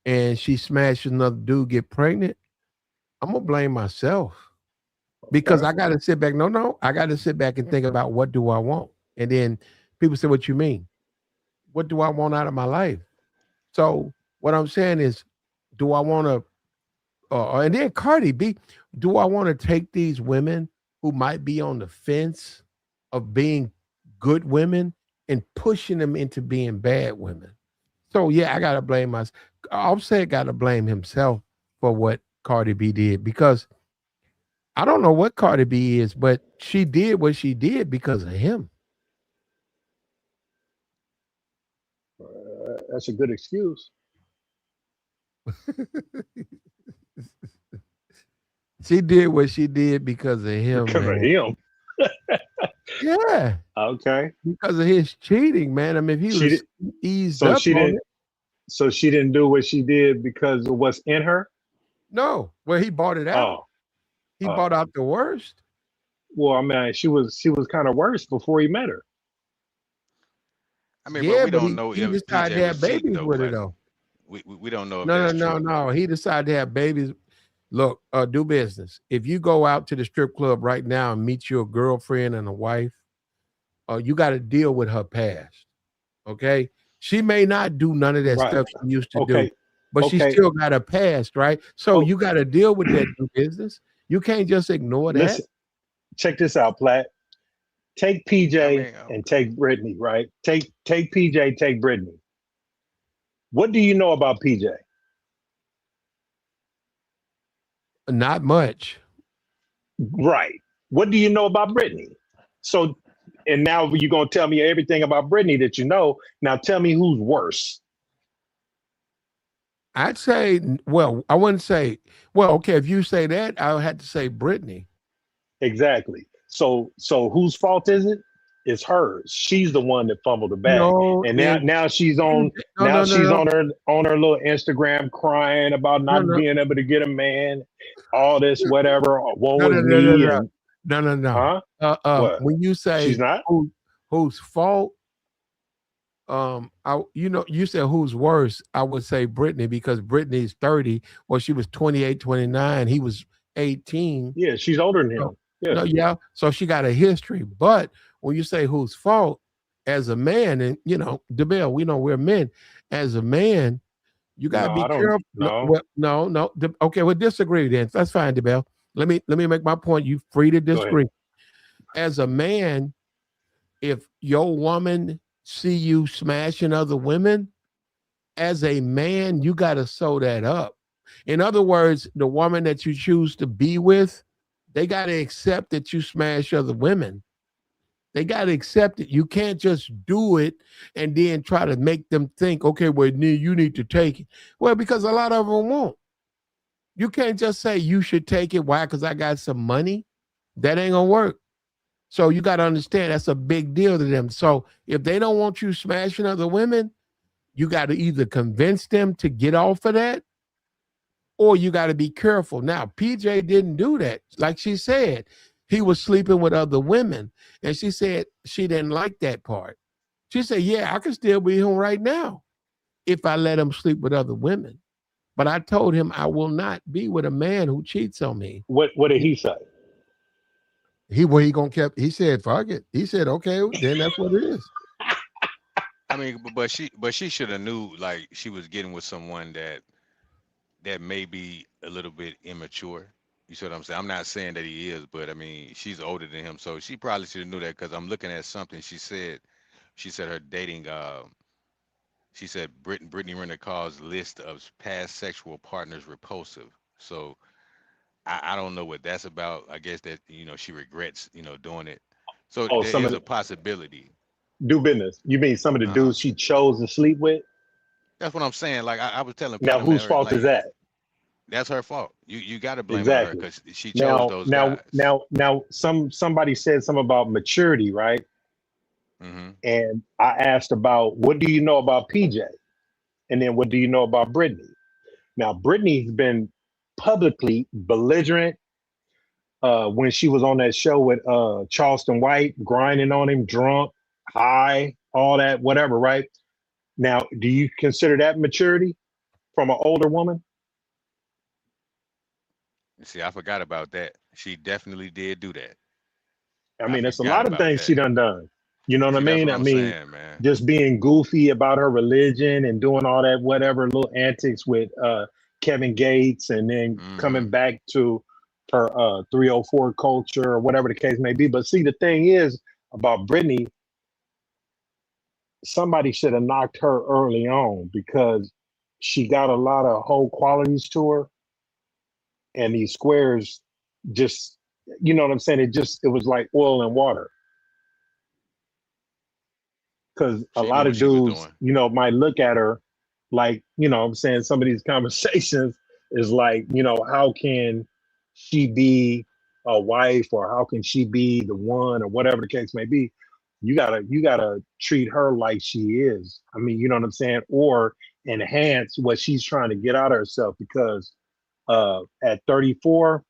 and she smashes another dude, get pregnant, I'm gonna blame myself because Okay. I gotta sit back. No, I gotta sit back and think about what do I want. And then people say, what you mean? What do I want out of my life? So what I'm saying is, do I want to? And then Cardi B, do I want to take these women who might be on the fence of being good women and pushing them into being bad women? So yeah, I gotta blame myself. I'll say gotta blame himself for what Cardi B did because I don't know what Cardi B is, but she did what she did because of him. That's a good excuse. She did what she did because of him, Because of man. him. Yeah. Okay. Because of his cheating, man. I mean, if he would She have did. eased So up she on didn't. it, So she didn't do what she did because of what's in her. no. Well, he bought it out. Oh. He bought Oh. out the worst. Well, I mean, she was kind of worse before he met her. I mean, but Yeah, we but don't he know he if decided PJ to was have cheating babies though, with her Platt. though. We don't know if No, no, that's no, true. no. He decided to have babies. Look, do business. If you go out to the strip club right now and meet your girlfriend and a wife, you got to deal with her past. Okay. She may not do none of that Right. stuff she used to do, Okay. but she Okay. still got a past, right? So Oh, you got to deal with that do business. You can't just ignore that. listen. Check this out, Platt. Take I PJ mean, and take Brittany. Right. Take PJ. Take Brittany. What do you know about PJ? Not much. Right. What do you know about Brittany? So, and now you're gonna tell me everything about Brittany that you know. Now tell me who's worse. I'd say, well, I wouldn't say, well, okay, if you say that, I would have to say Brittany. Exactly. So whose fault is it? It's hers. She's the one that fumbled the bag. No, And now it, now she's on no, no, no, no, on her little Instagram crying about no, not no, being able to get a man, all this whatever. no, Woe no, is no, no, me no, and no, no, no. huh? What? When you She's say not? whose fault, you said who's worse, I would say Brittany because Brittany's 30, well, she was 28, 29, he was 18. Yeah, she's older than So, him. Yeah. No, yeah. So she got a history. But when you say whose fault, as a man, and DeBell, we know we're men. As a man, you gotta No, be I don't. careful. No, No. well, no. Okay, we'll disagree then. That's fine, DeBell. Let me make my point. You free to Go ahead. disagree. As a man, if your woman see you smashing other women, as a man, you gotta sew that up. In other words, the woman that you choose to be with, they gotta accept that you smash other women. They got to accept it. You can't just do it and then try to make them think, okay, well, you need to take it. Well, because a lot of them won't. You can't just say you should take it. Why? Because I got some money. That ain't going to work. So you got to understand that's a big deal to them. So if they don't want you smashing other women, you got to either convince them to get off of that, or you got to be careful. Now, PJ didn't do that. Like she said, he was sleeping with other women. And she said she didn't like that part. She said, yeah, I can still be home right now if I let him sleep with other women. But I told him I will not be with a man who cheats on me. What did he say? He said, fuck it. He said, okay, then that's what it is. I mean, but she should have knew, like, she was getting with someone that may be a little bit immature. You see what I'm saying? I'm not saying that he is, but I mean, she's older than him, so she probably should have knew that, because I'm looking at something she said. She said her dating. She said Brittany Renner calls list of past sexual partners repulsive. So I don't know what that's about. I guess that she regrets doing it. So Oh, there is a possibility. Do business. You mean some of the dudes she chose to sleep with? That's what I'm saying. Like I was telling Now, Patty, whose fault is that? That's her fault. You got to blame Exactly. her, because she chose those guys. Now, somebody said something about maturity, right? Mm-hmm. And I asked about, what do you know about PJ? And then what do you know about Brittany? Now, Brittany's been publicly belligerent when she was on that show with Charleston White, grinding on him, drunk, high, all that, whatever, right? Now, do you consider that maturity from an older woman? See, I forgot about that. She definitely did do that. I mean, there's a forgot lot of about things that. she done. You know what I See, that's mean? what I I'm mean, saying, man. just being goofy about her religion and doing all that, whatever little antics with Kevin Gates, and then coming back to her 304 culture or whatever the case may be. But see, the thing is about Brittany, somebody should have knocked her early on, because she got a lot of whole qualities to her. And these squares just, you know what I'm saying? It was like oil and water. Because a lot of dudes, might look at her like, I'm saying, some of these conversations is like, how can she be a wife, or how can she be the one, or whatever the case may be? You gotta treat her like she is. I mean, you know what I'm saying? Or enhance what she's trying to get out of herself, because at 34,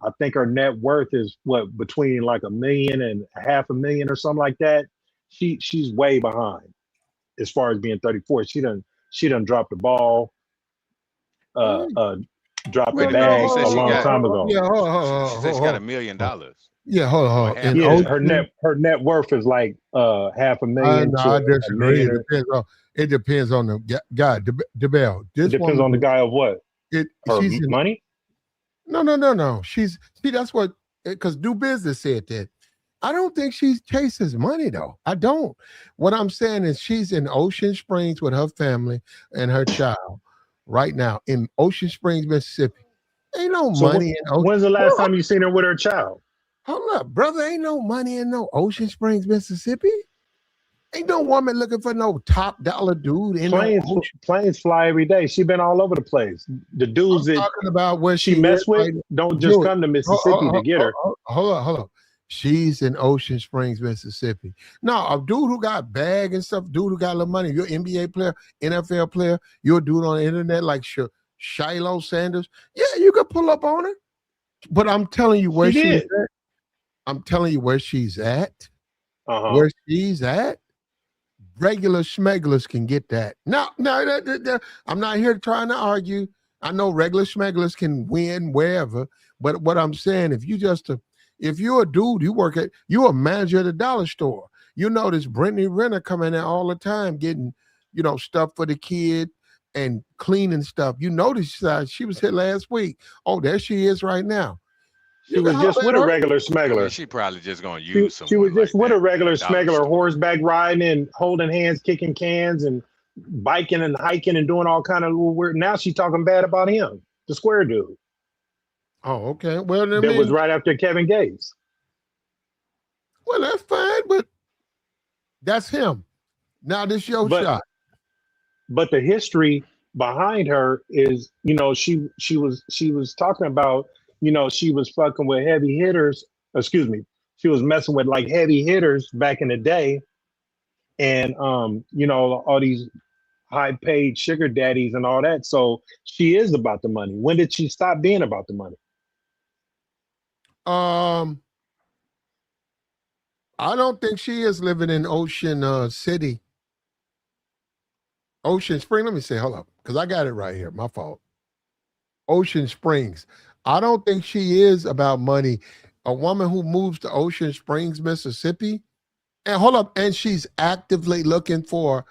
I think her net worth is between like $1 million and $500,000 or something like that. She's way behind as far as being 34. She done dropped the ball, dropped the bag a long time ago. Yeah, she said she got $1 million. Yeah, hold on. And her net worth is like $500,000 to I disagree. $1 million. It depends on the guy. DeBell. It depends on the guy of what? She's money? No. That's what, because Do Business said that. I don't think she chases money, though. I don't. What I'm saying is she's in Ocean Springs with her family and her child right now in Ocean Springs, Mississippi. Ain't no money in Ocean. When's the last time you seen her with her child? Hold up, brother. Ain't no money in no Ocean Springs, Mississippi. Ain't no woman looking for no top dollar dude. Planes fly every day. She been all over the place. The dudes that talking about where she mess with don't just come to Mississippi to get her. Hold on. She's in Ocean Springs, Mississippi. No, a dude who got bag and stuff, dude who got a little money. You're an NBA player, NFL player. You're a dude on the internet like Shiloh Sanders. Yeah, you could pull up on her. But I'm telling you where she's at. I'm telling you where she's at. Where she's at. Regular schmegglers can get that. No, I'm not here trying to argue. I know regular schmegglers can win wherever. But what I'm saying, if you just If you're a dude, you're a manager at a dollar store. You notice Brittany Renner coming in all the time, getting, stuff for the kid and cleaning stuff. You notice she was here last week. Oh, there she is right now. She was just with a regular I mean, smuggler. she probably just gonna use She was someone just like with that a regular at a dollar smuggler, store. horseback riding and holding hands, kicking cans and biking and hiking and doing all kind of little weird. Now she's talking bad about him, the square dude Oh, okay. Well, I that was mean, right after Kevin Gates. well, that's fine, but that's him. Now this your But shot. but the history behind her is, she was talking about, she was fucking with heavy hitters. Excuse me, she was messing with like heavy hitters back in the day, and all these high paid sugar daddies and all that. So she is about the money. When did she stop being about the money? Um, I don't think she is living in Ocean City. Ocean Spring. Let me say, hold up, because I got it right here. My fault. Ocean Springs. I don't think she is about money. A woman who moves to Ocean Springs, Mississippi, and hold up, and she's actively looking for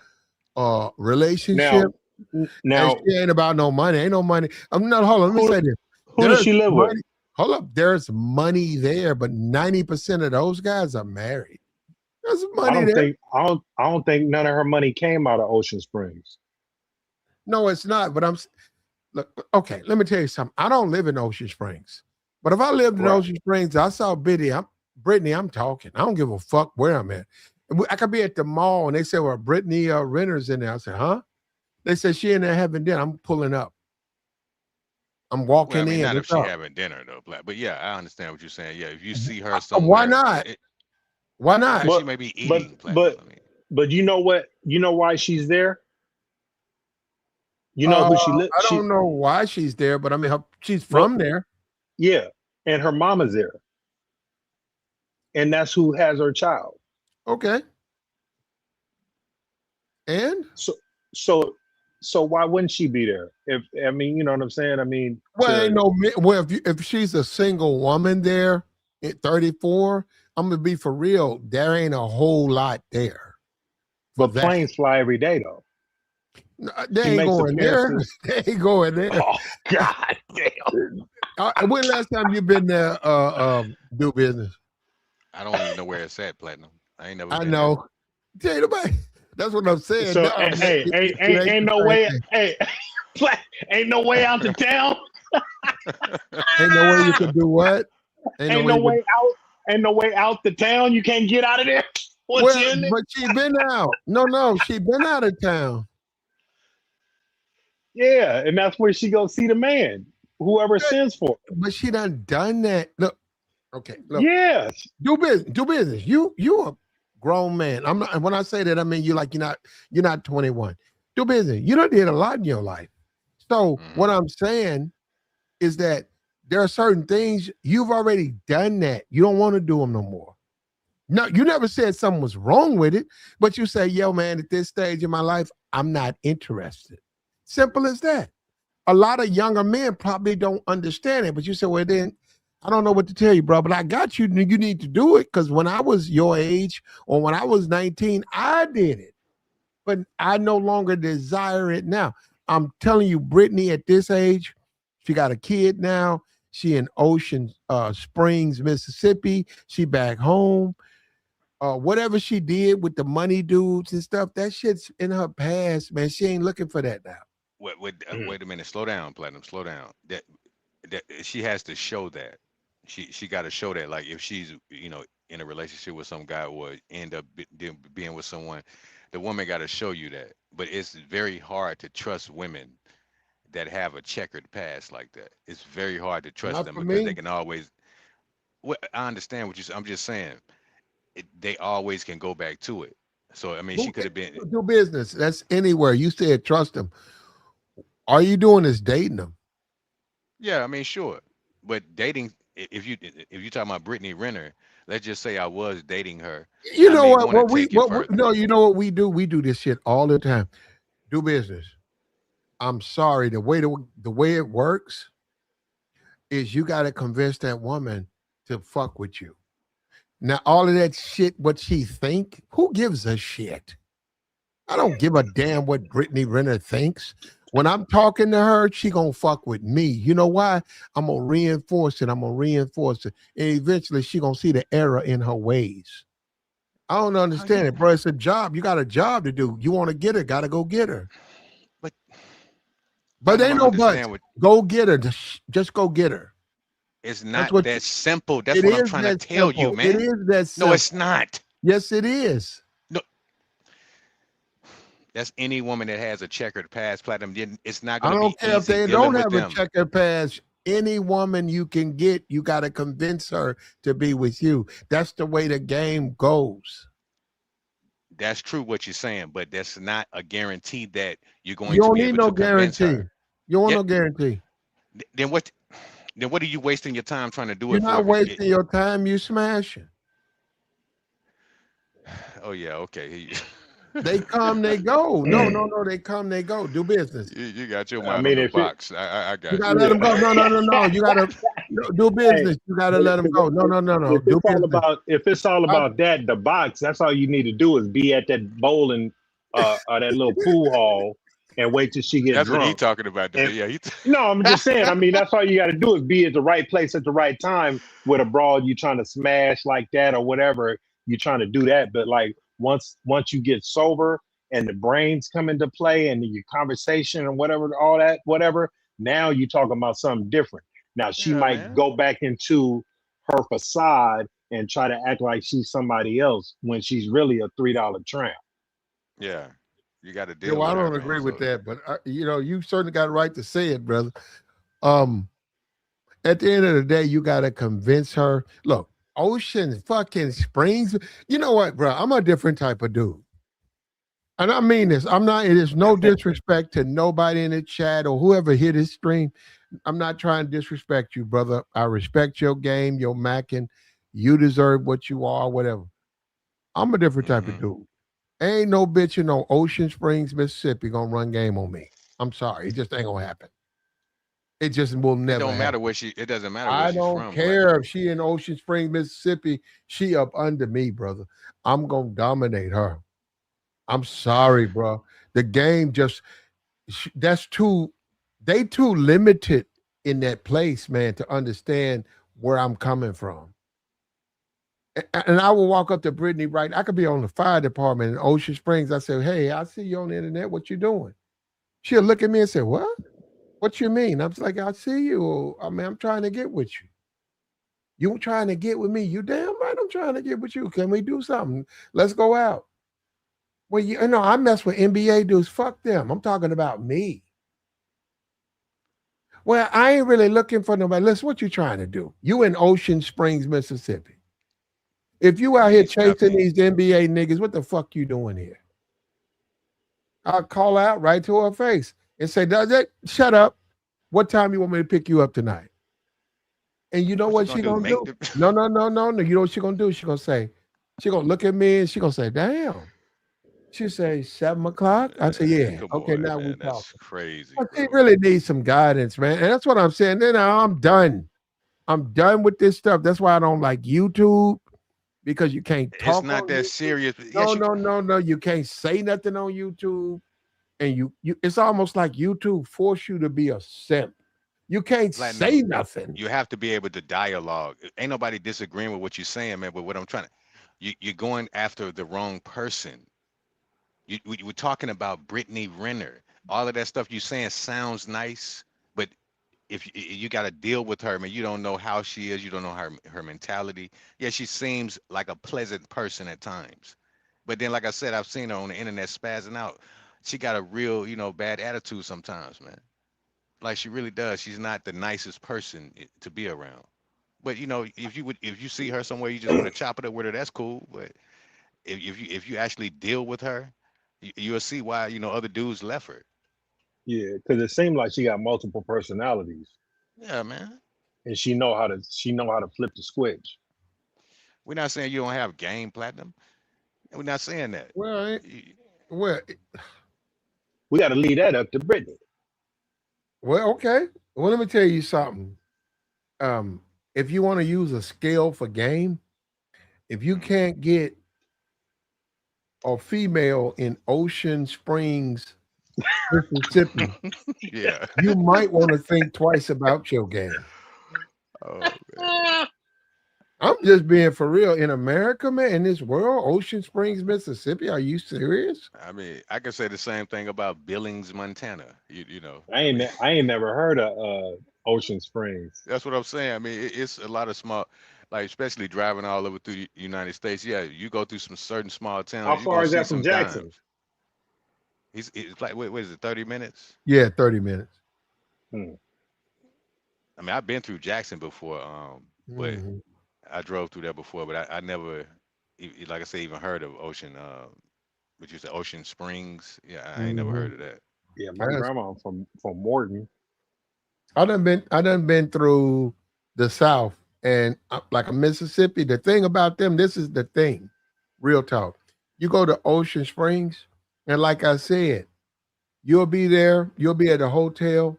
a relationship. Now, And she ain't about no money. Ain't no money. I'm not. Hold on. Let me say this. who does she live with? money. Hold up. There's money there, but 90% of those guys are married. There's money there. I don't think none of her money came out of Ocean Springs. No, it's not. But look. Okay, let me tell you something. I don't live in Ocean Springs, but if I lived in Right. Ocean Springs, I saw Brittany. I'm talking. I don't give a fuck where I'm at. I could be at the mall and they say, "Well, Brittany Renner's in there." I said, "Huh?" They said she in there having dinner. I'm pulling up. I'm Well, I walking mean, in. not if What's she up? having dinner though, Black. But yeah, I understand what you're saying. Yeah, if you see her Why somewhere, not? Why not? she But may be but eating Platinum. but I mean, but you know what? You know why she's there? You know Uh, who she lives? I don't know why she's there, but I mean, she's Well, from there. yeah, and her mama's there, and that's who has her child. Okay. And So so so why wouldn't she be there? If I mean, you know what I'm saying? I mean, ain't no. Well, if she's a single woman there at 34, I'm gonna be for real. There ain't a whole lot there for but that. planes fly every day though. They She ain't makes going there. appearances. They ain't going there. Oh God damn! When last time you been there? Do business. I don't even know where it's at, Platinum. I ain't never I been there. know. Tell you nobody. That's what I'm saying. So No, hey, it ain't ain't no the way. same thing. Hey, ain't no way out to town. Ain't no way you could do what? Ain't no way out. Ain't no way out the town. You can't get out of there. Once Well, you in there. but she been out. No, she been out of town. Yeah, and that's where she go see the man, whoever sends for her. But she done that. Look, okay, look. Yes. Do business. Do business. You a grown man. I'm not. And when I say that, I mean you're not 21. Do business. You done did a lot in your life. So what I'm saying is that there are certain things you've already done that. You don't want to do them no more. No, you never said something was wrong with it, but you say, yo, man, at this stage in my life, I'm not interested. Simple as that. A lot of younger men probably don't understand it, but you say, well, then I don't know what to tell you, bro, but I got you. You need to do it because when I was your age or when I was 19, I did it, but I no longer desire it now. I'm telling you, Brittany at this age, she got a kid now. She in Ocean Springs, Mississippi. She back home. Whatever she did with the money dudes and stuff, that shit's in her past, man. She ain't looking for that now. Wait a minute. Slow down, Platinum. Slow down. That she has to show that. She got to show that. Like if she's in a relationship with some guy or end up being with someone, the woman got to show you that. But it's very hard to trust women that have a checkered past like that. It's very hard to trust Not them for because they me. can always. Well, I understand what I'm just saying. They always can go back to it. So I mean, she could have been. Do business. That's anywhere. You said trust them. All you doing is dating them. Yeah, I mean, sure. But dating, if you talking about Brittany Renner, let's just say I was dating her, You I know may what? want to take it further. No, you know what we do? We do this shit all the time. Do business. I'm sorry. The way it works is you got to convince that woman to fuck with you. Now, all of that shit, what she think, who gives a shit? I don't give a damn what Brittany Renner thinks. When I'm talking to her, she gonna fuck with me. You know why? I'm gonna reinforce it. I'm gonna reinforce it. And eventually she gonna see the error in her ways. I don't understand it, bro. It's a job. You got a job to do. You want to get her, gotta go get her. But ain't no buts. Go get her. Just go get her. It's not that simple. That's what I'm trying to tell you, man. It is that simple. No, it's not. Yes, it is. No. That's any woman that has a checkered past, platinum. It's not going to be easy. I don't care if they don't have a checkered past. Any woman you can get, you got to convince her to be with you. That's the way the game goes. That's true what you're saying, but that's not a guarantee that you're going to be able to convince her. You don't need no guarantee. You want no guarantee. Then what are you wasting your time trying to do You're it for? You're not wasting your time. You smashing. Oh, yeah. Okay. They come, they go. No. They come, they go. Do business. You got your mind in the box. I got you. You got to let them go. No. You got to do business. You got to let them go. No. If it's all about that, the box, that's all you need to do is be at that bowling, or that little pool hall and wait till she gets drunk. That's what he's talking about. No, I'm just saying. I mean, that's all you got to do is be at the right place at the right time with a broad you trying to smash like that or whatever. You're trying to do that. But like once you get sober and the brains come into play and your conversation and whatever, now you're talking about something different. Now she might go back into her facade and try to act like she's somebody else when she's really a $3 tramp. Yeah. You got to deal with I don't agree with that, but you certainly got a right to say it, brother. At the end of the day, you got to convince her. Look, Ocean fucking Springs. You know what, bro? I'm a different type of dude. And I mean this. It is no disrespect to nobody in the chat or whoever hit this stream. I'm not trying to disrespect you, brother. I respect your game, your macking. You deserve what you are, whatever. I'm a different type of dude. Ain't no bitch in no Ocean Springs, Mississippi gonna run game on me. I'm sorry. It just ain't gonna happen. It just will never It don't matter happen. where it doesn't matter where she's don't from. care if she in Ocean Springs, Mississippi. She up under me, brother. I'm gonna dominate her. I'm sorry, bro. The game they too limited in that place, man, to understand where I'm coming from. And I will walk up to Brittany right. I could be on the fire department in Ocean Springs. I say, hey, I see you on the internet. What you doing? She'll look at me and say, what? What you mean? I'm like, I see you. I mean, I'm trying to get with you. You trying to get with me? You damn right I'm trying to get with you. Can we do something? Let's go out. Well, I mess with NBA dudes. Fuck them. I'm talking about me. Well, I ain't really looking for nobody. Listen, what you trying to do? You in Ocean Springs, Mississippi. If you out here chasing these NBA niggas, what the fuck you doing here? I'll call out right to her face and say, shut up. What time you want me to pick you up tonight? And you know what she gonna do? No. You know what she gonna do? She gonna look at me and she gonna say, damn. She say 7 o'clock. I say, yeah. Okay, now we talking. That's crazy. She really needs some guidance, man. And that's what I'm saying. Then I'm done. I'm done with this stuff. That's why I don't like YouTube. Because you can't talk. It's not that serious. No. You can't say nothing on YouTube. And you it's almost like YouTube force you to be a simp. You can't say nothing. You have to be able to dialogue. Ain't nobody disagreeing with what you're saying, man. But what I'm trying to, you're going after the wrong person. You were talking about Brittany Renner. All of that stuff you're saying sounds nice, but if you got to deal with her, man, you don't know how she is. You don't know her mentality. Yeah, she seems like a pleasant person at times. But then, like I said, I've seen her on the internet spazzing out. She got a real, bad attitude sometimes, man. Like she really does. She's not the nicest person to be around. But, if you see her somewhere, you just want to chop it up with her, that's cool. But if you actually deal with her, you'll see why, other dudes left her. Yeah, because it seemed like she got multiple personalities. Yeah, man. And she know how to flip the switch. We're not saying you don't have game, platinum. We're not saying that. Well, we got to leave that up to Brittany. Well, okay. Well, let me tell you something. if you want to use a scale for game, if you can't get a female in Ocean Springs, Mississippi, Yeah. you might want to think twice about your game. Oh man. I'm just being for real. In America, man, in this world, Ocean Springs, Mississippi, are you serious? I mean, I could say the same thing about Billings, Montana. You know. I ain't never heard of Ocean Springs. That's what I'm saying. I mean, it's a lot of small, like especially driving all over through the United States. Yeah, you go through some certain small towns. How You're far gonna is see that from some Jackson? dimes. It's like what is it? 30 minutes? Yeah, 30 minutes. I mean, I've been through Jackson before, but Mhm. I drove through there before, but I never, like I say, even heard of Ocean. What you said, Ocean Springs? Yeah, I ain't never Mhm. heard of that. Yeah, my Yes. grandma from Morton. I done been through the South and like a Mississippi. The thing about them, this is the thing, real talk. You go to Ocean Springs, and like I said, you'll be there, you'll be at a hotel,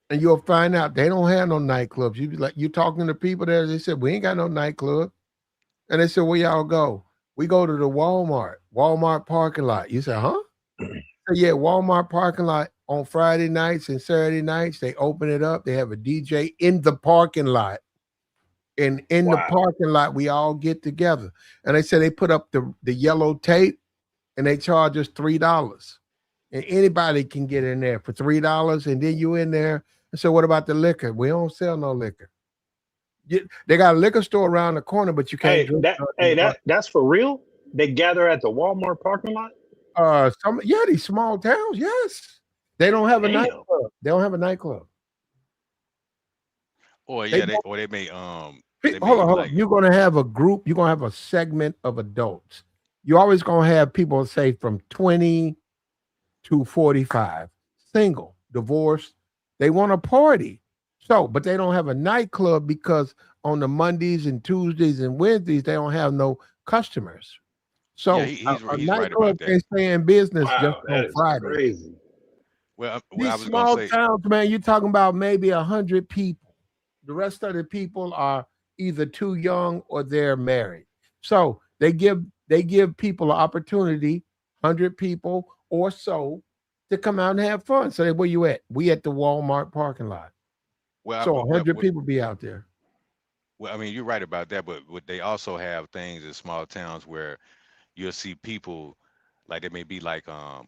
and you'll find out they don't have no nightclubs. You be like, you talking to people there, they said, we ain't got no nightclub. And they said, where y'all go? We go to the Walmart parking lot. You say, huh? Yeah, Walmart parking lot on Friday nights and Saturday nights. They open it up. They have a DJ in the parking lot. And in the Wow. parking lot, we all get together. And they say they put up the yellow tape and they charge us $3. And anybody can get in there for $3. And then you in there. And so what about the liquor? We don't sell no liquor. They got a liquor store around the corner, but you can't drink. That's for real? They gather at the Walmart parking lot? These small towns, yes. They don't have a Damn. nightclub. They don't have a nightclub. Or They yeah, don't- they may Hold on. like You're gonna have a group, you're gonna have a segment of adults. You're always gonna have people say from 20 to 45, single, divorced. They want to party. So, but they don't have a nightclub because on the Mondays and Tuesdays and Wednesdays, they don't have no customers. So Yeah, he's a right nightclub about that. can stay in business Wow, just that on is Friday. crazy. Well, These I was small gonna say, towns, man, you're talking about maybe 100 people. The rest of the people are either too young or they're married. So they give people an opportunity, 100 people or so, to come out and have fun. So where you at? We at the Walmart parking lot. well, So well, 100 people be out there. well, I mean, you're right about that, but they also have things in small towns where you'll see people like they may be like on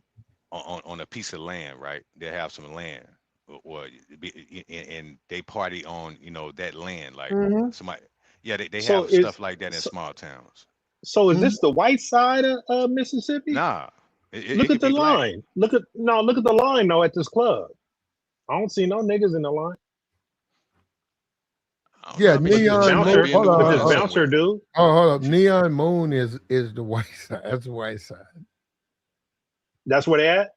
a piece of land, right? They have some land, or and they party on that land, like Mhm. somebody. Yeah, they So have is stuff like that in so, small towns. so is Mhm. this the white side of Mississippi? Nah, Look it at could the be black. line. Look at the line though at this club. I don't see no niggas in the line. I don't know. Yeah, I mean, But this Neon you might Moon. bouncer, be in Hold the but on, this hold woods on. bouncer somewhere. dude. Hold on. Neon Moon is the white side. That's the white side. That's where they at.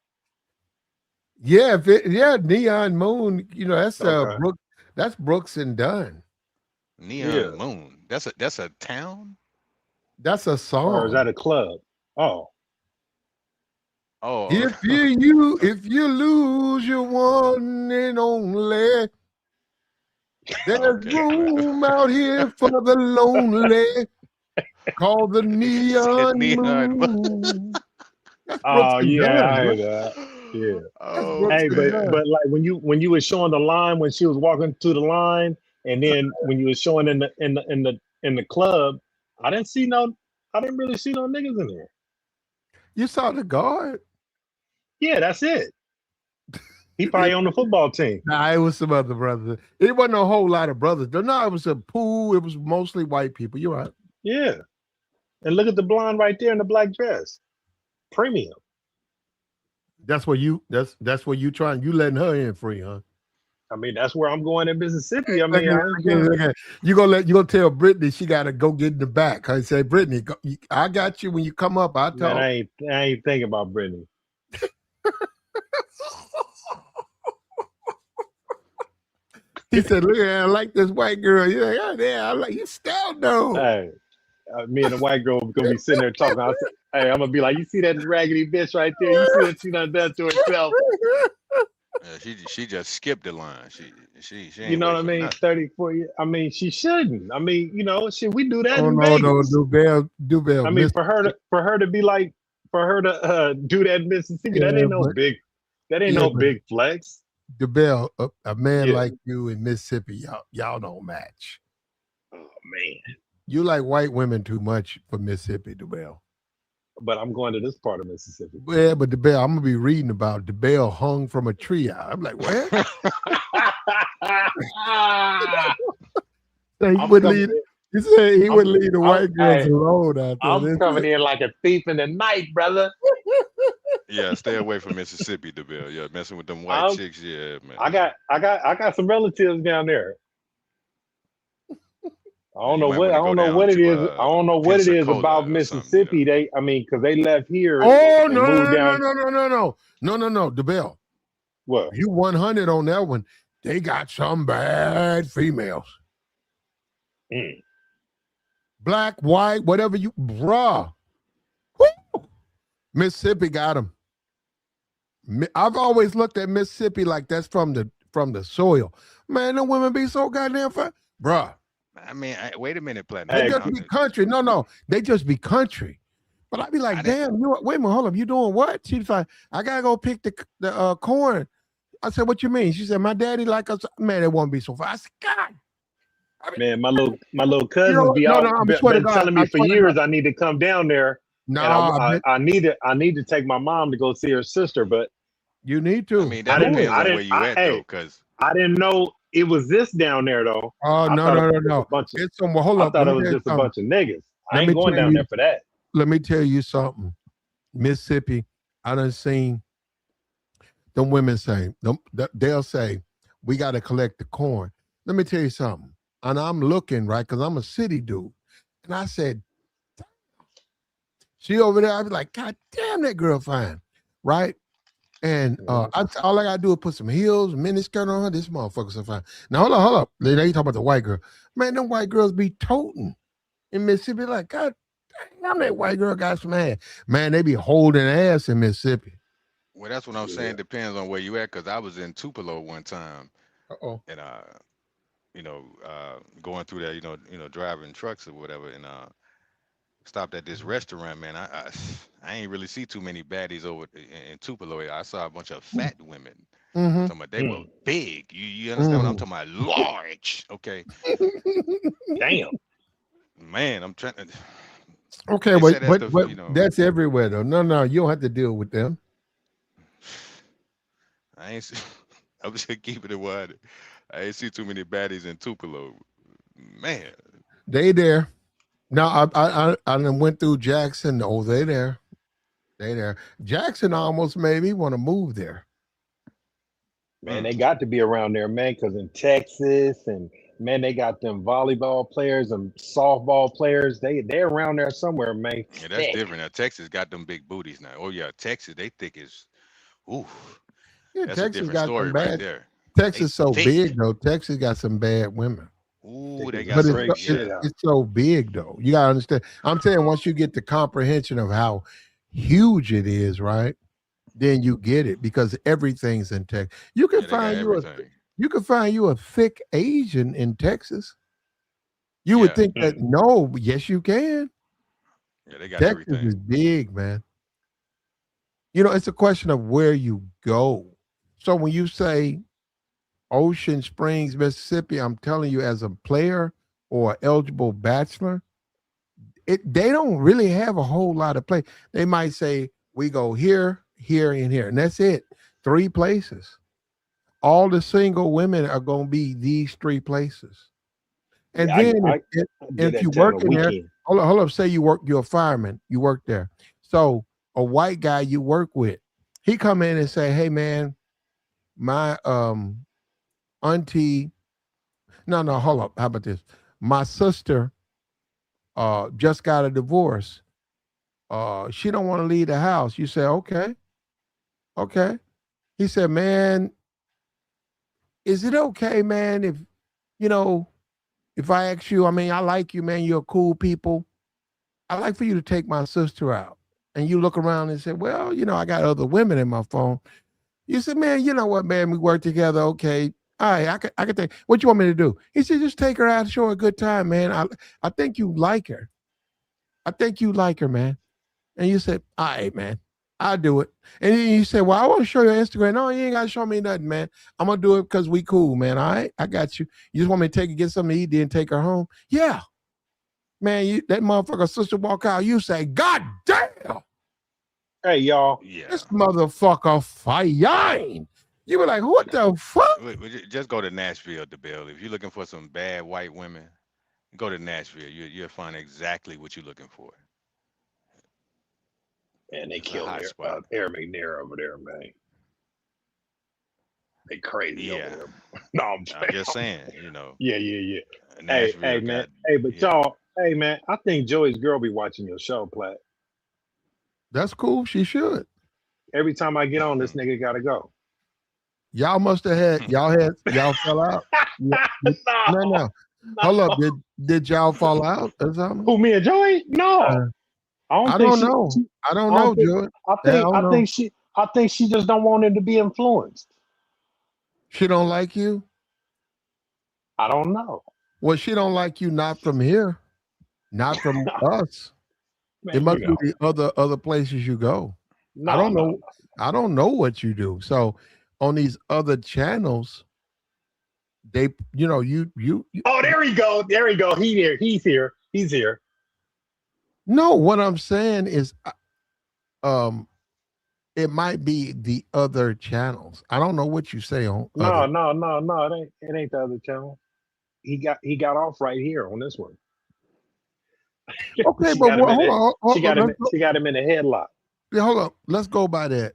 Yeah, Neon Moon. That's Okay. That's Brooks and Dunn. Yeah. Neon Moon. That's a town. That's a Or is song. that a club? Oh, Oh, If you lose your one and only, there's okay. Well, room out here for the lonely. Called the you said Neon Neon Moon. Moon. That's Brooks and yeah, Dunn, I bro. heard that. Yeah. That's Oh Brooks Hey, and man. Dunn. but like when you was showing the line when she was walking to the line, and then when you was showing in the club, I didn't really see no niggas in there. You saw the guard? Yeah, that's it. He probably on the football team. Nah, it was some other brothers. It wasn't a whole lot of brothers. No, it was a pool. It was mostly white people. You're right. Yeah. And look at the blonde right there in the black dress. Premium. That's where you trying. You letting her in free, huh? I mean, that's where I'm going in Mississippi. I Look mean, at- I ain't look at- going. look at- you gonna tell Brittany she gotta go get in the back. I say, Brittany, I got you when you come up. I Man, talk. I ain't thinking about Brittany. He said, "Look, I like this white girl." You're like, "Oh, yeah, I like you. Still know." Hey, me and the white girl gonna be sitting there talking. Hey, I'm gonna be like, you see that raggedy bitch right there? You see what she done to herself? She just skipped the line. She You ain't know what wait I for mean? nothing. 34 years. I mean, she shouldn't. I mean, shit, we do that Oh in no, no, Vegas. Dubell, I mean, Miss. for her to be like, for her to do that in Mississippi, Yeah, that ain't yeah, no but big flex. Dubell, a man Yeah. like you in Mississippi, y'all don't match. Oh man. You like white women too much for Mississippi, Dubell. But I'm going to this part of Mississippi. Yeah, but DeBell, I'm gonna be reading about DeBell hung from a tree. I'm like, what? He I'm would coming leave. in. He said he I'm, would leave the I'm, white girls hey, alone out there. I'm coming in like a thief in the night, brother. Yeah, stay away from Mississippi, DeVille. Yeah, messing with them white I'm, chicks. Yeah, man. I got some relatives down there. Yeah, you might want I to go don't know down what it to is. I don't know what it is about Pensacola or something. Mississippi. I mean, because they left here Oh and no, moved no, no, down. no, no, no, no, DeBell. What? You 100 on that one. They got some bad females. Mm. Black, white, whatever you, bruh. Woo! Mississippi got them. I've always looked at Mississippi like that's from the soil. Man, the women be so goddamn fat, bruh. I mean, wait a minute, Platinum. They Hey, just be country. No, they just be country. But I'd be like, damn, wait a minute, hold up, you doing what? She's like, I gotta go pick the corn. I said, what you mean? She said, my daddy like us. Man, it won't be so fast. I said, God. I mean, man, my little cousins be no, out I'm been swear to God, telling me I for swear to years God. I need to come down there. No, And I need to take my mom to go see her sister, but you need to. I mean, that depends on where you at though, because I didn't know it was this down there though. Oh, I no, thought no, it no, was no. a bunch of, It's some, well, hold I up. thought Let it me was tell you just a something. bunch of niggas. I Let ain't me going tell down you- there for that. Let me tell you something. Mississippi, I done seen them women say, they'll say, we got to collect the corn. Let me tell you something. And I'm looking, right, because I'm a city dude. And I said, she over there, I'd be like, God damn, that girl fine, right? And all I gotta do is put some heels, mini skirt on her. This motherfucker so fine. Now hold up. Now you talking about the white girl. Man, them white girls be toting in Mississippi. Like, God damn, that white girl got some ass. Man, they be holding ass in Mississippi. well, that's what I'm saying. Depends on where you at, because I was in Tupelo one time, Uh-oh. and going through there, driving trucks or whatever, and stopped at this restaurant, man. I ain't really see too many baddies over in Tupelo. I saw a bunch of fat women. I'm Mm-hmm. talking about they were big. You understand what I'm talking about? Large. Okay. Damn. Man, I'm trying to. Okay, They but said that's but that's everywhere though. No, you don't have to deal with them. I ain't. I was just keeping it wide. I ain't see too many baddies in Tupelo. Man, They there. Now I done went through Jackson. Oh, they there. They there. Jackson almost made me want to move there. Man, they got to be around there, man, because in Texas and man, they got them volleyball players and softball players. They're around there somewhere, man. yeah, that's different. Now Texas got them big booties now. Oh yeah, Texas, they thick as. Ooh, Yeah, that's a Texas different got story some right bad. there. Texas so thick. big though. Texas got some bad women. Ooh, they got But some. it's so big though. You gotta understand. I'm saying once you get the comprehension of how huge it is, right? Then you get it because everything's in Texas. You can find you a thick Asian in Texas. You would think that no, yes, you can. Yeah, they got Texas everything. is big, man. It's a question of where you go. So when you say Ocean Springs, Mississippi, I'm telling you, as a player or eligible bachelor, they don't really have a whole lot of play. They might say we go here, here, and here, and that's it. 3 places. All the single women are going to be these 3 places. And then if you work in there, hold up, say you're a fireman, you work there. So a white guy you work with, he come in and say, hey man, my auntie, no, hold up. How about this? My sister just got a divorce. She don't want to leave the house. You say, okay. He said, man, is it okay, man, if I ask you, I mean, I like you, man, you're cool people. I'd like for you to take my sister out. And you look around and say, well, I got other women in my phone. You said, man, you know what, man, we work together. Okay. All right, I could think. What you want me to do? He said, just take her out, show her a good time, man. I think you like her. I think you like her, man. And you said, all right, man, I'll do it. And then you said, well, I want to show you Instagram. No, you ain't got to show me nothing, man. I'm going to do it because we cool, man. All right, I got you. You just want me to take her, get something to eat, then take her home? Yeah. Man, that motherfucker sister walk out, you say, God damn. Hey, y'all. Yeah. This motherfucker fine. You were like, what the fuck? Just go to Nashville, DeBelle. If you're looking for some bad white women, go to Nashville. You'll find exactly what you're looking for. Man, they It's a killed hot spot. Air McNair over there, man. They crazy over Yeah. there. No, I'm I'm just saying, you know. Yeah. Nashville Hey, man. got- Hey, but yeah. y'all, hey, man, I think Joey's girl be watching your show, Platt. That's cool. She should. Every time I get on, this nigga gotta go. Y'all must have had y'all fell out. No. Hold up. Did y'all fall out or something? Who, me and Joey? No. I don't know. I don't know, Joey. I think she just don't want him to be influenced. She don't like you? I don't know. Well, she don't like you not from here, not from us. Man, It must be the other places you go. No, I don't know. no. I don't know what you do. So on these other channels, they, you Oh, there he go. There he go. He's here. No, what I'm saying is, it might be the other channels. I don't know what you say on. No. It ain't the other channel. He got off right here on this one. Okay, She but got him in hold on. She got him in a headlock. Yeah, hold up. Let's go by that.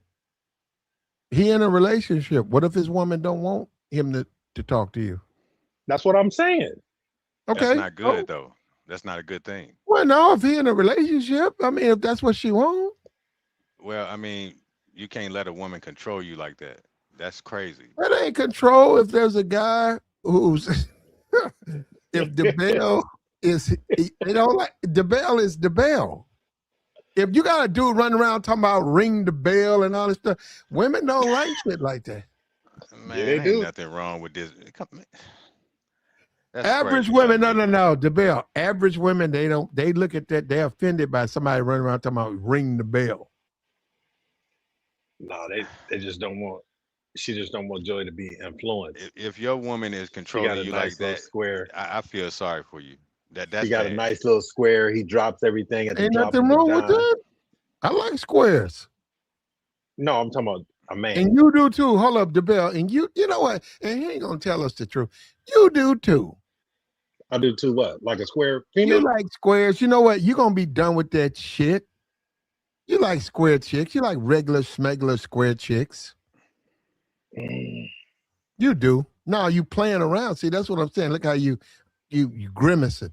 He in a relationship. What if his woman don't want him to talk to you? That's what I'm saying. Okay. That's not good, though. That's not a good thing. Well, no, if he in a relationship, I mean, if that's what she wants. Well, I mean, you can't let a woman control you like that. That's crazy. That ain't control. If there's a guy who's, if DeBelle is, they don't like, DeBelle is DeBelle. If you got a dude running around talking about ring the bell and all this stuff, women don't like shit like that. Man, Yeah, they ain't do. nothing wrong with this. That's Average crazy, women, man. no, DeBelle. Average women, they look at that, they're offended by somebody running around talking about ring the bell. No, they just don't want. She just don't want Joey to be influenced. If your woman is She got controlling a you nice like little that, square. I feel sorry for you. That's She got a bad. nice little square. He drops everything at the Ain't drop nothing of a wrong with dime. that. I like squares. No, I'm talking about a man. And you do too. Hold up, DeBelle. And you know what? And he ain't gonna tell us the truth. You do too. I do too. What? Like a square female? You like squares. You know what? You're gonna be done with that shit. You like square chicks. You like regular smuggler square chicks. You do. No, you playing around. See, that's what I'm saying. Look how you grimacing.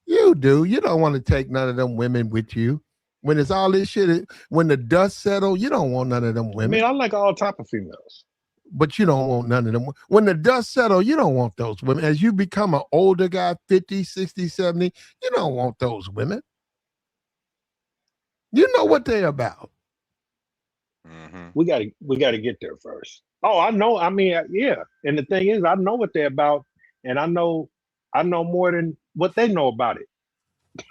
You do. You don't want to take none of them women with you. When it's all this shit, when the dust settle, you don't want none of them I women. mean, I like all type of females. But you don't want none of them. When the dust settle, you don't want those women. As you become an older guy, 50, 60, 70, you don't want those women. You know what they're about. Mm-hmm. We gotta get there first. Oh, I know. I mean, yeah. And the thing is, I know what they're about, and I know more than what they know about it.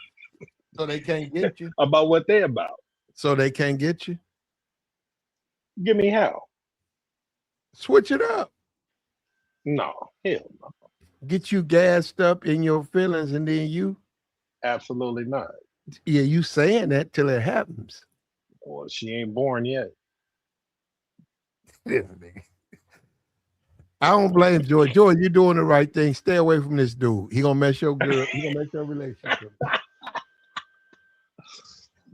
So they can't get you. About what they're about. So they can't get you. Give me how? Switch it up. No, hell no. Get you gassed up in your feelings, and then you, Absolutely not. yeah, you saying that till it happens. Well, she ain't born yet. I don't blame Joy. Joy, you're doing the right thing. Stay away from this dude. He gonna mess your girl. He gonna mess your relationship.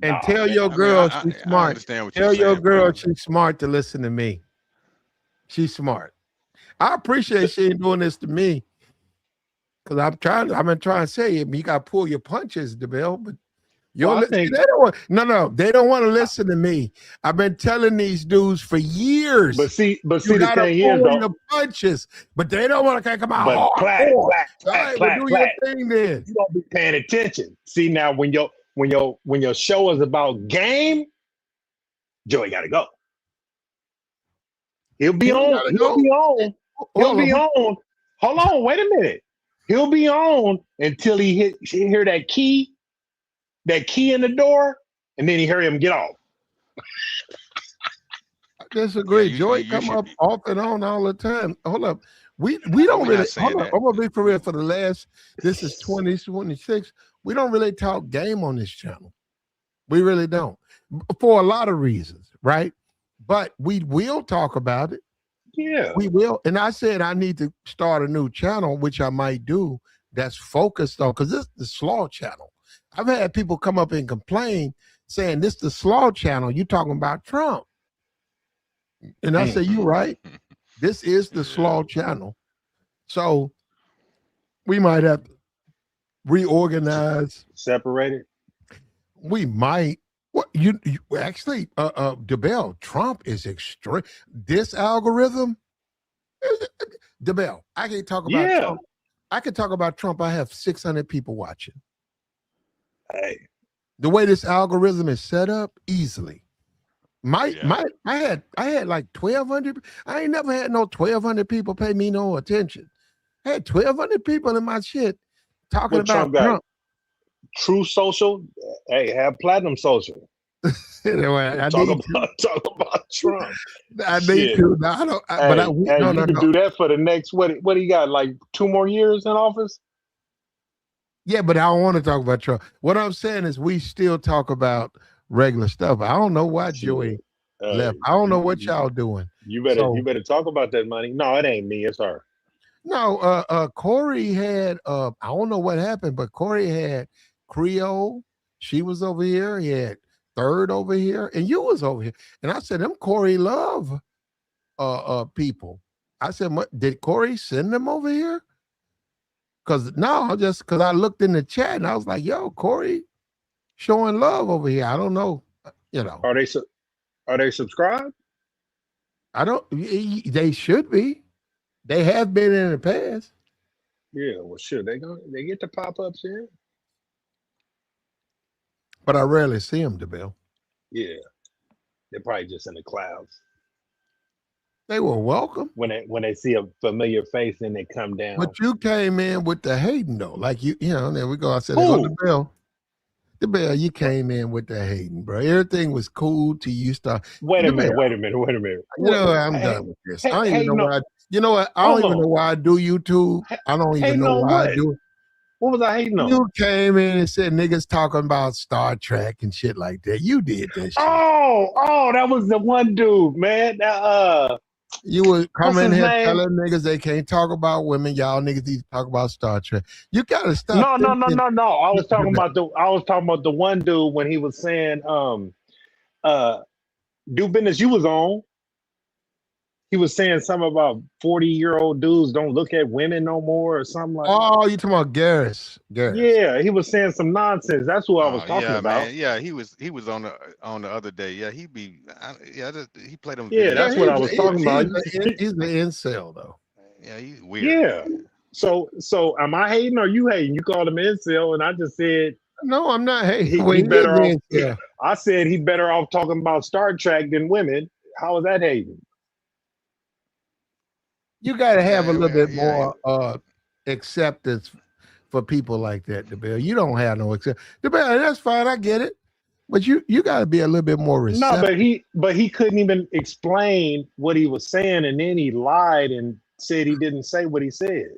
And tell your girl she's I smart. understand what Tell you're your saying, girl but she's smart to listen to me. She's smart. I appreciate she ain't doing this to me. Cause I've been trying to say it, you gotta pull your punches, DeBelle, but Well, I think- they don't want, they don't want to listen to me. I've been telling these dudes for years. But see, you the gotta thing pull is, though, your punches, but they don't want to come out. but clack, hardcore. clack, All clack, right, clack, well, do clack. your thing then. You don't be paying attention. See, now when your show is about game, Joey gotta go. He'll be on. He'll be on. He'll be on. Hold on. Wait a minute. He'll be on until he hear that key in the door, and then he hear him get off. I disagree. Yeah, Joy come up off and on all the time. Hold up. We don't really. Hold up. I'm gonna be for real. For the last, this is 2026. We don't really talk game on this channel. We really don't, for a lot of reasons, right? But we will talk about it. Yeah, we will. And I said I need to start a new channel, which I might do. That's focused on, because this is the Slaw channel. I've had people come up and complain saying this is the Slaw channel. You talking about Trump? And I say, you're right. This is the Slaw channel. So we might have to reorganize. Separate it. We might. What you actually, DeBell, Trump is extreme. This algorithm, DeBell, I can talk about Trump. I can talk about Trump. I have 600 people watching. Hey, the way this algorithm is set up, easily. I had like 1,200. I ain't never had no 1,200 people pay me no attention. I had 1,200 people in my shit talking about Trump. True Social, hey, have Platinum Social. Anyway, talk about Trump. I need to. No, I don't. You can do that for the next. What do you got? Like 2 more years in office? Yeah, but I don't want to talk about Trump. What I'm saying is, we still talk about regular stuff. I don't know why Joey left. I don't know what y'all doing. You better talk about that money. No, it ain't me. It's her. No, Corey had. I don't know what happened, but Corey had Creole. She was over here. He had Third over here, and you was over here. And I said, them Corey love people. I said, did Corey send them over here? Because I looked in the chat and I was like, yo, Corey showing love over here. I don't know. Are they subscribed? I don't. They should be. They have been in the past. Yeah, well, sure. They get the pop-ups here. But I rarely see them, DeBell. Yeah. They're probably just in the clouds. They were welcome. When they see a familiar face and they come down. But you came in with the hating, though. Like, there we go. I said, DeBell. DeBell, you came in with the hating, bro. Everything was cool till you start. Wait a minute. I'm done with this. I don't even know why. You know what? I don't even know why I do YouTube. I don't even know why I do it. What was I hating on? You came in and said niggas talking about Star Trek and shit like that. You did that shit. Oh, that was the one dude, man. You were coming here telling niggas they can't talk about women. Y'all niggas need to talk about Star Trek. You gotta stop. No. I was talking about the one dude when he was saying, do business you was on. He was saying something about 40-year-old dudes don't look at women no more or something like that. Oh, you talking about Garris. Yeah, he was saying some nonsense. That's what I was talking about. Man. Yeah, he was on the other day. Yeah, he played them. Yeah, that's what I was talking about. He's the incel though. Yeah, he's weird. Yeah. So am I hating or you hating? You called him incel and I just said no, I'm not hating. He better off. Yeah. I said he better off talking about Star Trek than women. How is that hating? You got to have a little bit more acceptance for people like that, DeBell. You don't have no acceptance. DeBell, that's fine. I get it. But you got to be a little bit more receptive. No, but he couldn't even explain what he was saying, and then he lied and said he didn't say what he said.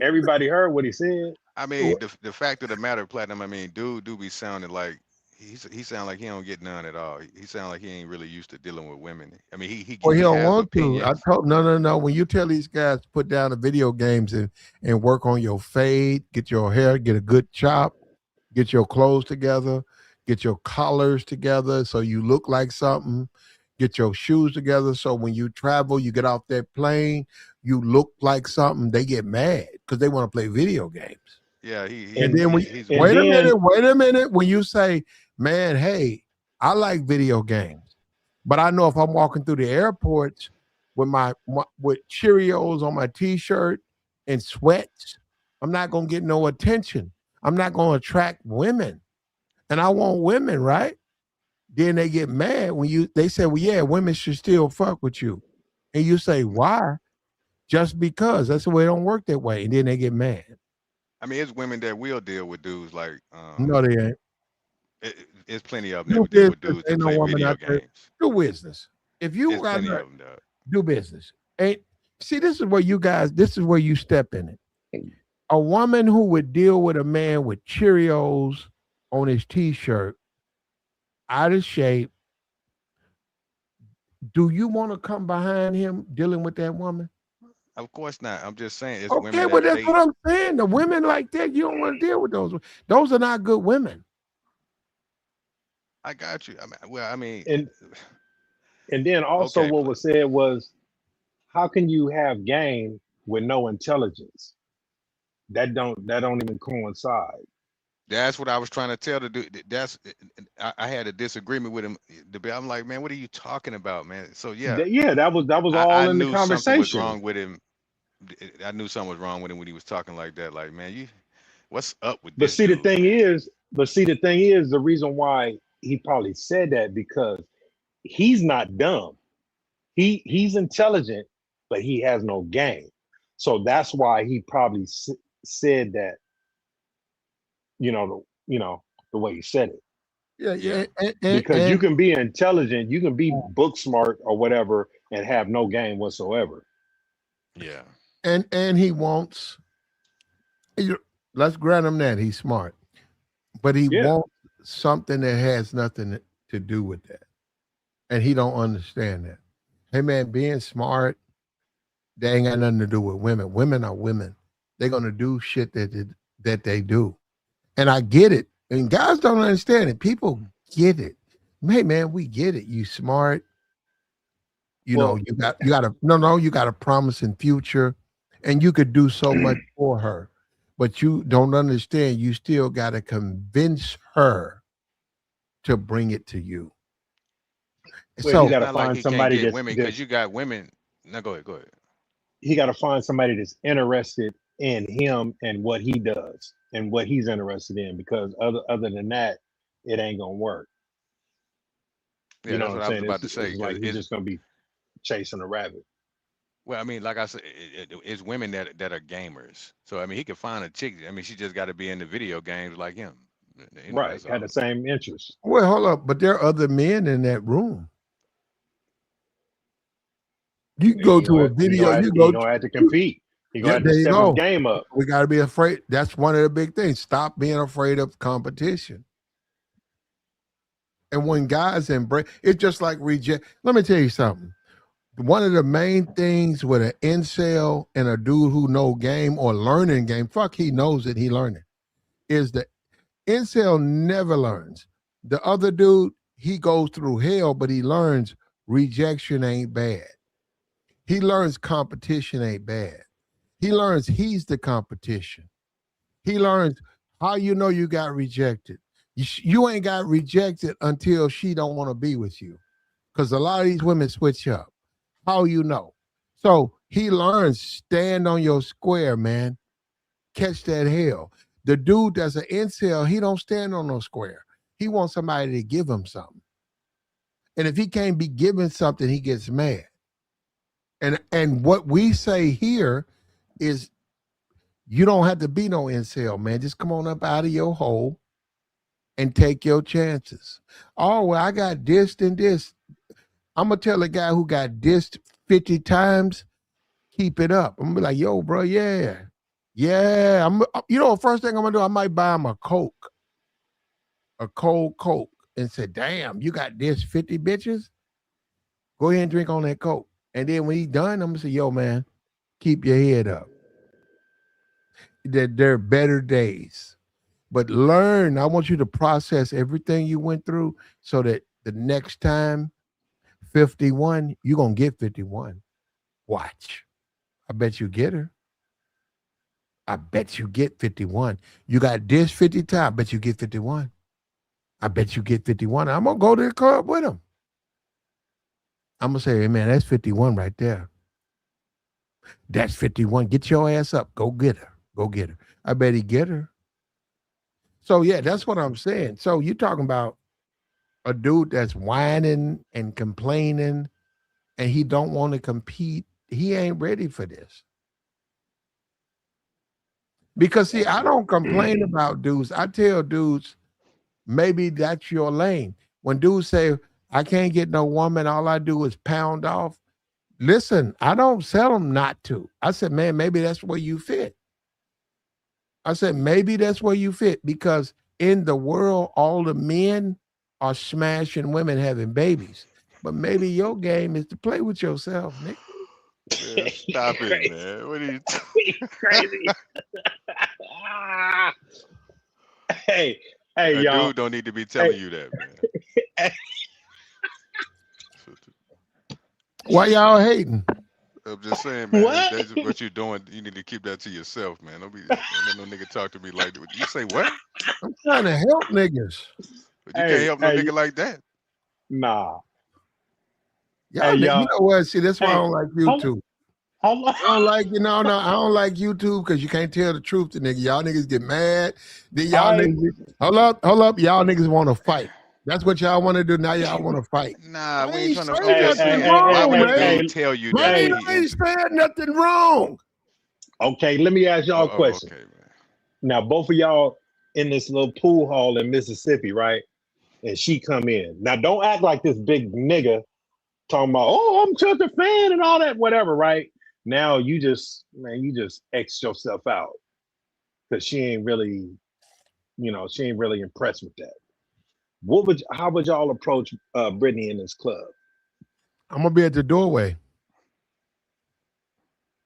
Everybody heard what he said. I mean, the fact of the matter, Platinum, I mean, dude be sounding like he sound like he don't get none at all. He sound like he ain't really used to dealing with women. I mean, he don't want to. I told no. When you tell these guys to put down the video games and work on your fade, get your hair, get a good chop, get your clothes together, get your collars together so you look like something, get your shoes together so when you travel, you get off that plane, you look like something. They get mad because they want to play video games. Yeah, wait a minute. When you say, man, hey, I like video games, but I know if I'm walking through the airports with with Cheerios on my t-shirt and sweats, I'm not gonna get no attention. I'm not gonna attract women, and I want women, right? Then they get mad when they say, well, yeah, women should still fuck with you. And you say, why? Just because. That's the way it don't work that way. And then they get mad. I mean, it's women that will deal with dudes like No, they ain't. it's plenty of them that Do would deal with business. dudes that Ain't no play woman video out there. games. Do business. If you It's got plenty of them, dog. do business. Ain't see, this is where you step in it. A woman who would deal with a man with Cheerios on his t-shirt, out of shape, do you want to come behind him dealing with that woman? Of course not. I'm just saying it's Okay, women well, that that's what I'm saying. The women like that, you don't want to deal with those. Those are not good women. I got you. I mean, and then also okay, what was said was, how can you have game with no intelligence? That don't even coincide. that's what I was trying to tell the dude. I had a disagreement with him. I'm like, man, what are you talking about, man? So yeah, That was all I in the knew something was conversation. wrong with him. I knew something was wrong with him when he was talking like that. Like, man, what's up with But this see, the dude, thing man? is, the reason why he probably said that, because he's not dumb. He's intelligent, but he has no game. So that's why he probably said that. The way he said it. Yeah. Because you can be intelligent, you can be book smart or whatever, and have no game whatsoever. Yeah. And he wants. Let's grant him that he's smart, but he wants something that has nothing to do with that, and he don't understand that. Hey man, being smart, they ain't got nothing to do with women. Women are women. They're gonna do shit that they do, and I get it. And guys don't understand it. People get it. Hey man, we get it. You smart. You got a promising future, and you could do so much for her. But you don't understand, you still got to convince her to bring it to you. Well, so you got to Not like find he can't somebody get women, because you got women. No, go ahead. He got to find somebody that's interested in him and what he does and what he's interested in, because other than that, it ain't gonna work. Yeah, You know that's what I'm what I was saying? about to say. It's Because like he's just gonna be chasing a rabbit. well, I mean, like I said, it's women that are gamers. So I mean, he could find a chick. I mean, she just got to be in the video games like him. Right. That's Had all. the same interest. well, hold up, but there are other men in that room. You go to a video, He gonna have to compete. He gonna have to there you step his go. game up. We got to be afraid. That's one of the big things. Stop being afraid of competition. And when guys embrace, it's just like reject. Let me tell you something. One of the main things with an incel and a dude who know game or learning game, fuck, he knows it, he learning, is the incel never learns. The other dude, he goes through hell, but he learns rejection ain't bad. He learns competition ain't bad. He learns he's the competition. He learns how you know you got rejected. You ain't got rejected until she don't want to be with you. Because a lot of these women switch up. How you know? So he learns, stand on your square, man. Catch that hell. The dude that's an incel, he don't stand on no square. He wants somebody to give him something. And if he can't be given something, he gets mad. And what we say here is, you don't have to be no incel, man. Just come on up out of your hole and take your chances. Oh, well, I got dissed and this. I'm going to tell a guy who got dissed 50 times, keep it up. I'm going to be like, yo, bro, yeah. Yeah. First thing I'm going to do, I might buy him a Coke, a cold Coke, and say, damn, you got dissed 50 bitches? Go ahead and drink on that Coke. And then when he's done, I'm going to say, yo, man, keep your head up. There are better days. But learn, I want you to process everything you went through so that the next time, 51, you're going to get 51. Watch. I bet you get her. I bet you get 51. You got this 50 times. I bet you get 51. I bet you get 51. I'm going to go to the club with him. I'm going to say, hey, man, that's 51 right there. That's 51. Get your ass up. Go get her. Go get her. I bet he get her. So, yeah, that's what I'm saying. So you're talking about a dude that's whining and complaining and he don't want to compete, he ain't ready for this. Because see, I don't complain about dudes. I tell dudes, maybe that's your lane. When dudes say, I can't get no woman, all I do is pound off. Listen, I don't tell them not to. I said, man, maybe that's where you fit. I said, maybe that's where you fit, because in the world, all the men are smashing women having babies. But maybe your game is to play with yourself, nigga. Man, stop it, man. What are you Crazy. Hey, A y'all. dude don't need to be telling you that, man. Why y'all hating? I'm just saying, man. What? That's what you're doing. You need to keep that to yourself, man. Don't let no nigga talk to me like that. You say what? I'm trying to help niggas. You can't help no nigga like that. Nah. Y'all, you know what? See, that's why I don't like YouTube. Hold on. I don't like, I don't like YouTube because you can't tell the truth to niggas. Y'all niggas get mad. Then y'all niggas, hold up. Y'all niggas want to fight. That's what y'all want to do. Now y'all want to fight. Nah, we ain't trying to nothing wrong, man. tell you Brittany, that. I ain't saying nothing wrong. Okay, let me ask y'all a question. Okay, man. Now, both of y'all in this little pool hall in Mississippi, right? And she come in. Now, don't act like this big nigga talking about, oh, I'm just a fan and all that, whatever, right? Now you just X yourself out because she ain't really impressed with that. How would y'all approach Brittany in this club? I'm gonna be at the doorway.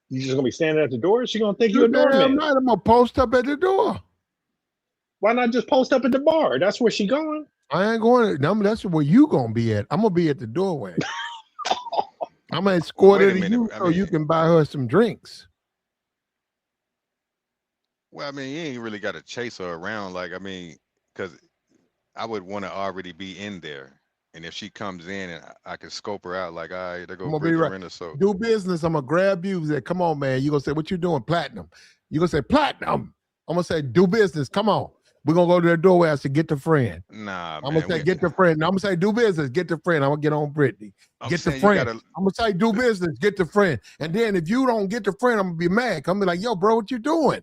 You just gonna be standing at the door? She gonna think you're a doorman? I'm not. I'm gonna post up at the door. Why not just post up at the bar? That's where she going. I ain't going. That's where you gonna be at. I'm gonna be at the doorway. I'm gonna escort her to you so you can buy her some drinks. Well, I mean, you ain't really got to chase her around, because I would want to already be in there. And if she comes in and I can scope her out, like, all right, there go Brittany Renner. So do business. I'm gonna grab you. Say, come on, man. You gonna say, what you doing? Platinum. You gonna say platinum. I'm gonna say, do business. Come on. We're gonna go to the doorway. I said, get the friend. Nah, I'm gonna say, get the friend. I'm gonna say, do business. Get the friend. I'm gonna get on Brittany. Get the friend. I'm gonna say, do business. Get the friend. And then if you don't get the friend, I'm gonna be mad. I'm gonna be like, yo, bro, what you doing?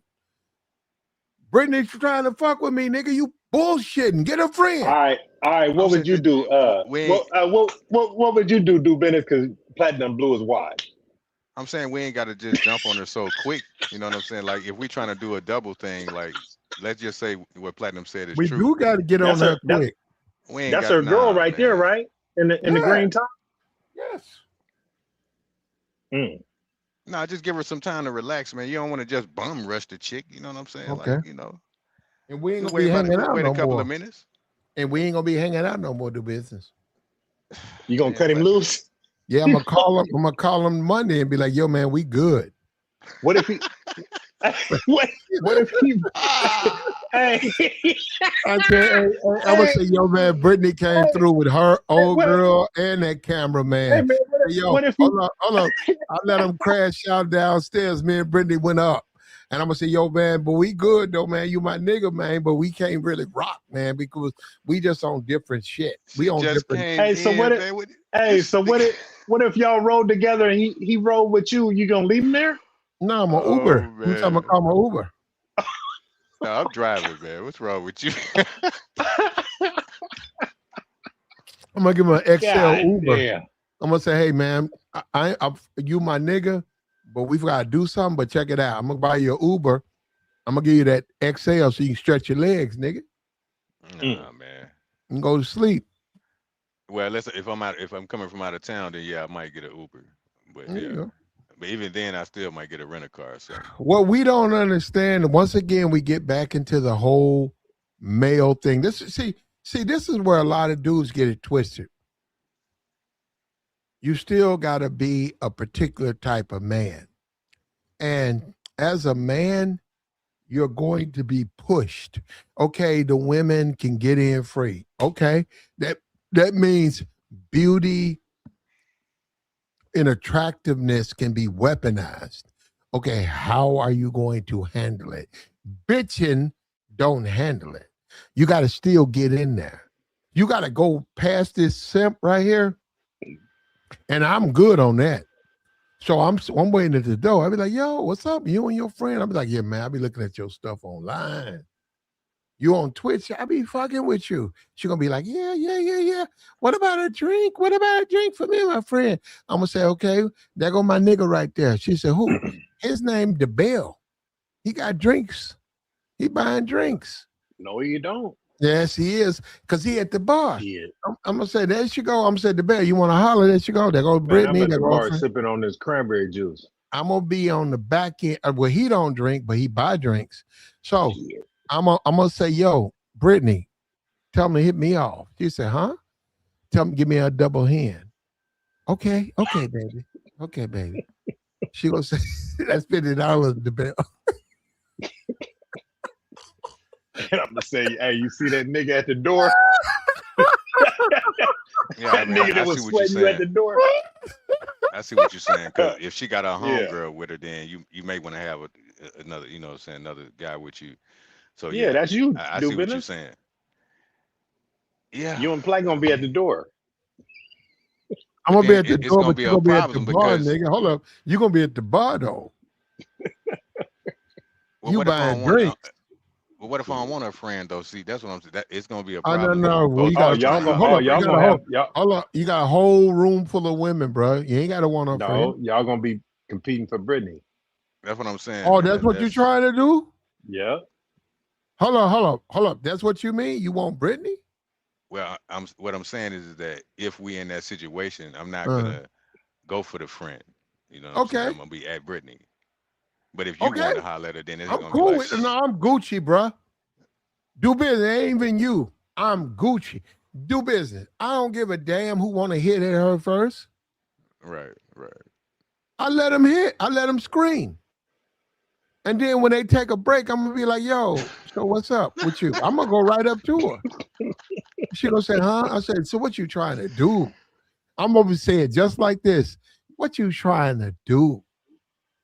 Brittany's trying to fuck with me, nigga. You bullshitting. Get a friend. All right. What would you do? What would you do? Do business because Platinum Blue is wide. I'm saying we ain't got to just jump on her so quick. You know what I'm saying? Like if we trying to do a double thing, like let's just say what Platinum said is true. We do got to get on her quick. That's her girl right there, right? In the green top. Yes. No, just give her some time to relax, man. You don't want to just bum rush the chick. You know what I'm saying? Okay. Like, and we ain't gonna be hanging out wait no a couple more. of minutes. And we ain't gonna be hanging out no more. Do business. You gonna cut him loose? Yeah, I'm gonna call him. I'm gonna call him Monday and be like, "Yo, man, we good." What if he? what if he? Hey, I'm gonna say, "Yo, man, Brittany came through with her old girl and that cameraman." Hey, man, what if hold on. I let him crash out downstairs. Me and Brittany went up. And I'm gonna say, yo, man, but we good though, man. You my nigga, man, but we can't really rock, man, because we just on different shit. We on different. Hey, so what if y'all rode together and he rode with you? You gonna leave him there? No, I'm an Uber. You talking about call my Uber? No, I'm driving, man. What's wrong with you? I'm gonna give him an XL Uber. Yeah. I'm gonna say, hey, man, I you my nigga. But we've got to do something. But check it out. I'm gonna buy you an Uber. I'm gonna give you that XL so you can stretch your legs, nigga. Nah, man. And go to sleep. Well, if I'm coming from out of town, then yeah, I might get an Uber. But but even then, I still might get a rental car. So what we don't understand, once again, we get back into the whole male thing. This is where a lot of dudes get it twisted. You still got to be a particular type of man. And as a man, you're going to be pushed. Okay, the women can get in free. Okay, that means beauty and attractiveness can be weaponized. Okay, how are you going to handle it? Bitching don't handle it. You got to still get in there. You got to go past this simp right here, and I'm good on that. So I'm waiting at the door. I be like, yo, what's up? You and your friend? I be like, yeah, man. I be looking at your stuff online. You on Twitch? I be fucking with you. She gonna be like, yeah, yeah, yeah, yeah. What about a drink? What about a drink for me, my friend? I'm gonna say, okay, there go my nigga right there. She said, who? His name DeBell. He got drinks. He buying drinks. No, you don't. Yes, he is, because he at the bar. Yeah. I'm gonna say, there she go. I'm gonna say, DeBell, you want to holler? There she go. There go Brittany. I'm at There the go bar sipping on this cranberry juice. I'm gonna be on the back end. Well, he don't drink, but he buy drinks. So I'm gonna say, yo, Brittany, tell me hit me off. She said, huh? Tell me, give me a double hand. Okay, baby. Okay, baby. She gonna say that's $50, DeBell. And I'm gonna say, hey, you see that nigga at the door? Yeah, That nigga that was sweating you at the door. I see what you're saying. Cause if she got a homegirl with her, then you may want to have another, you know what I'm saying, another guy with you. So Yeah, that's you. I see what you're saying. Yeah. You and Play gonna be at the door. I'm gonna be at the door, but you're gonna be at the bar, because, nigga. Hold up. You're gonna be at the bar though. Well, you buying drinks. But what if I don't want a friend though? See, that's what I'm saying. That it's gonna be a I problem. don't know. Well, you got hold up. You got a whole room full of women, bro. You ain't gotta want a friend. Y'all gonna be competing for Brittany. That's what I'm saying. Oh, that's what you're trying to do? Yeah. Hold up. That's what you mean? You want Brittany? Well, what I'm saying is that if we in that situation, I'm not gonna go for the friend. You know what I'm saying? I'm gonna be at Brittany. But if you want to holler at her, then it's gonna cool be like, no, I'm Gucci, bro. Do business. It ain't even you. I'm Gucci. Do business. I don't give a damn who want to hit at her first. Right. I let them hit. I let them scream. And then when they take a break, I'm gonna be like, yo, so what's up with you? I'm gonna go right up to her. She gonna say, huh? I said, so what you trying to do? I'm gonna say it just like this. What you trying to do?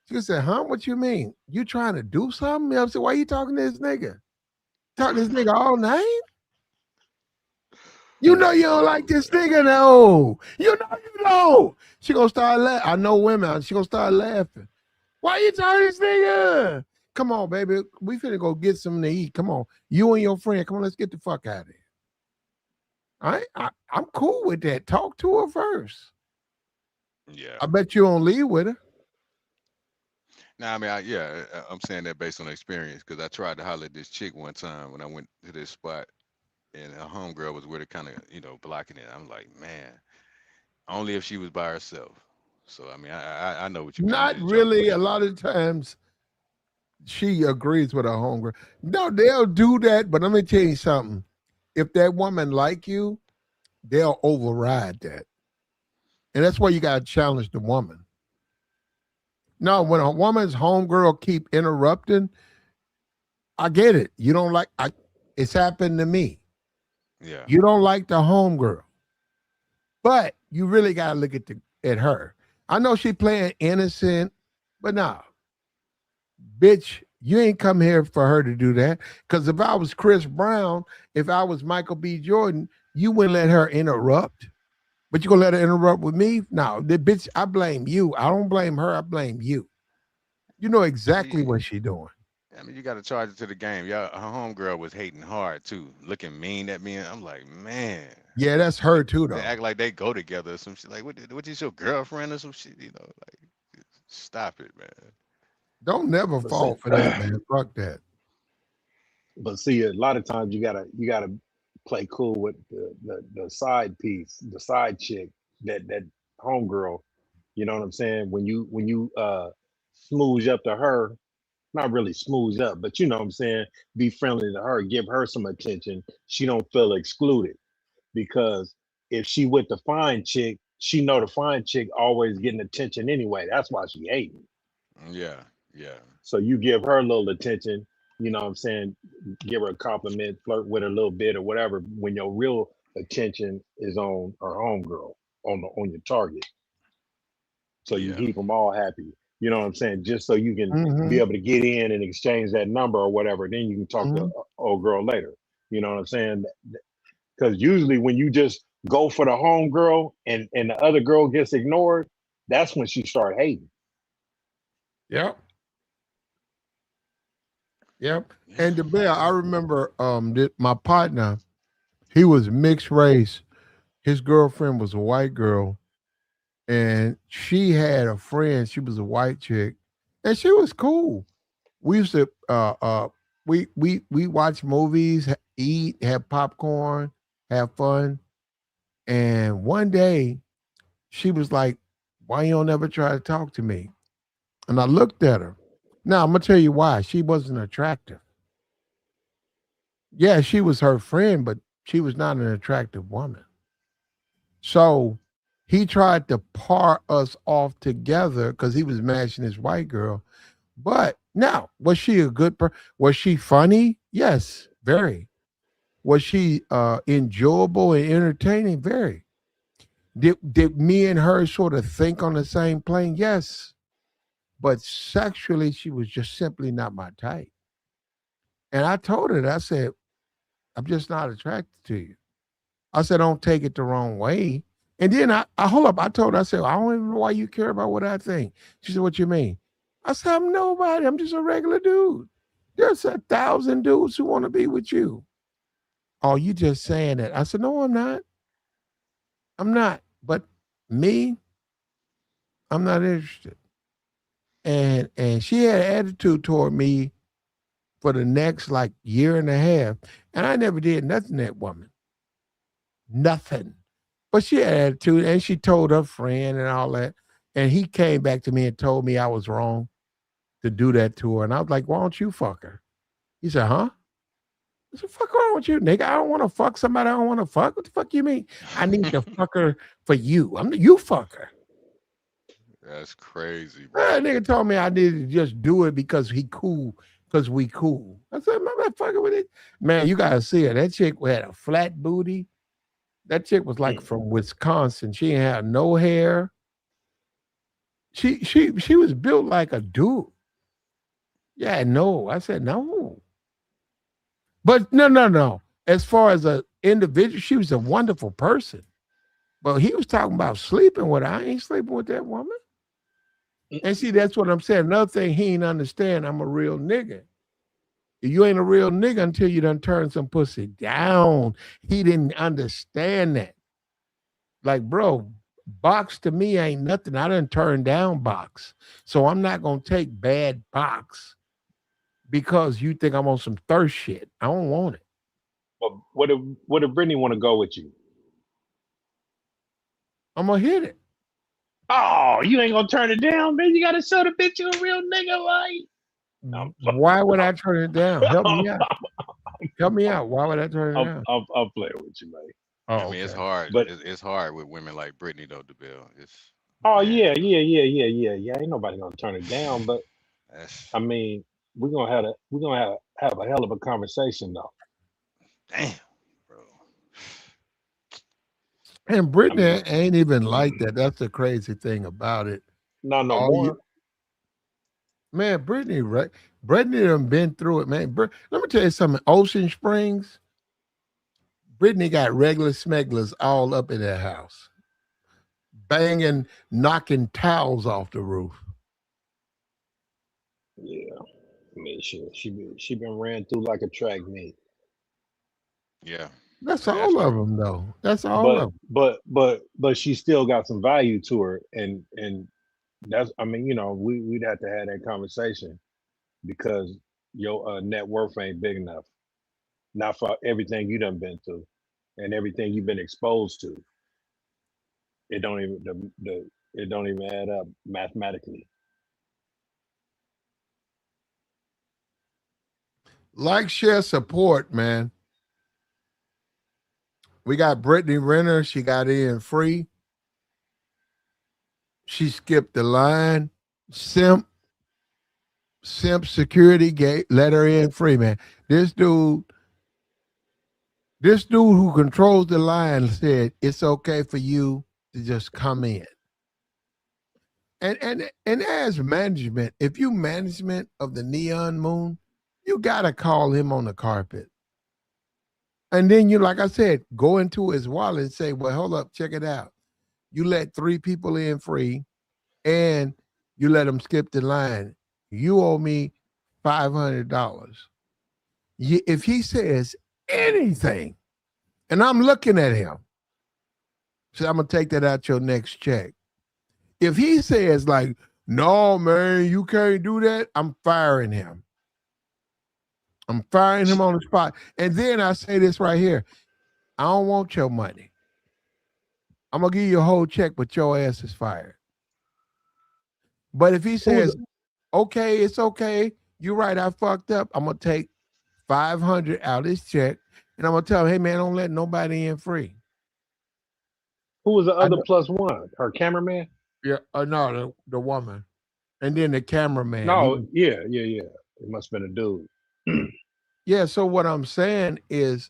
She said, huh? What you mean? You trying to do something? I said, why you talking to this nigga? Talking to this nigga all night? You know you don't like this nigga, no. You know. She gonna start laughing. I know women. She gonna start laughing. Why you talking to this nigga? Come on, baby. We finna go get something to eat. Come on. You and your friend. Come on, let's get the fuck out of here. I'm cool with that. Talk to her first. Yeah. I bet you don't leave with her. Nah, I mean, I'm saying that based on experience because I tried to holler at this chick one time when I went to this spot, and her homegirl was with her, kind of, blocking it. I'm like, man, only if she was by herself. So I mean, I know what you mean. Not really. A lot of times, she agrees with her homegirl. No, they'll do that, but let me tell you something. If that woman like you, they'll override that, and that's why you gotta challenge the woman. No, when a woman's homegirl keep interrupting, I get it. You don't like. It's happened to me. Yeah. You don't like the homegirl, but you really gotta look at her. I know she playing innocent, but nah, bitch, you ain't come here for her to do that. Because if I was Chris Brown, if I was Michael B. Jordan, you wouldn't let her interrupt. But you gonna let her interrupt with me? No, the bitch, I blame you. I don't blame her. I blame you. You know exactly what she doing. I mean, you got to charge it to the game. Yeah, her homegirl was hating hard too, looking mean at me. And I'm like, man. Yeah, that's her too, though. They act like they go together or some shit. Like, what is your girlfriend or some shit? Like, stop it, man. Don't never fall for that, man. Fuck that. But see, a lot of times you gotta play cool with the side piece, the side chick, that homegirl. You know what I'm saying? When you smooze up to her, not really smooze up, but you know what I'm saying, be friendly to her, give her some attention. She don't feel excluded, because if she with the fine chick, she know the fine chick always getting attention anyway. That's why she hating. Yeah. So you give her a little attention, you know what I'm saying, give her a compliment, flirt with her a little bit or whatever, when your real attention is on her homegirl, on your target. So you keep them all happy. You know what I'm saying? Just so you can be able to get in and exchange that number or whatever. Then you can talk to old girl later. You know what I'm saying? Because usually when you just go for the home girl and the other girl gets ignored, that's when she start hating. Yep. Yep. And the bear, I remember my partner, he was mixed race. His girlfriend was a white girl, and she had a friend. She was a white chick, and she was cool. We used to we watch movies, eat, have popcorn, have fun. And one day she was like, "Why you don't ever try to talk to me?" And I looked at her. Now I'm gonna tell you why. She wasn't attractive. Yeah, she was her friend, but she was not an attractive woman. So he tried to par us off together because he was mashing his white girl. But now, was she a good person? Was she funny? Yes, very. Was she enjoyable and entertaining? Very. Did me and her sort of think on the same plane? Yes. But sexually, she was just simply not my type. And I told her, I said, I'm just not attracted to you. I said, don't take it the wrong way. And then I hold up. I told her, I said, I don't even know why you care about what I think. She said, what you mean? I said, I'm nobody. I'm just a regular dude. There's 1,000 dudes who want to be with you. Oh, you just saying that. I said, no, I'm not. I'm not. But me, I'm not interested. And she had an attitude toward me for the next like year and a half. And I never did nothing to that woman. Nothing. But she had attitude, and she told her friend and all that. And he came back to me and told me I was wrong to do that to her. And I was like, why don't you fuck her? He said, huh? I said, fuck wrong with you, nigga? I don't want to fuck somebody I don't want to fuck. What the fuck you mean? I need to fuck her for you. You fuck her. That's crazy, bro. That nigga told me I needed to just do it because he cool, because we cool. I said, man, I'm fucking with it. Man, you gotta see her. That chick had a flat booty. That chick was like from Wisconsin. She ain't had no hair. She was built like a dude. Yeah, no. I said no. But no. As far as an individual, she was a wonderful person. But he was talking about sleeping with her. I ain't sleeping with that woman. And see, that's what I'm saying. Another thing he ain't understand, I'm a real nigga. You ain't a real nigga until you done turn some pussy down. He didn't understand that. Like, bro, box to me ain't nothing. I done turned down box. So I'm not going to take bad box because you think I'm on some thirst shit. I don't want it. But what if Brittany want to go with you? I'm going to hit it. Oh, you ain't gonna turn it down, man. You gotta show the bitch you a real nigga, like. Why would I turn it down? Help me out. Help me out. Why would I turn it down? I'll play with you, man. Oh, I mean, it's hard, but it's hard with women like Brittany, though, DeBille. Yeah. Ain't nobody gonna turn it down, but I mean, we're gonna have a hell of a conversation, though. Damn, bro. And Brittany ain't even like that. That's the crazy thing about it. No more. Man, Brittany done been through it, man. Let me tell you something. Ocean Springs, Brittany got regular smegglers all up in that house, banging, knocking towels off the roof. Yeah, I mean, she been ran through like a track meet. Yeah, that's all of them, though. That's all of them. But she still got some value to her, and that's, I mean, we'd have to have that conversation because your net worth ain't big enough, not for everything you done been through and everything you've been exposed to. It don't even add up mathematically. Like, share, support, man. We got Brittany Renner. She got in free. She skipped the line. Simp security gate, let her in free, man. This dude who controls the line said it's okay for you to just come in. And as management, if you management of the Neon Moon, you gotta call him on the carpet. And then you, like I said, go into his wallet and say, well, hold up, check it out. You let 3 people in free and you let them skip the line. You owe me $500. If he says anything, and I'm looking at him, so I'm going to take that out your next check. If he says like, no, man, you can't do that, I'm firing him. I'm firing him on the spot. And then I say this right here. I don't want your money. I'm going to give you a whole check, but your ass is fired. But if he says, okay, it's okay, you're right, I fucked up, I'm going to take $500 out of this check, and I'm going to tell him, hey, man, don't let nobody in free. Who was the other plus one? Her cameraman? Yeah, no, the woman. And then the cameraman. No, yeah. It must have been a dude. Yeah, so what I'm saying is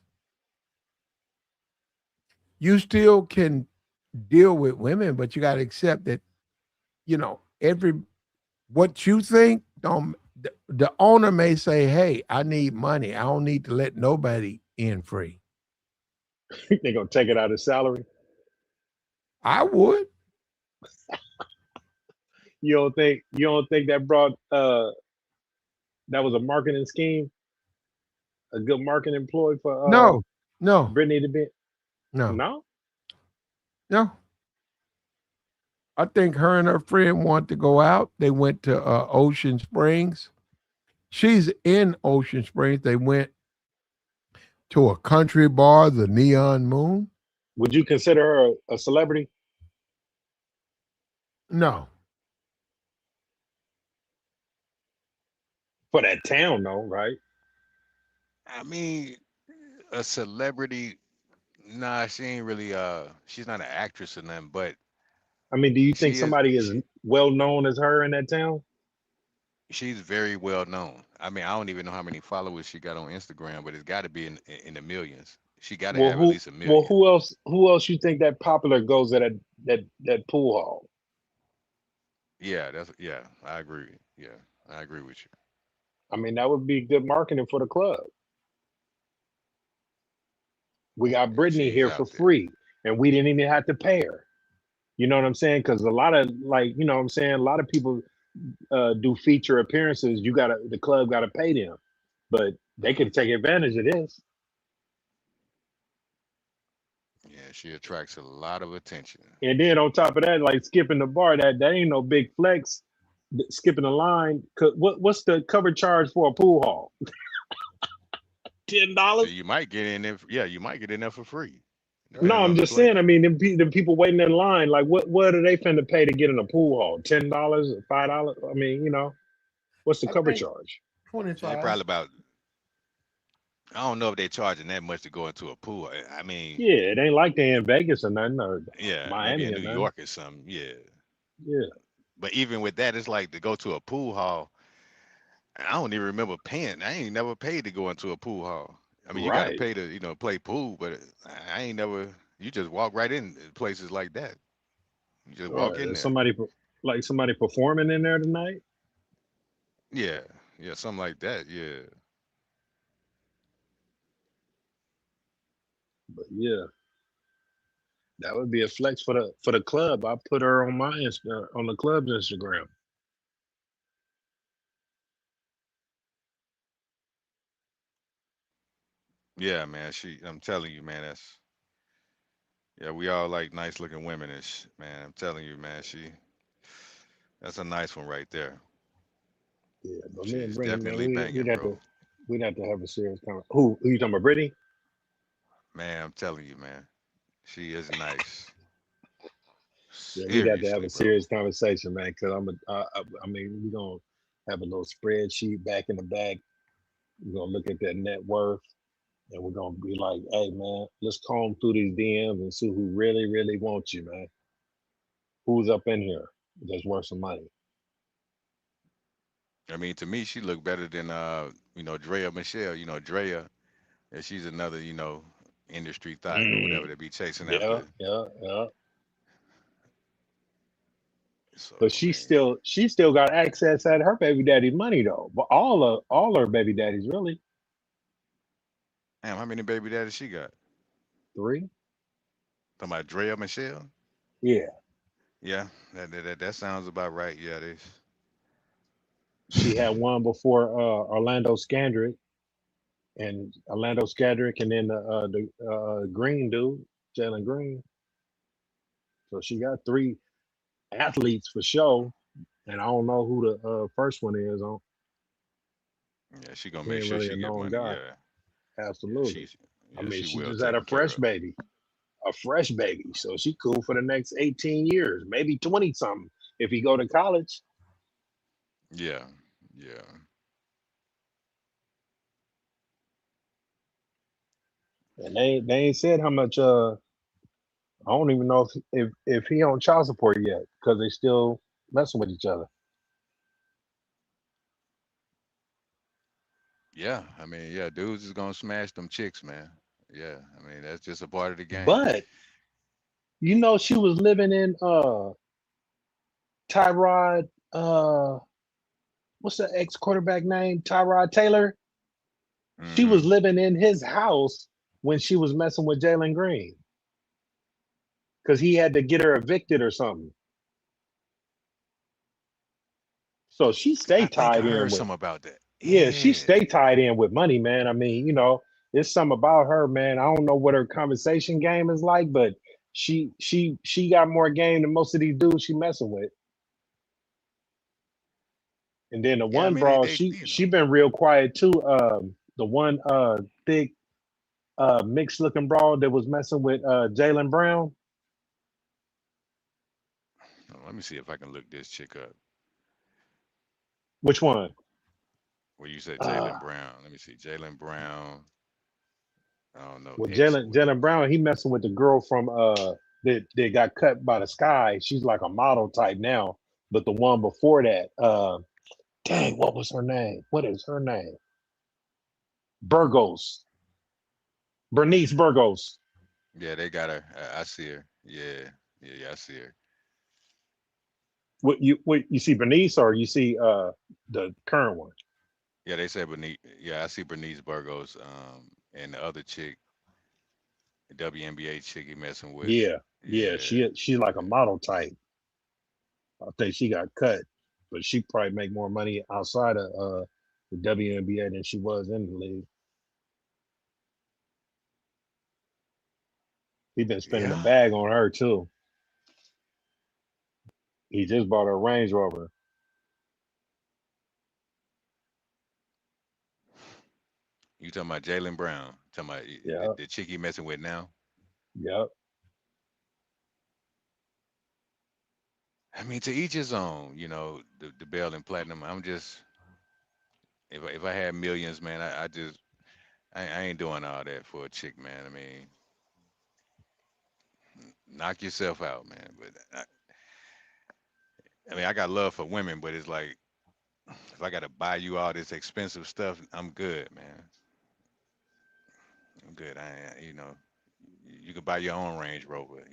you still can deal with women, but you got to accept that, what you think, the owner may say, hey, I need money. I don't need to let nobody in free. They're going to take it out of salary? I would. You don't think that brought that was a marketing scheme? A good marketing ploy for no. Brittany to be? No. I think her and her friend wanted to go out. They went to Ocean Springs. She's in Ocean Springs. They went to a country bar, the Neon Moon. Would you consider her a celebrity? No. For that town, though, right? I mean, a celebrity, nah, she ain't really she's not an actress or nothing, but I mean, do you think somebody is well known as her in that town? She's very well known. I mean, I don't even know how many followers she got on Instagram, but it's got to be in the millions. She got to have at least 1 million. Well, who else you think that popular goes at that pool hall? Yeah, I agree. Yeah, I agree with you. I mean, that would be good marketing for the club. We got Brittany here for free, and we didn't even have to pay her. You know what I'm saying? Because a lot of a lot of people do feature appearances. The club gotta pay them, but they can take advantage of this. Yeah, she attracts a lot of attention. And then on top of that, like skipping the bar, that ain't no big flex. Skipping the line, what's the cover charge for a pool hall? $10. So you might get in there. Yeah, you might get in there for free. No, I'm just saying. I mean, the people waiting in line, like, what are they finna pay to get in a pool hall? $10, $5? I mean, what's the cover charge? $25. Probably about. I don't know if they're charging that much to go into a pool. I mean, yeah, it ain't like they in Vegas or nothing, or Miami maybe in or New York or something. Yeah. But even with that, it's like to go to a pool hall. I don't even remember paying. I ain't never paid to go into a pool hall. I mean, you got to pay to play pool, but I ain't never. You just walk right in places like that. You just walk in there. Somebody performing in there tonight. Yeah, something like that. Yeah. But yeah, that would be a flex for the club. I put her on on the club's Instagram. Yeah, man. I'm telling you, man. We all like nice looking women, man. I'm telling you, man. That's a nice one right there. Yeah, but she's me and definitely man, banging, bro. We'd have to have a serious conversation. Who you talking about, Brittany? Man, I'm telling you, man. She is nice. Yeah, we'd have to have a serious conversation, man. Because I mean, we're gonna have a little spreadsheet back in the back. We're gonna look at that net worth, and we're gonna be like, "Hey, man, let's comb through these DMs and see who really, really wants you, man. Who's up in here that's worth some money." I mean, to me, she looked better than Drea Michelle. Drea, and she's another industry thought or whatever they be chasing after. Yeah. So, but she still got access at her baby daddy's money though. But all her baby daddies really. Damn, how many baby daddies she got? 3. Talking about Drea Michelle? Yeah, Yeah, that sounds about right. Yeah, they. she had one before Orlando Scandrick, and then the Green dude, Jalen Green. So she got 3 athletes for sure, and I don't know who the first one is. Yeah, she gonna He make ain't sure really she a get known money. guy. Yeah, yeah, Absolutely. I mean, she she well just had taken care of. a fresh baby, so she cool for the next 18 years, maybe 20 something if he go to college. Yeah, yeah, And they ain't said how much. I don't even know if he on child support yet because they still messing with each other. yeah. I mean, yeah, dudes is gonna smash them chicks, man. Yeah, I mean that's just a part of the game. But she was living in Tyrod. What's the ex quarterback name? Tyrod Taylor. She was Hmm. living in his house when she was messing with Jalen Green because he had to get her evicted or something. So she I stay think I tied in heard with, something about that. yeah, she Yeah. stay tied in with money, man. I mean, it's something about her, man. I don't know what her conversation game is like, but she got more game than most of these dudes she messing with. And then the Yeah, I one mean they, bro, they she been real quiet too. The one thick mixed looking broad that was messing with Jalen Brown. let me see if I can look this chick up. Which one? Where you said Uh Jalen Brown. Let me see. Jalen Brown. I don't know. well, X Jalen Brown, he messing with the girl from that got cut by the sky. She's like a model type now. But the one before that, dang, what was her name? What is her name? Burgos. Bernice Burgos. Yeah, they got her. I see her. Yeah, yeah, I see her. What you see Bernice or you see the current one? Yeah, they said Bernice. Yeah, I see Bernice Burgos. And the other chick, the WNBA chick he messing with. Yeah, yeah. Yeah, She's like a model type. I think she got cut, but she probably make more money outside of the WNBA than she was in the league. He been spending a yeah. bag on her too. He just bought her a Range Rover. You talking about Jalen Brown? Talking about Yeah, the chick he messing with now? yep. I mean, to each his own. The Bell and Platinum. I'm just if I had millions, man, I just I ain't doing all that for a chick, man. I mean, knock yourself out, man. But I mean, I got love for women, but it's like if I got to buy you all this expensive stuff, I'm good, man. I'm good. You can buy your own Range Rover.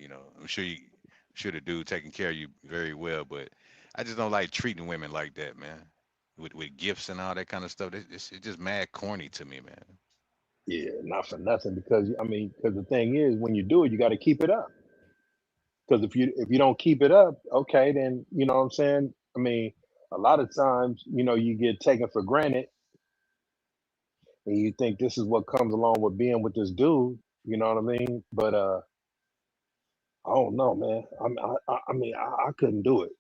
I'm sure the dude taking care of you very well, but I just don't like treating women like that, man. With gifts and all that kind of stuff. It's just mad corny to me, man. Yeah, not for nothing. Because I mean, because the thing is, when you do it, you got to keep it up. Because if you don't keep it up, okay, then you know what I'm saying. I mean, a lot of times, you get taken for granted, and you think this is what comes along with being with this dude. You know what I mean? But I don't know, man. I couldn't do it.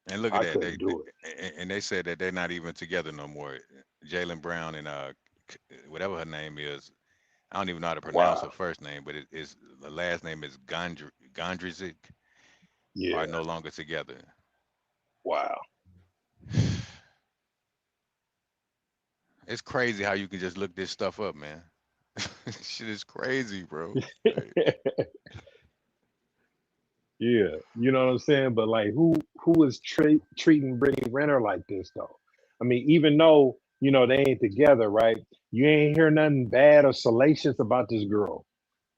And look at I that. couldn't do it. And they said that they're not even together no more. Jalen Brown and whatever her name is. I don't even know how to pronounce Wow. her first name, but the last name is Gondrizik. Are Yeah. no longer together. Wow. It's crazy how you can just look this stuff up, man. Shit is crazy, bro. Like, Yeah, you know what I'm saying. But like, who is treating Brittany Renner like this though? I mean, even though they ain't together, right? You ain't hear nothing bad or salacious about this girl.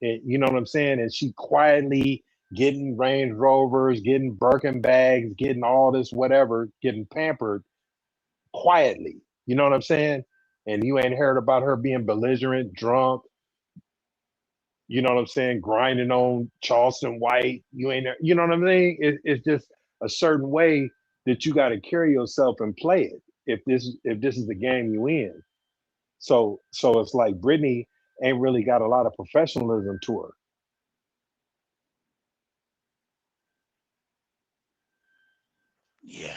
And, you know what I'm saying? And she quietly getting Range Rovers, getting Birkin bags, getting all this whatever, getting pampered quietly. You know what I'm saying? and you ain't heard about her being belligerent, drunk, you know what I'm saying, grinding on Charleston White. You ain't, you know what I mean? It's just a certain way that you got to carry yourself and play it if this is the game you in. So it's like Brittany ain't really got a lot of professionalism to her. Yeah.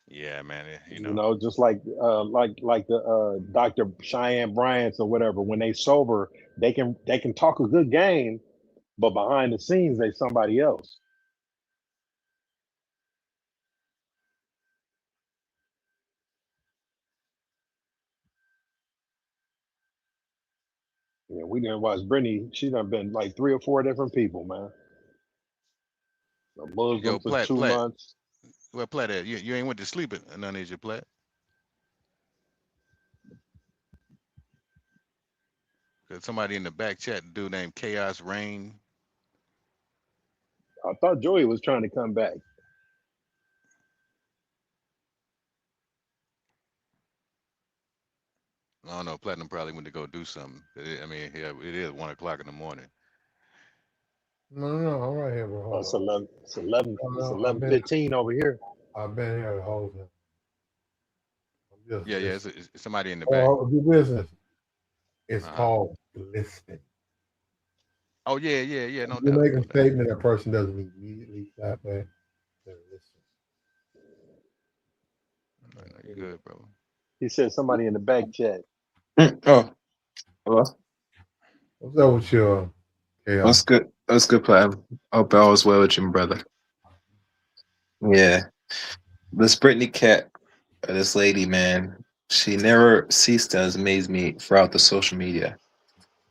Yeah, man. You You know. know, just like the Dr. Cheyenne Bryants or whatever. When they sober, they can talk a good game, but behind the scenes they somebody else. Yeah, we didn't watch Brittany. She done been like 3 or 4 different people, man. A Muslim Yo, for Platt, two Platt. months. Well, Platt, you ain't went to sleep at none of your Platt. Cause somebody in the back chat, dude named Chaos Rain. I thought Joey was trying to come back. I don't know. Platinum probably went to go do something. I mean, yeah, it is 1 o'clock in the morning. No, I'm right here, bro. Hold It's on. 11. No, It's no, 11:15 over here. I've been here the whole time. I'm just Yeah, listening. it's somebody in the back. Oh, do business. It's Uh-huh. called listening. Oh yeah, no You doubt, make no a doubt. statement, that person doesn't immediately clap back. They're No, you listening. good, bro. He said somebody in the back chat. Oh, hello. What's up with your chaos? What's good? What's good, plan? Hope all is well with you, brother. Yeah, this Brittany Cat, this lady, man, she never ceased to amaze me throughout the social media.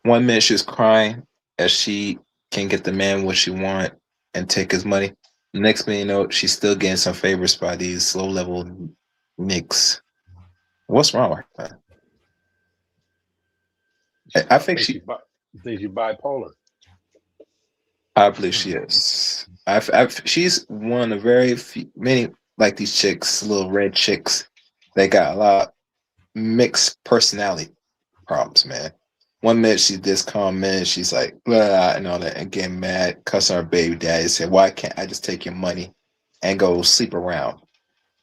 1 minute she's crying as she can get the man what she want and take his money. Next minute, you know, she's still getting some favors by these low-level nicks. What's wrong with her? I think she. Think she bipolar. I believe she is. She's one of very many like these chicks, little red chicks. They got a lot mixed personality problems, man. 1 minute she's this calm, minute she's like blah and all that, and getting mad, cussing her baby daddy, say, "Why can't I just take your money and go sleep around?"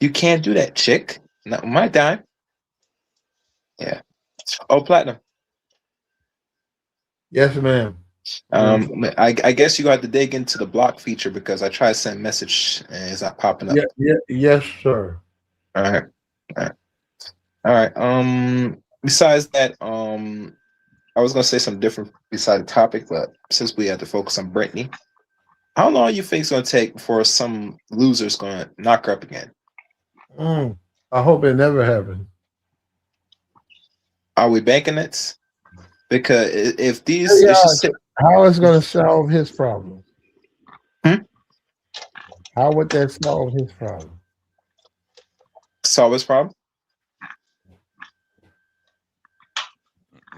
You can't do that, chick. Not my dime. Yeah. Oh, platinum. Yes, ma'am. I guess you got to dig into the block feature because I tried to send a message and it's not popping up. Yes, sir. All right. All right. Besides that, I was gonna say something different beside the topic, but since we had to focus on Brittany, how long you think it's gonna take before some loser's gonna knock her up again? I hope it never happens. Are we banking it? Because if these, Yeah, if she sit, how is going to solve his problem? Hmm? How would that solve his problem? solve his problem,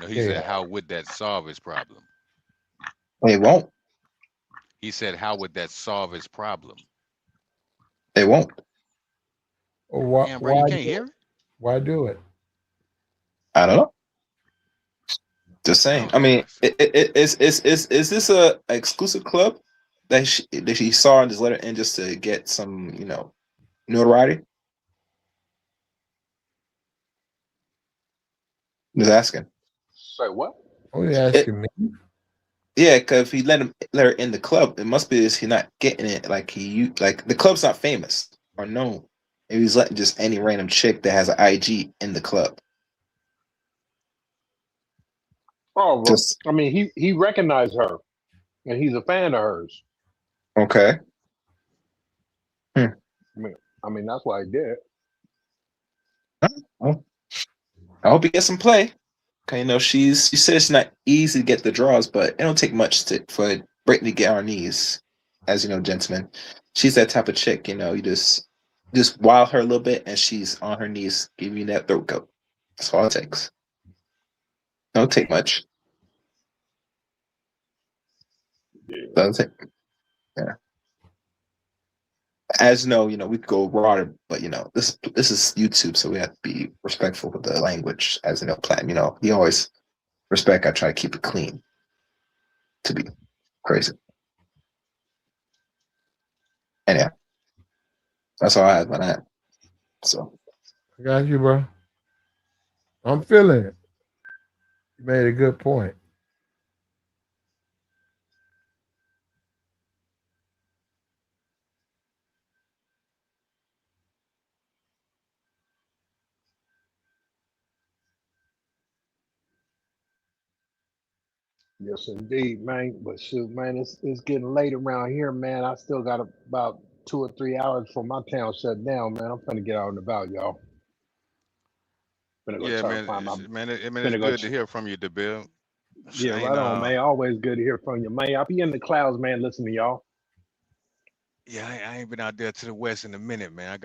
No, he said, how would that solve his problem? it won't. He said, how would that solve his problem? It won't. Why, Damn, bro, you can't hear it? Why do it? I don't know. Just saying. I mean, is this a exclusive club that she saw in this letter and just to get some, notoriety? Just asking. Say what? Oh, you're asking me? Yeah, because if he let her in the club, it must be he not getting it like the club's not famous or known. Maybe he's letting just any random chick that has an IG in the club. Oh, well, I mean, he recognized her, and he's a fan of hers. Okay. I mean, that's why he did. Well, I hope he gets some play. Okay, she says it's not easy to get the draws, but it don't take much for Brittany to get on her knees. As you know, gentlemen, she's that type of chick. You just wow her a little bit, and she's on her knees, giving you that throat goat. That's all it takes. Don't take much. Doesn't take. Yeah. As you know, we could go broader, but this is YouTube, so we have to be respectful with the language as platinum. You always respect. I try to keep it clean. To be crazy. Anyhow, that's all I had on that. So I got you, bro. I'm feeling it. You made a good point. Yes, indeed, man. But shoot, man, it's getting late around here, man. I still got about 2 or 3 hours before my town shut down, man. I'm finna get out and about, y'all. Finna go Yeah, try to man. find my. It's Finna go. good to hear from you, DeBill. Yeah, I ain't right on, man. Always good to hear from you, man. I'll be in the clouds, man. Listen to y'all. yeah, I ain't been out there to the west in a minute, man. I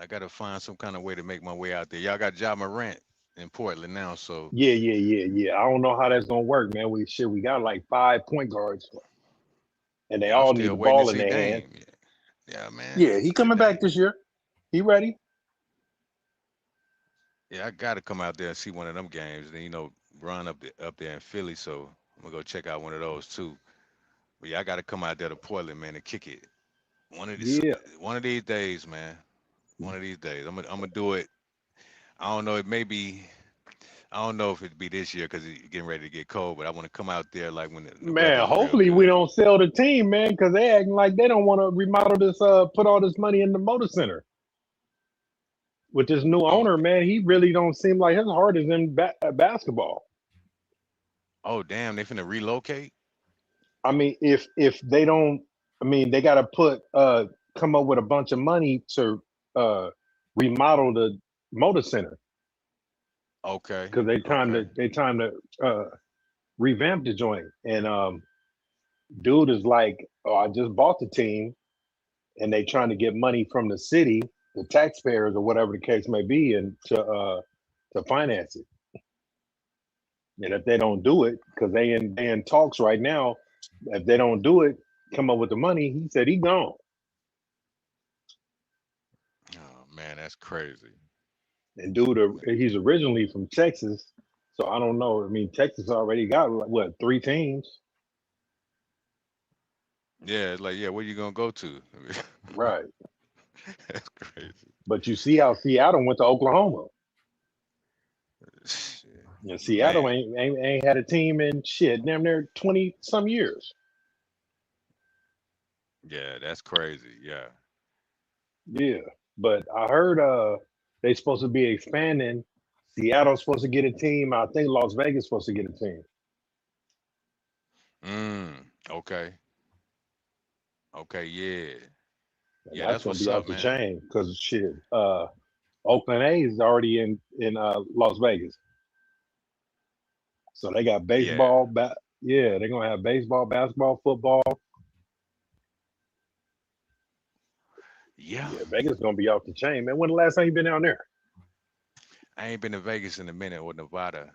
gotta find some kind of way to make my way out there. Y'all got Ja Morant in Portland now, so Yeah. I don't know how that's gonna work, man. We got like 5 point guards, and they yeah, I'm all need still the waiting to ball in see their hand. Dame. Yeah, man. Yeah, he Shit, coming back Dame. this year. He ready? Yeah, I gotta come out there and see one of them games. Then run up there in Philly, so I'm gonna go check out one of those too. But yeah, I gotta come out there to Portland, man, and kick it. One of these Yeah, one of these days, man. One of these days, I'm gonna do it. I don't know. It may be. I don't know if it'd be this year because it's getting ready to get cold. But I want to come out there like when the man. weather's real Hopefully we good. don't sell the team, man, because they acting like they don't want to remodel this. Put all this money in the motor center with this new Oh, owner, man. He really don't seem like his heart is in basketball. oh, damn! They finna relocate. I mean, if they don't, I mean, they got to come up with a bunch of money to uh remodel the motor center Okay, because okay. they time to revamp the joint. And dude is like, oh, I just bought the team, and they trying to get money from the city, the taxpayers, or whatever the case may be, and to finance it. And if they don't do it, because they in talks right now, if they don't do it, come up with the money. He said he gone. Oh man, that's crazy. And dude, he's originally from Texas, so I don't know. I mean, Texas already got what 3 teams, Yeah, it's like yeah, where you gonna go to? right? That's crazy. But you see how Seattle went to Oklahoma. Shit. And Man, Seattle ain't had a team in shit damn near 20 some years. yeah, that's crazy. Yeah. Yeah, but I heard they supposed to be expanding. Seattle's supposed to get a team. I think Las Vegas supposed to get a team. Okay. Okay. Yeah. And Yeah. that's That's gonna what's be off up, the man. chain because shit. Oakland A's is already in Las Vegas, so they got Yeah. baseball. Yeah, they're gonna have baseball, basketball, football. Yeah. Yeah, Vegas gonna be off the chain, man. When the last time you been down there? I ain't been to Vegas in a minute or Nevada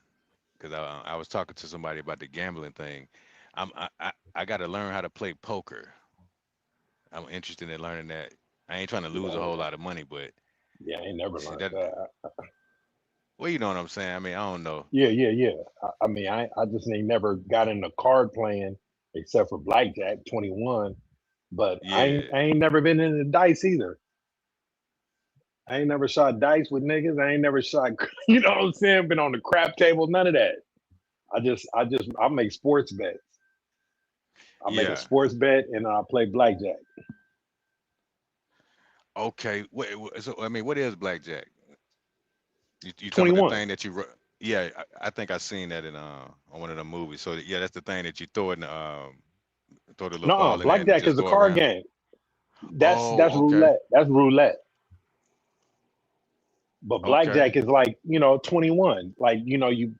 because I was talking to somebody about the gambling thing. I got to learn how to play poker. I'm interested in learning that. I ain't trying to lose a whole lot of money, but Yeah, I ain't never shit, learned that that. well, you know what I'm saying. I mean, I don't know. Yeah. I mean, I just ain't never got in the card playing except for blackjack 21. But Yeah. I ain't never been in the dice either. I ain't never shot dice with niggas. I ain't never shot, you know what I'm saying? Been on the crap table, none of that. I make sports bets. I make a Yeah. sports bet and I play blackjack. Okay. So I mean, what is blackjack? You talking about the 21. thing that yeah, I think I seen that in on one of the movies. So yeah, that's the thing that you throw in the throw the little No, ball in there and it blackjack just is a go card around. game. That's Oh, okay. roulette. That's roulette. But Okay. blackjack is like, 21. Like, you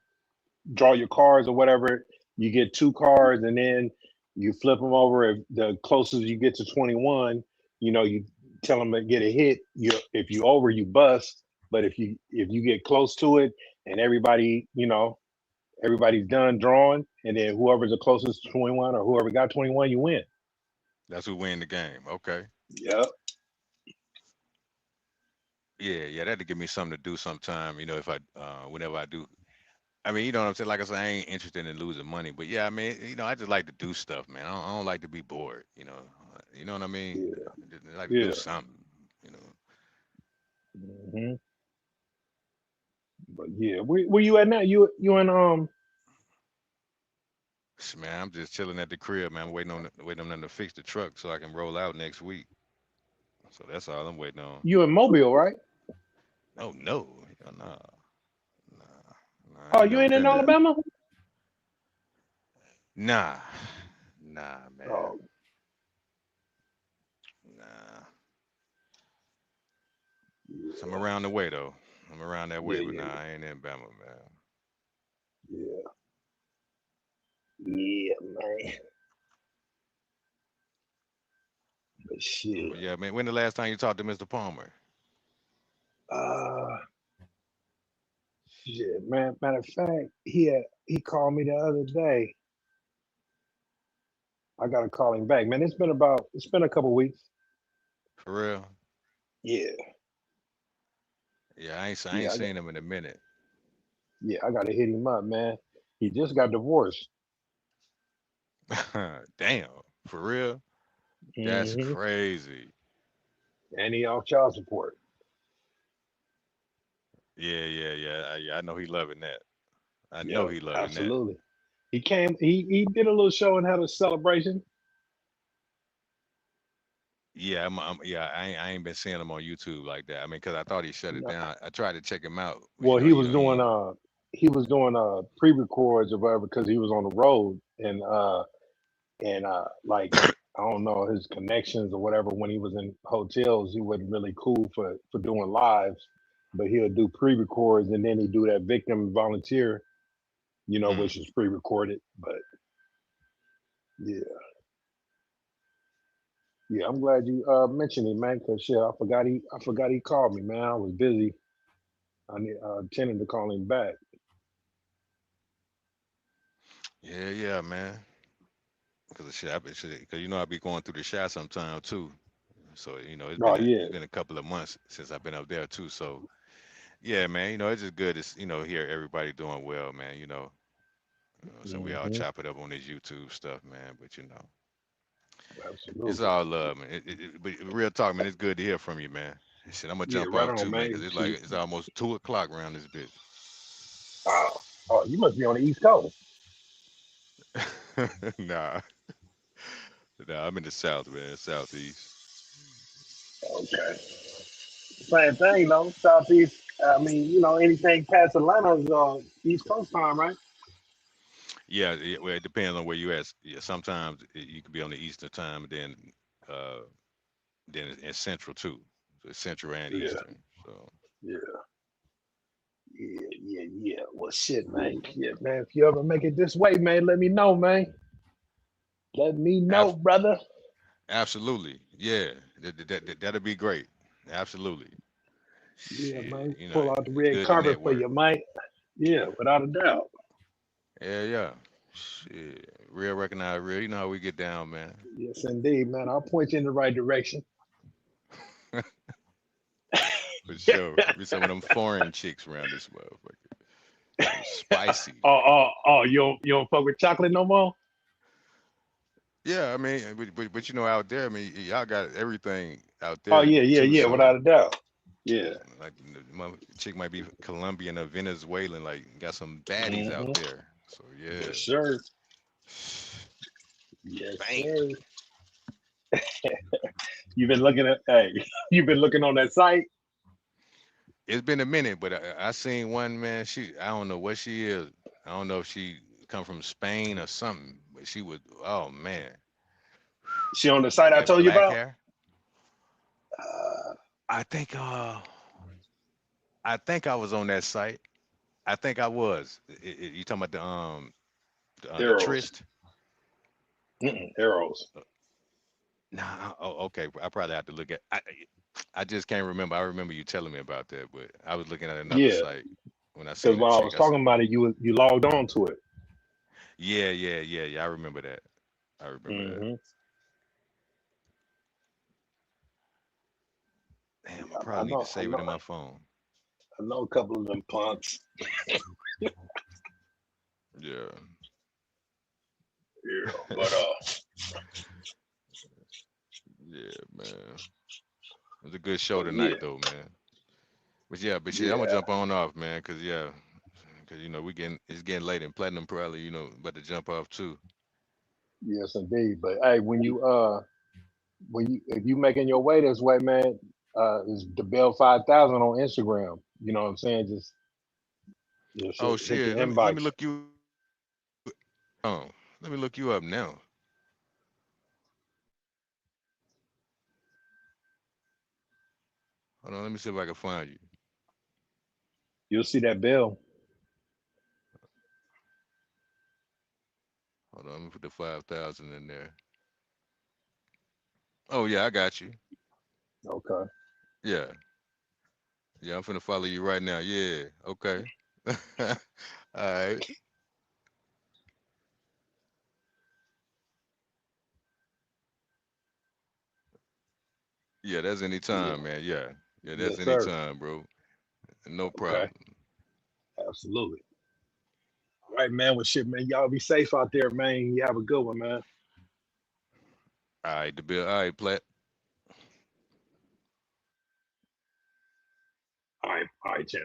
draw your cards or whatever. You get 2 cards and then you flip them over. If the closest you get to 21, you tell them to get a hit. If you over, you bust. But if you get close to it and everybody's done drawing, and then whoever's the closest to 21 or whoever got 21, you win. That's who win the game. Okay. Yep. Yeah, that'd give me something to do sometime. If I whenever I do. I mean, you know what I'm saying? Like I said, I ain't interested in losing money, but yeah, I mean, I just like to do stuff, man. I don't like to be bored. You know what I mean? Yeah, I like to do yeah. something. You know, hmm But yeah, where you at now? You in Man, I'm just chilling at the crib, man. I'm waiting on them to fix the truck so I can roll out next week. So that's all I'm waiting on. you in Mobile, right? Oh no, hell nah, I Oh, ain't you never ain't in been there. Alabama? Nah, man, Oh, nah. So I'm yeah, around the way though. I'm around that way, yeah, but yeah, nah, I ain't in Bama, man. yeah, yeah, man. But shit. But yeah, man. When the last time you talked to Mr. Palmer? Uh, shit, man. Matter of fact, he called me the other day. I gotta call him back, man. It's been a couple weeks. For real? Yeah, Yeah, I yeah, ain't seen him in a minute. I gotta hit him up, man. He just got divorced. Damn, for real? That's hmm crazy. And he off child support. Yeah. I know he loving that. I know Yep, he loving that. absolutely. He came. He did a little show and had a celebration. Yeah, I ain't been seeing him on YouTube like that. I mean, cause I thought he shut it No, down. I tried to check him out, but well, he. he was doing pre-records or whatever because he was on the road and like I don't know his connections or whatever when he was in hotels he wasn't really cool for doing lives, but he'll do pre-records and then he do that victim volunteer, Mm. which is pre-recorded. But yeah, yeah, I'm glad you mentioned it, man. Cause shit, I forgot he called me, man. I was busy. I intended to call him back. Yeah, man. Cause cause I be going through the shot sometime too. So Oh yeah. it's been a couple of months since I've been up there too. So yeah, man. It's just good to hear everybody doing well, man. So we all hmm chop it up on this YouTube stuff, man. But it's Absolutely. all love, man. But real talk, man. It's good to hear from you, man. Shit, I'm gonna Yeah, jump right off on, too, man, man. because Shit. it's almost 2 o'clock around this Oh, oh, you must be on the East Coast. bitch. Nah, I'm in the South, man, Southeast. Okay. Same thing, though. Southeast. I mean, anything past Atlanta is East Coast time, right? Well, it depends on where you at. Yeah, sometimes you could be on the Eastern time, and uh, then it's Central too. So it's Central and Yeah, Eastern. So yeah, yeah. Well, shit, man. Yeah, man. If you ever make it this way, man, let me know, man. Let me know, ab- brother. absolutely, yeah, that'll be great. Absolutely. Yeah, Shit, man. Pull out the it's red good to carpet for network. you, mate. Yeah, without a doubt. Yeah. Shit, real recognize real. You know how we get down, man. Yes, indeed, man. I'll point you in the right direction. For sure. Be some of them foreign chicks around this motherfucker. Them spicy. Oh, you don't fuck with chocolate no more? Yeah, I mean, but out there, I mean, y'all got everything out Oh, there too. yeah, So without a doubt. Yeah. like chick might be Colombian or Venezuelan, like got some baddies out hmm there. So yeah. Yes, sir. Yes, Bam. sir. You've been looking at hey, you've been looking on that site. It's been a minute, but I seen one, man. I don't know what she is. I don't know if she come from Spain or something, but she would. Oh man, She on the site I that told you black about. hair. Uh, I think I was on that site. I think I was. You talking about the arrows. Trist? Arrows. Nah. Oh, okay. I probably have to look at. I just can't remember. I remember you telling me about that, but I was looking at another Yeah, site when I because seen the while I chick. was talking about it, you logged on to it. Yeah. I remember that. I remember that. hmm Damn, I I probably need to know, I save it know, in my phone. I know a couple of them punks. Yeah. Yeah, but Yeah, man. It was a good show yeah, tonight, though, man. But yeah, but shit, I'm gonna yeah, jump on off, man, cause yeah, cause it's getting late, and platinum probably about to jump off too. yes indeed. But hey, when you if you making your way this way, man, is the Bell 5000 on Instagram. You know what I'm saying? Just Oh hit the shit, let me inbox. look you. Oh, let me look you up now. Hold on, let me see if I can find you. You'll see that bell. Hold on, let me put the 5,000 in there. Oh yeah, I got you. Okay. Yeah, yeah, I'm finna follow you right now. Yeah, okay. All right. Yeah, that's Yeah. anytime, man. Yeah, yeah, that's Yes, sir. anytime, bro. No Okay. problem. Absolutely. All right, man. Well, shit, man. Y'all be safe out there, man. You have a good one, man. All right, the bill. All right, Plat. All right, champ.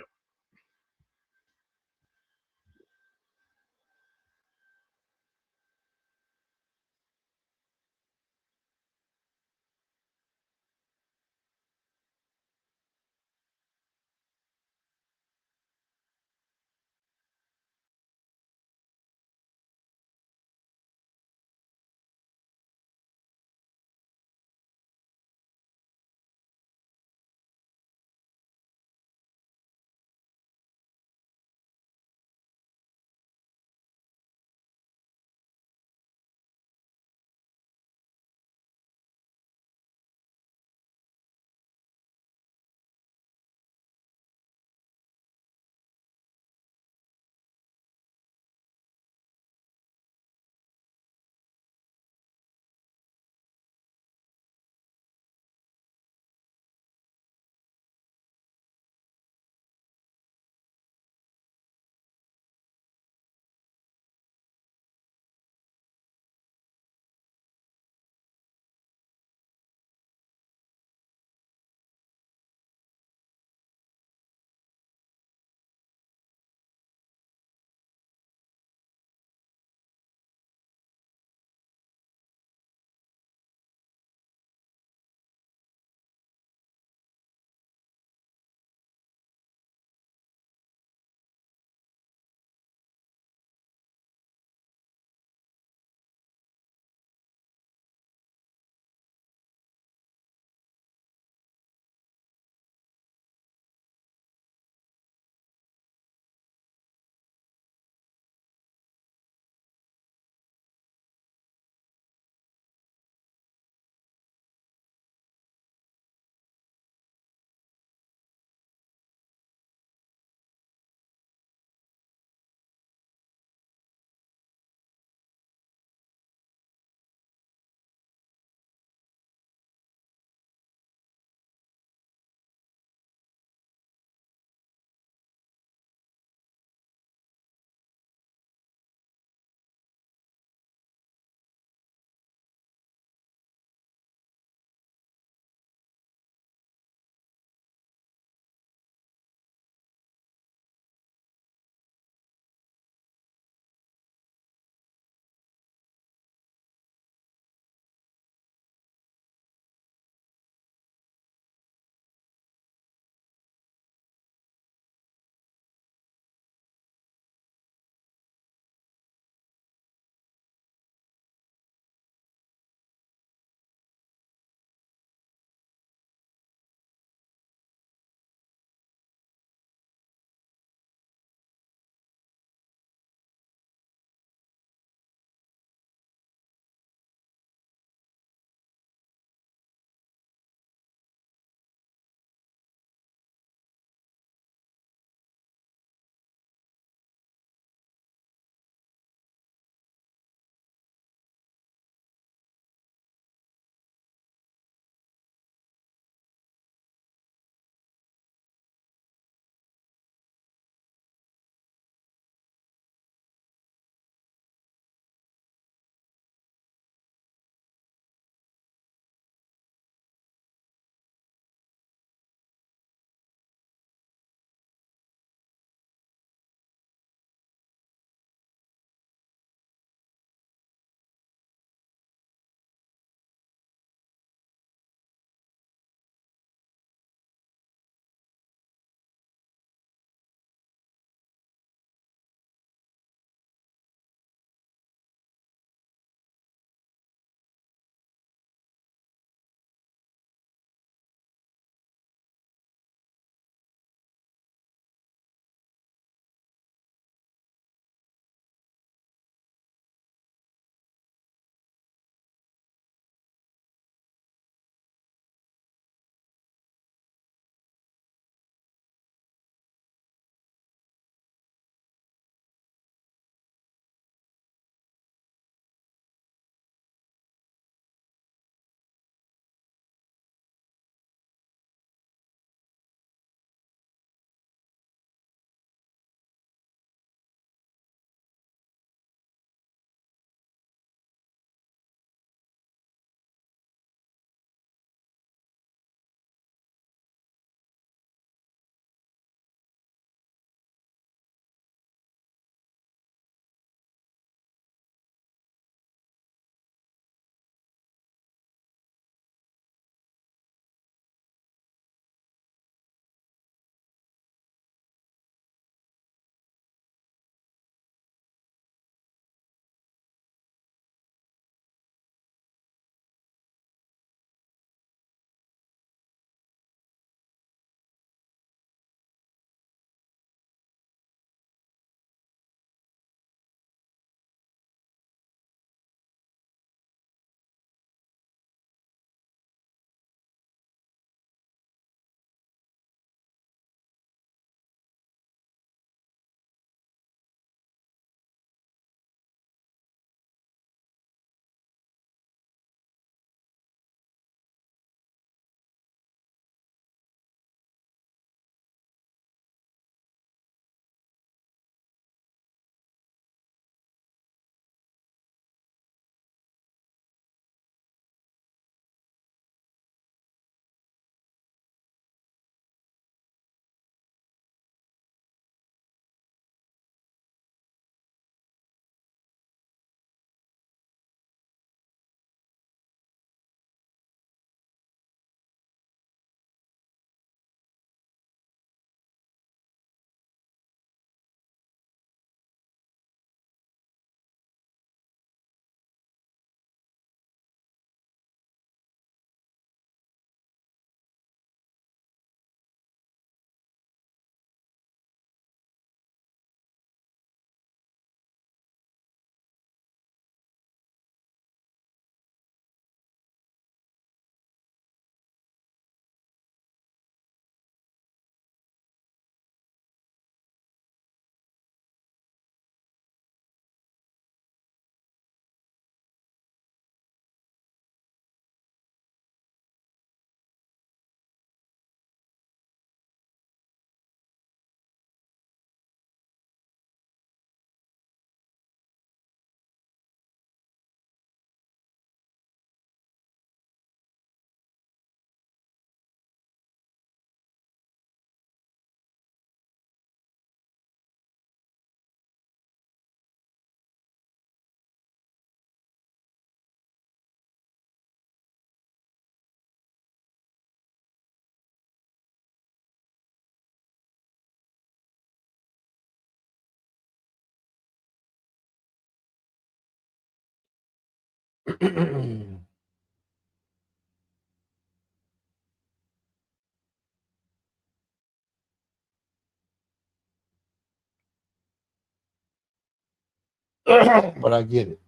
But I get it.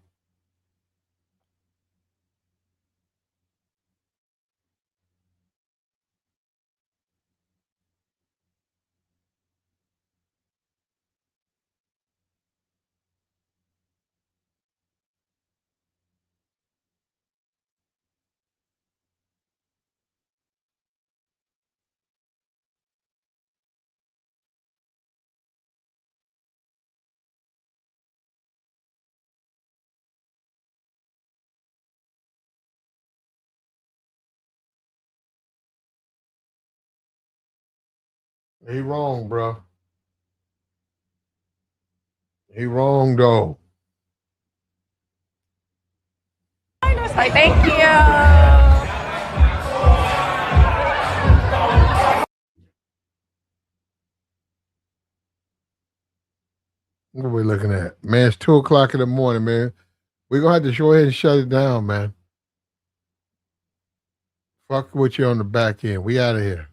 He wrong, bro. He wrong though. Like, thank you. What are we looking at? Man, it's 2:00 in the morning, man. We're gonna have to go ahead and shut it down, man. Fuck with you on the back end. We out of here.